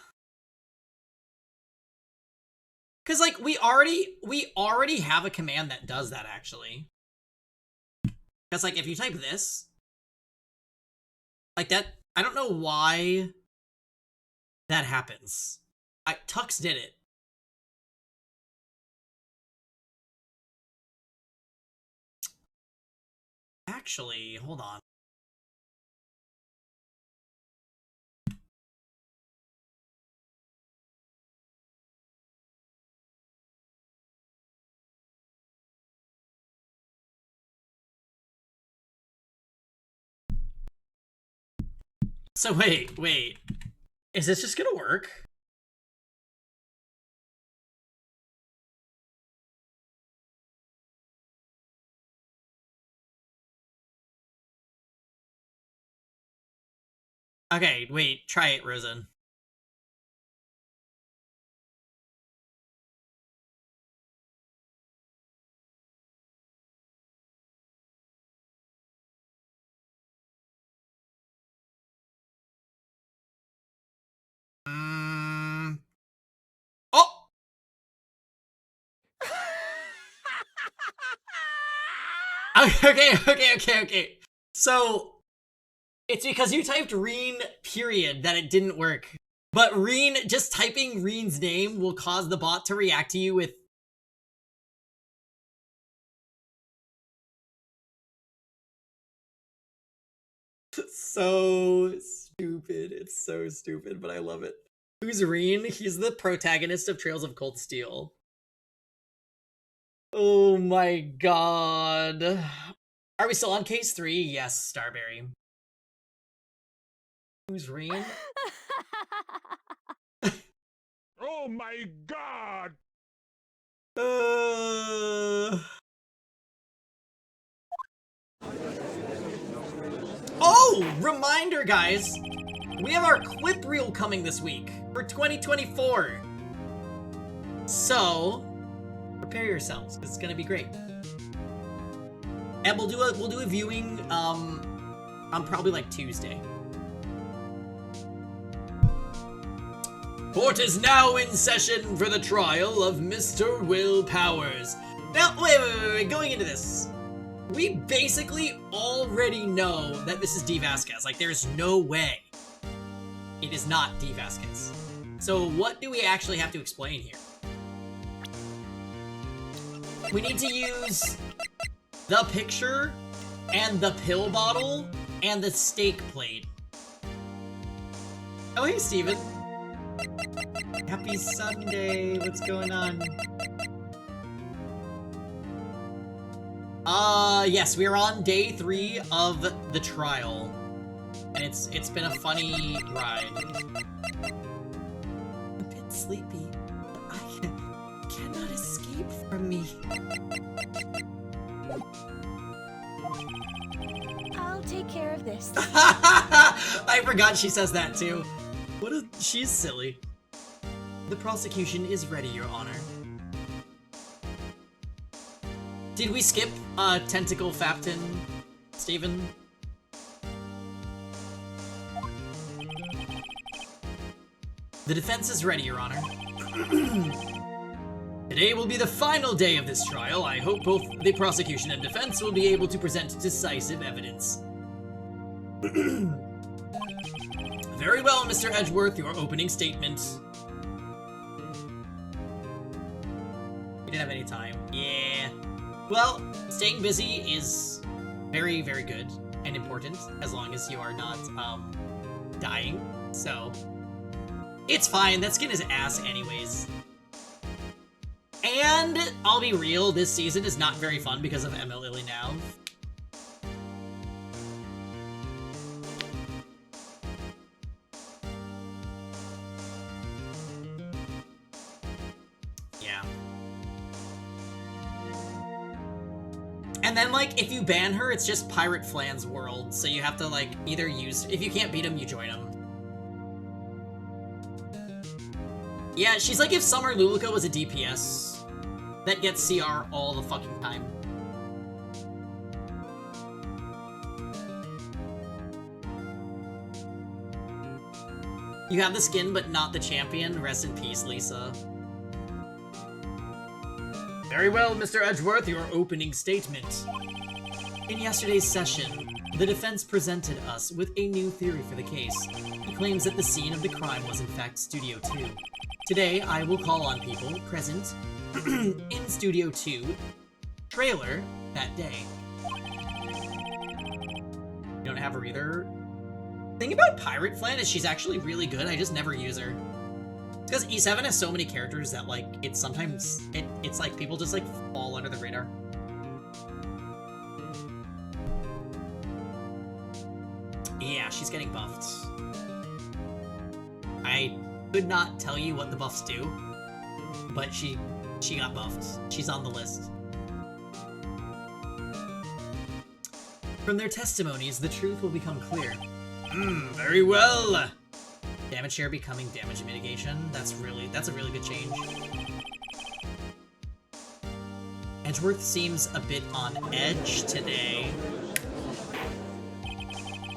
Cause like we already have a command that does that actually. Because, like, if you type this, like that, I don't know why that happens. Tux did it. Actually, hold on. So wait. Is this just gonna work? Okay, wait, try it, Rosen. Oh! Okay. So, it's because you typed Reen, period, that it didn't work. But Reen, just typing Reen's name will cause the bot to react to you with... So stupid. It's so stupid, but I love it. Who's Reen? He's the protagonist of Trails of Cold Steel. Oh my god. Are we still on case 3? Yes, Starberry. Who's Reen? Oh my god! Oh! Reminder, guys! We have our clip reel coming this week for 2024. So, prepare yourselves, because it's gonna be great. And we'll do a viewing on probably like Tuesday. Court is now in session for the trial of Mr. Will Powers. Now, wait, going into this, we basically already know that this is D. Vasquez. Like, there's no way it is not D. Vasquez. So what do we actually have to explain here? We need to use the picture and the pill bottle and the steak plate. Oh, hey, Steven. Happy Sunday. What's going on? Yes, we are on day 3 of the trial. And it's been a funny ride. A bit sleepy, but I cannot escape from me. I'll take care of this. I forgot she says that too. She's silly. The prosecution is ready, Your Honor. Did we skip Tentacle Fapton, Steven? The defense is ready, Your Honor. Today will be the final day of this trial. I hope both the prosecution and defense will be able to present decisive evidence. Very well, Mr. Edgeworth, your opening statement. We didn't have any time. Yeah. Well, staying busy is very, very good and important as long as you are not, dying. So, it's fine. That skin is ass anyways. And, I'll be real, this season is not very fun because of Emma Lily now. Yeah. And then, like, if you ban her, it's just Pirate Flan's world, so you have to, like, either use... If you can't beat him, you join him. Yeah, she's like if Summer Luluka was a DPS that gets CR all the fucking time. You have the skin, but not the champion. Rest in peace, Lisa. Very well, Mr. Edgeworth, your opening statement. In yesterday's session, the defense presented us with a new theory for the case. It claims that the scene of the crime was in fact Studio 2. Today, I will call on people present in Studio 2 trailer that day. You don't have her either. The thing about Pirate Flan is she's actually really good, I just never use her. It's because E7 has so many characters that, like, it's sometimes, it's like people just, like, fall under the radar. Yeah, she's getting buffed. I could not tell you what the buffs do, but she got buffed. She's on the list. From their testimonies, the truth will become clear. Very well. Damage share becoming damage mitigation. That's a really good change. Edgeworth seems a bit on edge today.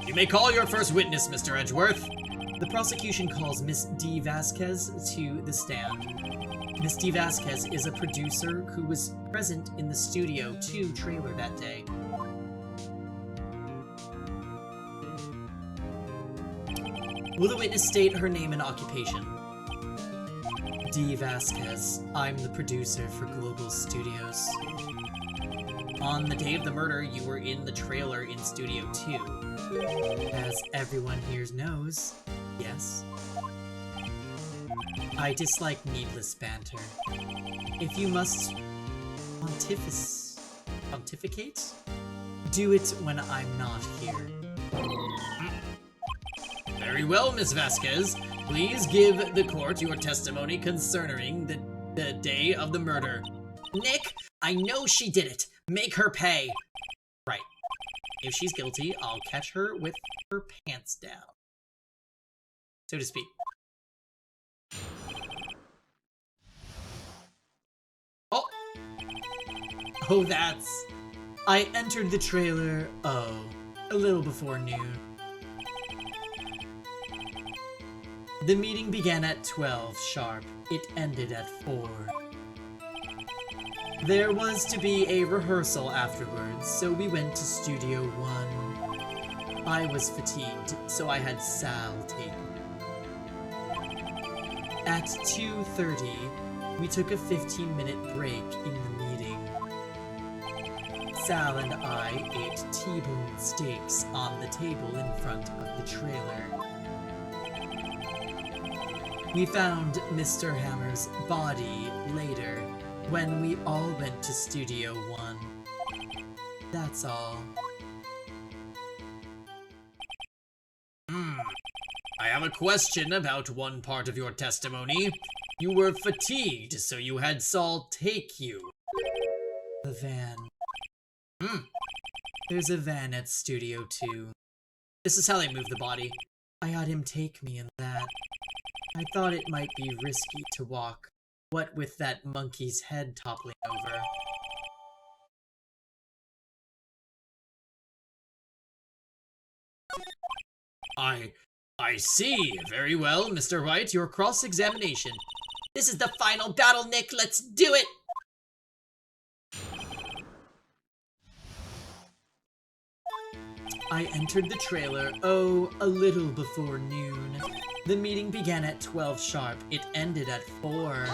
You may call your first witness, Mr. Edgeworth. The prosecution calls Miss D. Vasquez to the stand. Miss D. Vasquez is a producer who was present in the Studio 2 trailer that day. Will the witness state her name and occupation? D. Vasquez. I'm the producer for Global Studios. On the day of the murder, you were in the trailer in Studio 2. As everyone here knows, yes. I dislike needless banter. If you must pontificate, do it when I'm not here. Very well, Miss Vasquez. Please give the court your testimony concerning the day of the murder. Nick, I know she did it. Make her pay. Right. If she's guilty, I'll catch her with her pants down, so to speak. Oh, that's... I entered the trailer, a little before noon. The meeting began at 12 sharp. It ended at 4. There was to be a rehearsal afterwards, so we went to Studio 1. I was fatigued, so I had Sal take me. At 2:30, we took a 15-minute break in the meeting. Sal and I ate T-bone steaks on the table in front of the trailer. We found Mr. Hammer's body later, when we all went to Studio 1. That's all. I have a question about one part of your testimony. You were fatigued, so you had Saul take you. The van. There's a van at Studio 2. This is how they move the body. I had him take me in that. I thought it might be risky to walk, what with that monkey's head toppling over. I see. Very well, Mr. Wright, your cross-examination. This is the final battle, Nick. Let's do it! I entered the trailer, a little before noon. The meeting began at 12 sharp. It ended at 4.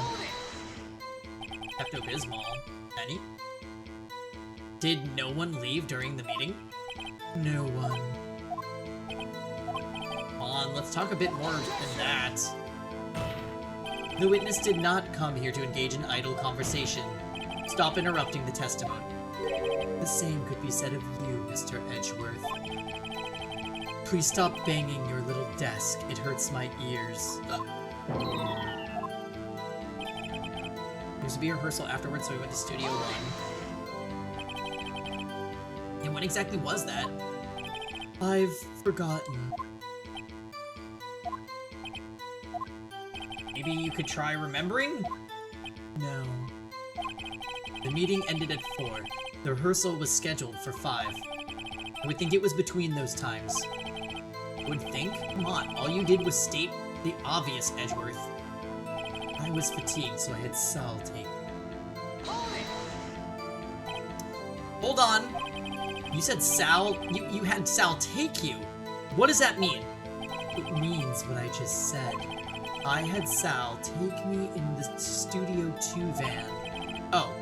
Pepto-Bismol. Any? Did no one leave during the meeting? No one. Come on, let's talk a bit more than that. The witness did not come here to engage in idle conversation. Stop interrupting the testimony. The same could be said of you, Mr. Edgeworth. Please stop banging your little desk. It hurts my ears. There's to be a rehearsal afterwards, so we went to Studio 1. And when exactly was that? I've forgotten. Maybe you could try remembering? No. The meeting ended at 4. The rehearsal was scheduled for 5. I would think it was between those times. Would think? Come on, all you did was state the obvious, Edgeworth. I was fatigued, so I had Sal take. Hold on! You said Sal... You had Sal take you. What does that mean? It means what I just said. I had Sal take me in the Studio 2 van. Oh,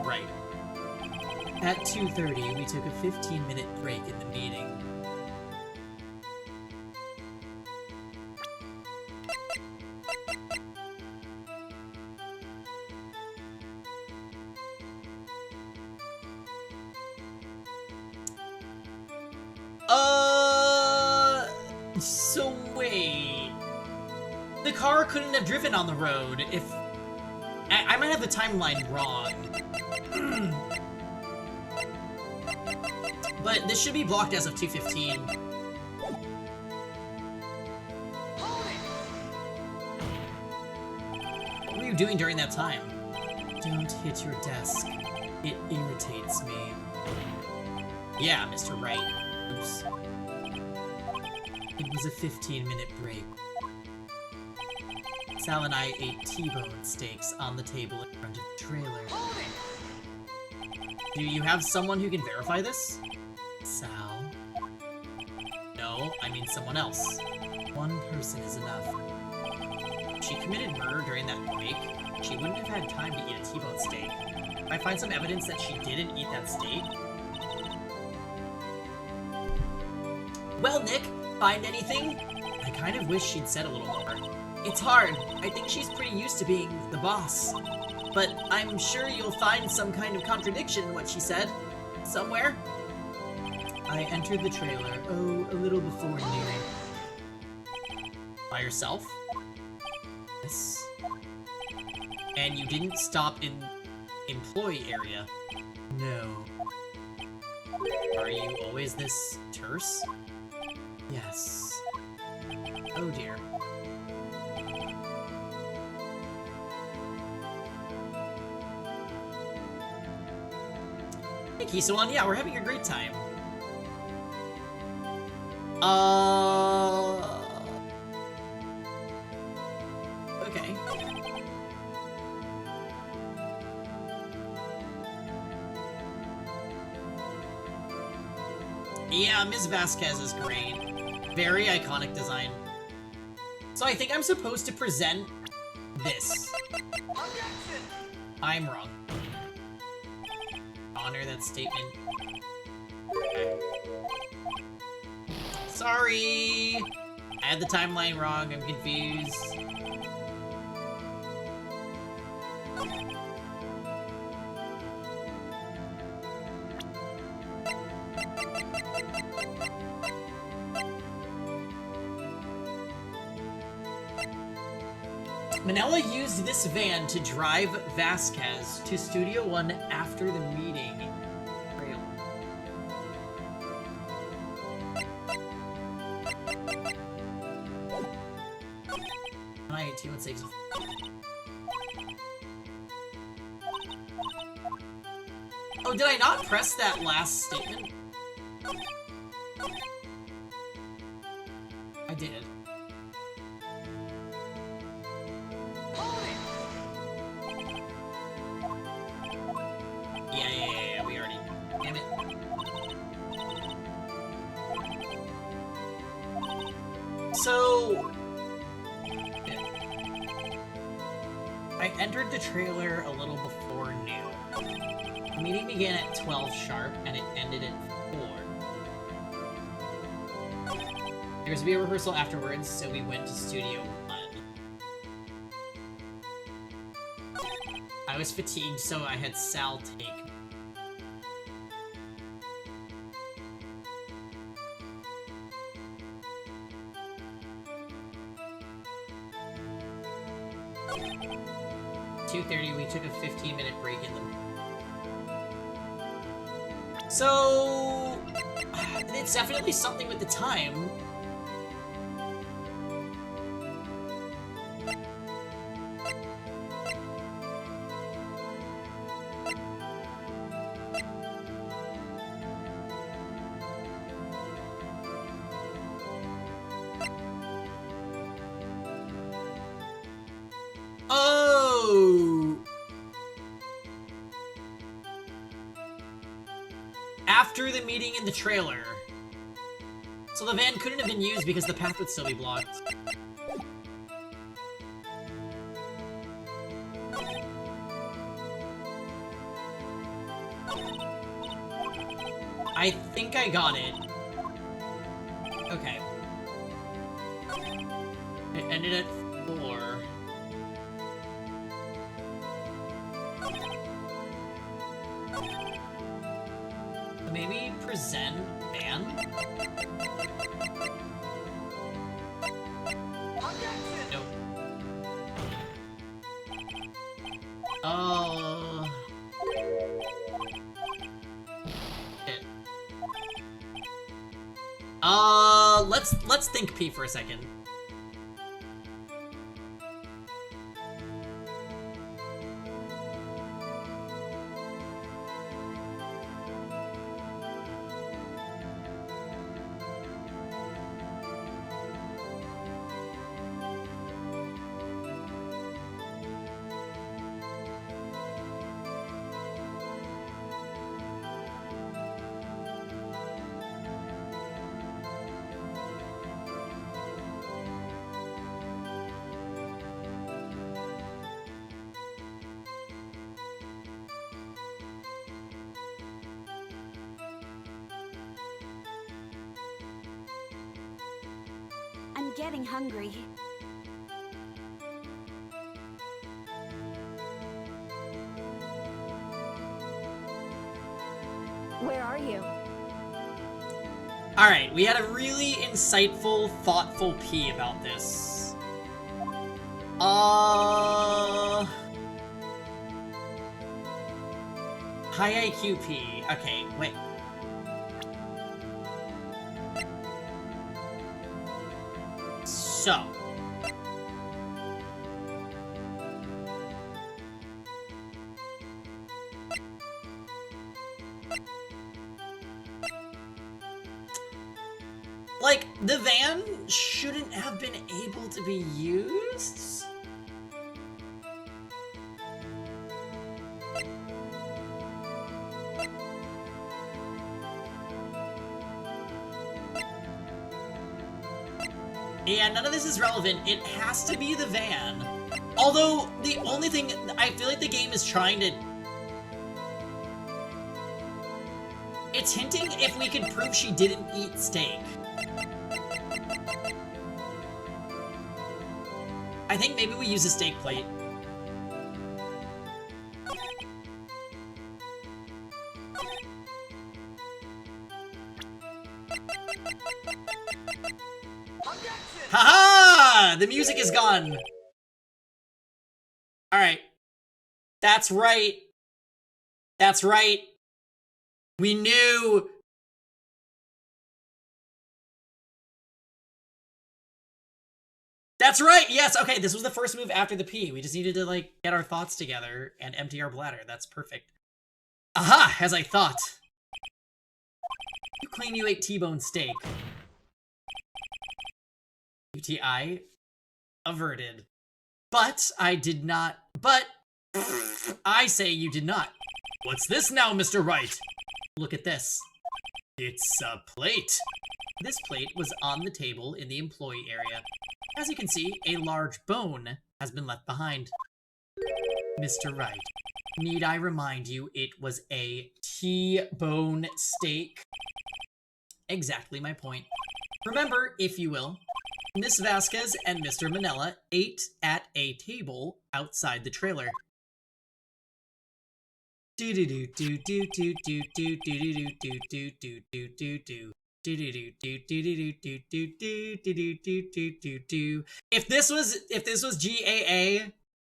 right. At 2:30, we took a 15-minute break in the meeting. So wait. The car couldn't have driven on the road if... I might have the timeline wrong. But this should be blocked as of 2:15. What were you doing during that time? Don't hit your desk. It irritates me. Yeah, Mr. Wright. Oops. It was a 15-minute break. Sal and I ate T-bone steaks on the table in front of the trailer. Do you have someone who can verify this? Sal? No, I mean someone else. One person is enough. If she committed murder during that break, she wouldn't have had time to eat a T-bone steak. If I find some evidence that she didn't eat that steak... Well, Nick, find anything? I kind of wish she'd said a little more. It's hard. I think she's pretty used to being the boss. But I'm sure you'll find some kind of contradiction in what she said. Somewhere. I entered the trailer, a little before noon. By yourself? Yes. And you didn't stop in employee area? No. Are you always this terse? Yes. Oh dear. Hey Kisoan, yeah, we're having a great time. Okay. Yeah, Ms. Vasquez is great. Very iconic design. So I think I'm supposed to present this. I'm wrong. Honor that statement. Okay. Sorry! I had the timeline wrong, I'm confused. Manila used this van to drive Vasquez to Studio 1 after the meeting. Oh, did I not press that last statement? I did. Yeah, we already... Damn it. So... I entered the trailer a little before noon. The meeting began at 12 sharp, and it ended at 4. There was to be a rehearsal afterwards, so we went to Studio 1. I was fatigued, so I had Sal take me. At 2:30, we took a 15-minute break in the... So... it's definitely something with the time. after the meeting in the trailer. So the van couldn't have been used because the path would still be blocked. I think I got it. Okay. It ended at 4. Maybe present van? Nope. Oh. Shit. Let's think P for a second. I'm getting hungry. Where are you? Alright, we had a really insightful, thoughtful P about this. High IQ P. Okay, wait. So. Like, the van shouldn't have been able to be used? Yeah, none of this is relevant. It has to be the van. Although, the only thing, I feel like the game is trying to... It's hinting if we could prove she didn't eat steak. I think maybe we use a steak plate. Haha! The music is gone. Alright. That's right. That's right. We knew. That's right! Yes, okay, this was the first move after the P. We just needed to, like, get our thoughts together and empty our bladder. That's perfect. Aha! As I thought. You claim you ate T-bone steak. UTI averted. But I did not. But I say you did not. What's this now, Mr. Wright? Look at this. It's a plate. This plate was on the table in the employee area. As you can see, a large bone has been left behind. Mr. Wright, need I remind you it was a T-bone steak? Exactly my point. Remember, if you will, Miss Vasquez and Mr. Manella ate at a table outside the trailer. If this was GAA,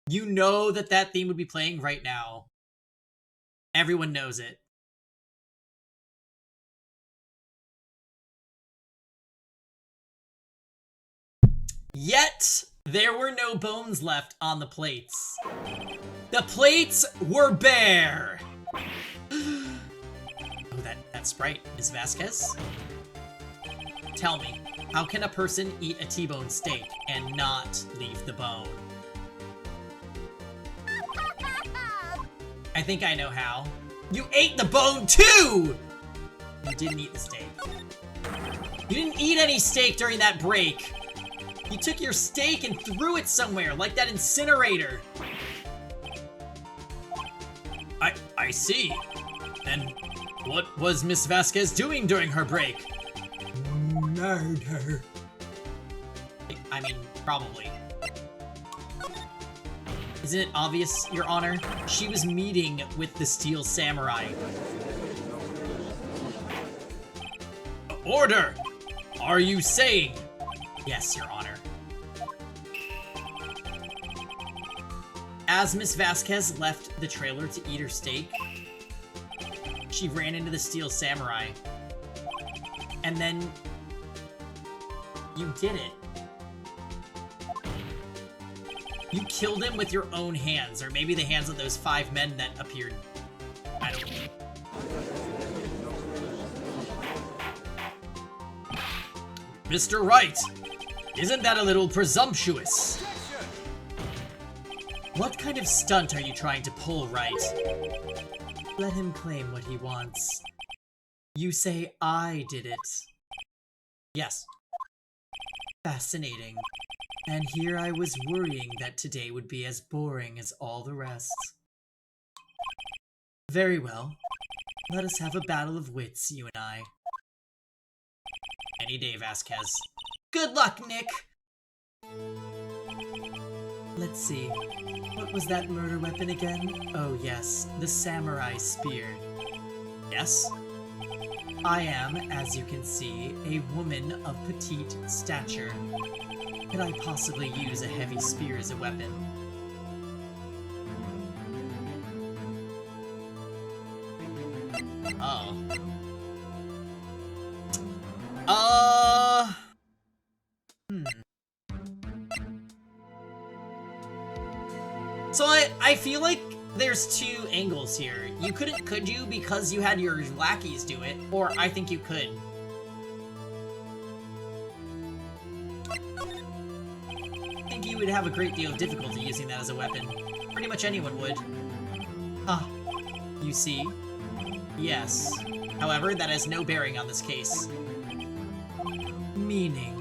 you know that theme would be playing right now. Everyone knows it. Yet, there were no bones left on the plates. The plates were bare! Oh, that Sprite. Ms. Vasquez? Tell me, how can a person eat a T-bone steak and not leave the bone? I think I know how. You ate the bone too! You didn't eat the steak. You didn't eat any steak during that break. You took your steak and threw it somewhere, like that incinerator. I see. Then what was Miss Vasquez doing during her break? Murder. I mean, probably. Isn't it obvious, Your Honor? She was meeting with the Steel Samurai. Order! Are you saying? Yes, Your Honor. As Miss Vasquez left the trailer to eat her steak, she ran into the Steel Samurai. And then you did it. You killed him with your own hands, or maybe the hands of those 5 men that appeared. I don't know. Mr. Wright, isn't that a little presumptuous? What kind of stunt are you trying to pull, Wright? Let him claim what he wants. You say I did it. Yes. Fascinating. And here I was worrying that today would be as boring as all the rest. Very well. Let us have a battle of wits, you and I. Any day, Vasquez. Good luck, Nick! Let's see. What was that murder weapon again? Oh yes, the samurai spear. Yes? I am, as you can see, a woman of petite stature. Could I possibly use a heavy spear as a weapon? Oh. So I feel like there's 2 angles here. You couldn't, could you, because you had your lackeys do it? Or I think you could. I think you would have a great deal of difficulty using that as a weapon. Pretty much anyone would. Ah, you see? Yes. However, that has no bearing on this case. Meaning?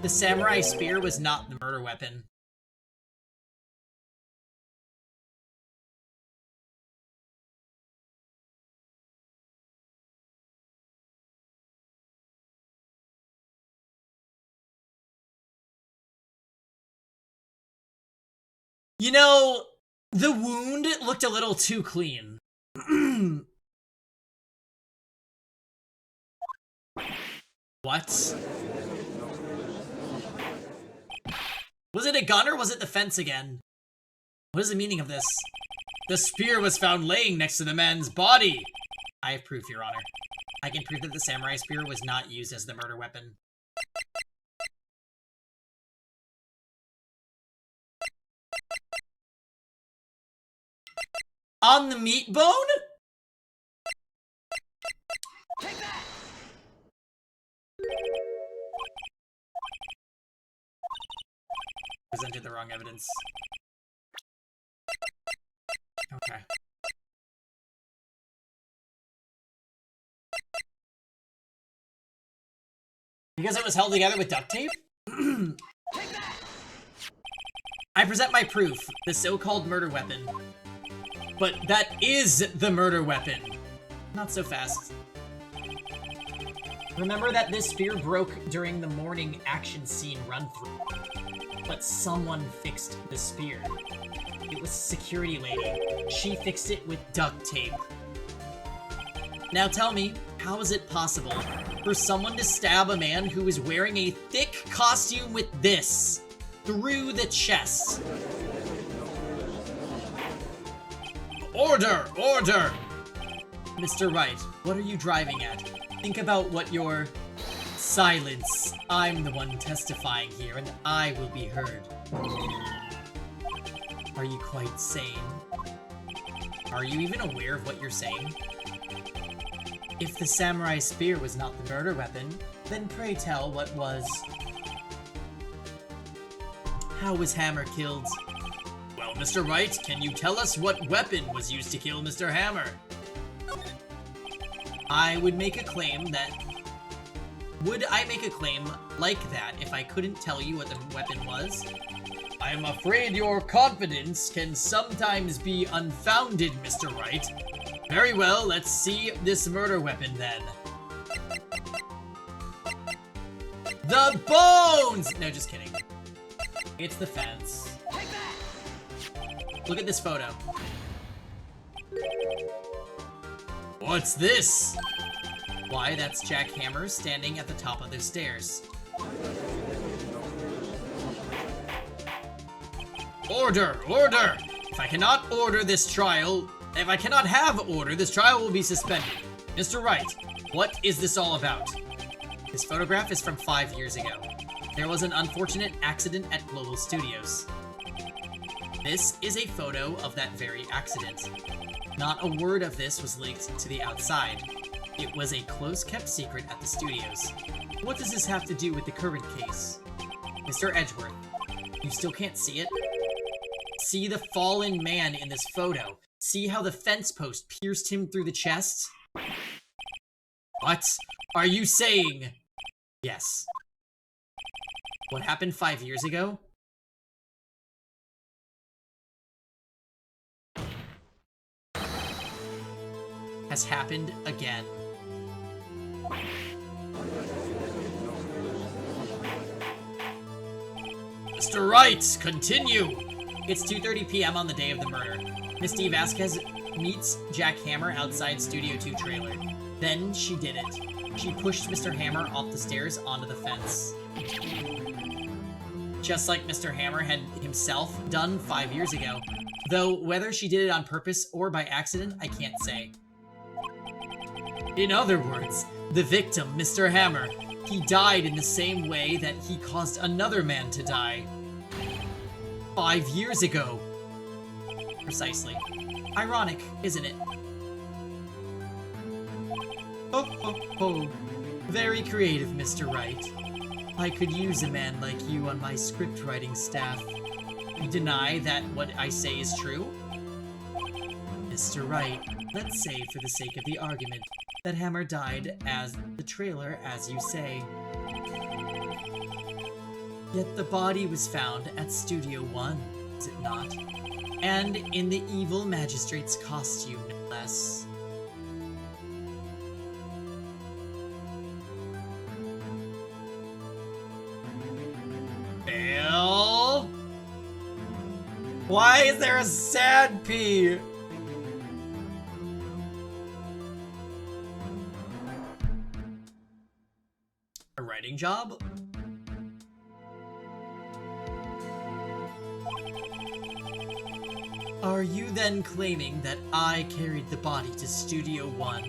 The samurai spear was not the murder weapon. You know, the wound looked a little too clean. What? Was it a gun or was it the fence again? What is the meaning of this? The spear was found laying next to the man's body. I have proof, Your Honor. I can prove that the samurai spear was not used as the murder weapon. On the meat bone? Take that! Presented the wrong evidence. Okay. Because it was held together with duct tape? I present my proof, the so-called murder weapon. But that is the murder weapon. Not so fast. Remember that this spear broke during the morning action scene run-through. But someone fixed the spear. It was a security lady. She fixed it with duct tape. Now tell me, how is it possible for someone to stab a man who is wearing a thick costume with this through the chest? Order! Order! Mr. Wright, what are you driving at? Think about what your... Silence. I'm the one testifying here, and I will be heard. Are you quite sane? Are you even aware of what you're saying? If the samurai spear was not the murder weapon, then pray tell what was. How was Hammer killed? Well, Mr. Wright, can you tell us what weapon was used to kill Mr. Hammer? I would make a claim that... Would I make a claim like that if I couldn't tell you what the weapon was? I'm afraid your confidence can sometimes be unfounded, Mr. Wright. Very well, let's see this murder weapon then. The bones! No, just kidding. It's the fence. Look at this photo. What's this? Why, that's Jack Hammer standing at the top of the stairs. Order! Order! If I cannot have order, this trial will be suspended. Mr. Wright, what is this all about? This photograph is from 5 years ago. There was an unfortunate accident at Global Studios. This is a photo of that very accident. Not a word of this was leaked to the outside. It was a close-kept secret at the studios. What does this have to do with the current case? Mr. Edgeworth, you still can't see it? See the fallen man in this photo. See how the fence post pierced him through the chest? What are you saying? Yes. What happened 5 years ago? Has happened again. Mr. Wright, continue! It's 2:30 p.m. on the day of the murder. Misty Vasquez meets Jack Hammer outside Studio 2 trailer. Then she did it. She pushed Mr. Hammer off the stairs onto the fence. Just like Mr. Hammer had himself done 5 years ago. Though whether she did it on purpose or by accident, I can't say. In other words, the victim, Mr. Hammer, he died in the same way that he caused another man to die. 5 years ago. Precisely. Ironic, isn't it? Ho ho ho. Very creative, Mr. Wright. I could use a man like you on my script writing staff. You deny that what I say is true? Mr. Wright, let's say for the sake of the argument that Hammer died as the trailer, as you say. Yet the body was found at Studio 1, is it not? And in the evil magistrate's costume, no less. Bill? Why is there a sad pea? A writing job? Are you then claiming that I carried the body to Studio 1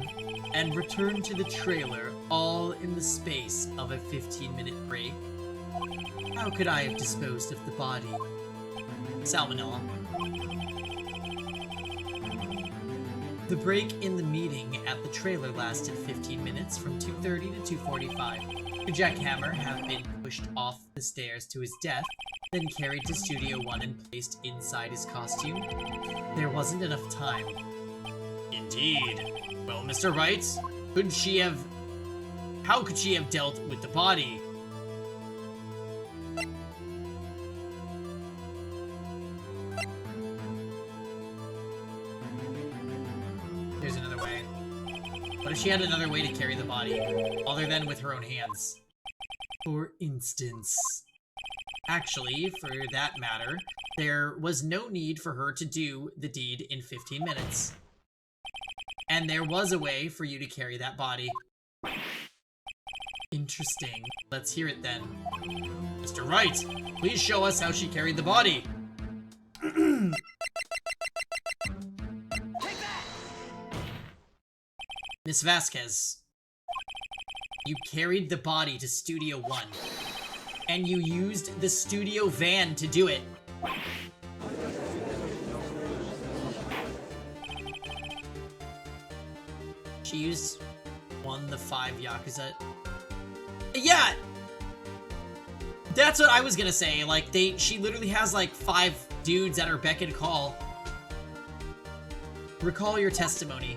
and returned to the trailer all in the space of a 15-minute break? How could I have disposed of the body? Salmonella. The break in the meeting at the trailer lasted 15 minutes from 2:30 to 2:45. Could Jack Hammer have been pushed off the stairs to his death, then carried to Studio 1 and placed inside his costume? There wasn't enough time. Indeed. Well, Mr. Wright, how could she have dealt with the body? There's another way. What if she had another way to carry the body, other than with her own hands? For instance... Actually, for that matter, there was no need for her to do the deed in 15 minutes. And there was a way for you to carry that body. Interesting. Let's hear it then. Mr. Wright, please show us how she carried the body. Miss Vasquez, you carried the body to Studio 1. And you used the studio van to do it. She used the 5 Yakuza. Yeah! That's what I was gonna say. Like, she literally has like 5 dudes at her beck and call. Recall your testimony.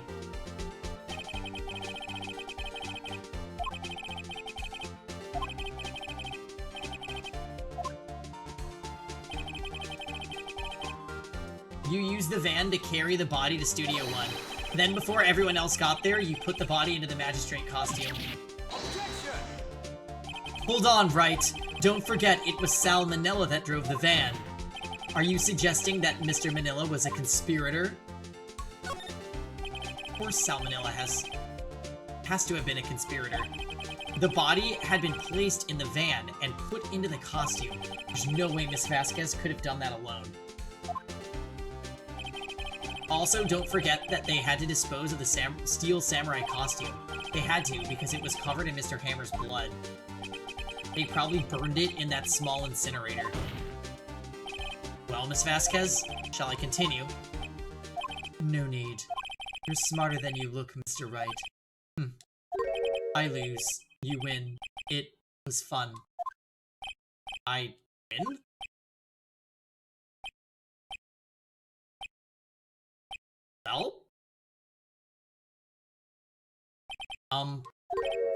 You used the van to carry the body to Studio 1. Then before everyone else got there, you put the body into the magistrate costume. Hold on, Wright. Don't forget it was Sal Manila that drove the van. Are you suggesting that Mr. Manila was a conspirator? Of course Sal Manila has to have been a conspirator. The body had been placed in the van and put into the costume. There's no way Miss Vasquez could have done that alone. Also, don't forget that they had to dispose of the steel samurai costume. They had to, because it was covered in Mr. Hammer's blood. They probably burned it in that small incinerator. Well, Miss Vasquez, shall I continue? No need. You're smarter than you look, Mr. Wright. I lose. You win. It was fun. I win? Well?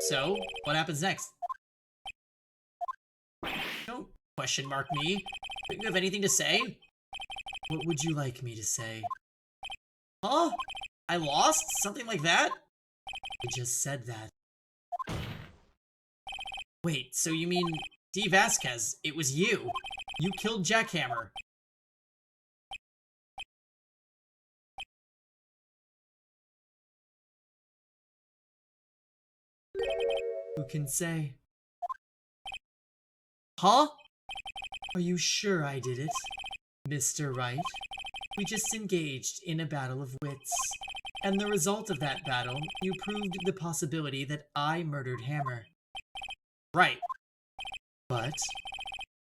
So, what happens next? Don't question mark me. Don't you have anything to say? What would you like me to say? Huh? I lost? Something like that? I just said that. Wait, so you mean D. Vasquez, it was you. You killed Jackhammer. Who can say? Huh? Are you sure I did it, Mr. Wright? We just engaged in a battle of wits. And the result of that battle, you proved the possibility that I murdered Hammer. Right. But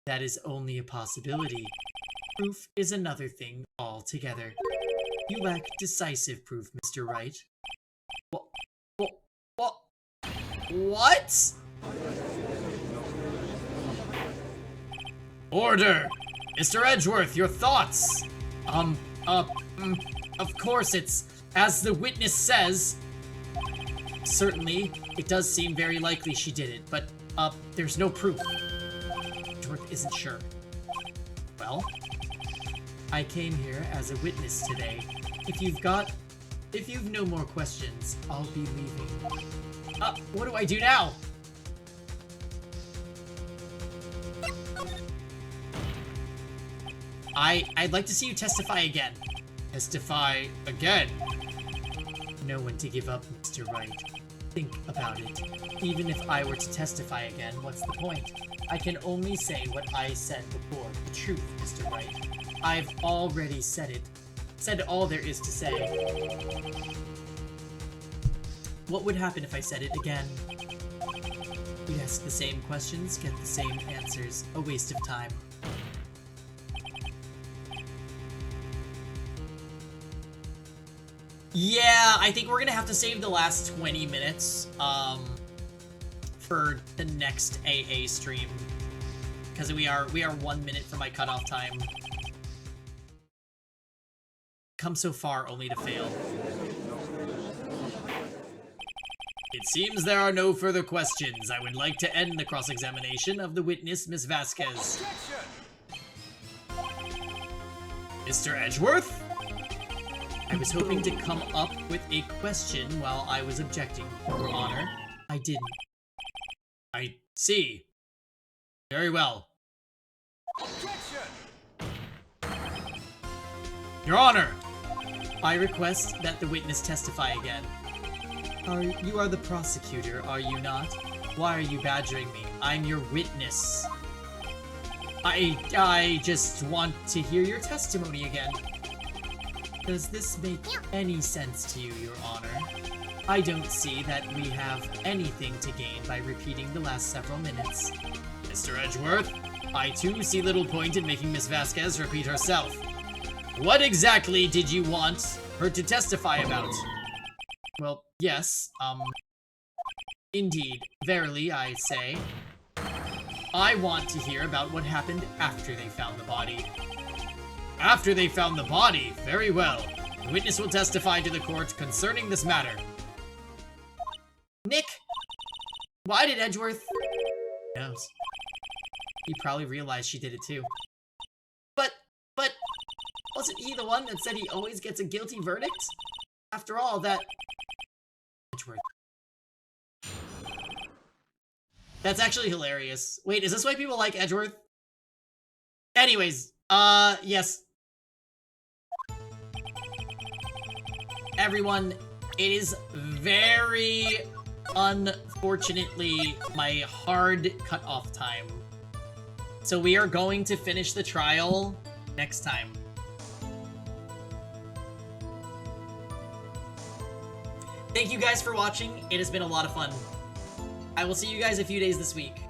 that is only a possibility. Proof is another thing altogether. You lack decisive proof, Mr. Wright. What? Order! Mr. Edgeworth, your thoughts! Of course it's, as the witness says. Certainly, it does seem very likely she did it, but, there's no proof. Edgeworth isn't sure. Well, I came here as a witness today. If you've no more questions, I'll be leaving. What do I do now? I'd like to see you testify again. Testify again? Know when to give up, Mr. Wright. Think about it. Even if I were to testify again, what's the point? I can only say what I said before. The truth, Mr. Wright. I've already said it. Said all there is to say. What would happen if I said it again? You'd ask the same questions, get the same answers. A waste of time. Yeah, I think we're gonna have to save the last 20 minutes, for the next AA stream. Because we are 1 minute from my cutoff time. Come so far only to fail. It seems there are no further questions. I would like to end the cross-examination of the witness, Miss Vasquez. Mr. Edgeworth? I was hoping to come up with a question while I was objecting, Your Honor. I didn't. I see. Very well. Your Honor! I request that the witness testify again. You are the prosecutor, are you not? Why are you badgering me? I'm your witness. I just want to hear your testimony again. Does this make any sense to you, Your Honor? I don't see that we have anything to gain by repeating the last several minutes. Mr. Edgeworth, I too see little point in making Miss Vasquez repeat herself. What exactly did you want her to testify about? Well, yes, indeed, verily, I say. I want to hear about what happened after they found the body. After they found the body? Very well. The witness will testify to the court concerning this matter. Nick! Why did Edgeworth? Who knows? He probably realized she did it too. But, Wasn't he the one that said he always gets a guilty verdict? After all, that... Edgeworth. That's actually hilarious. Wait, is this why people like Edgeworth? Anyways, yes. Everyone, it is very unfortunately my hard cutoff time. So we are going to finish the trial next time. Thank you guys for watching. It has been a lot of fun. I will see you guys a few days this week.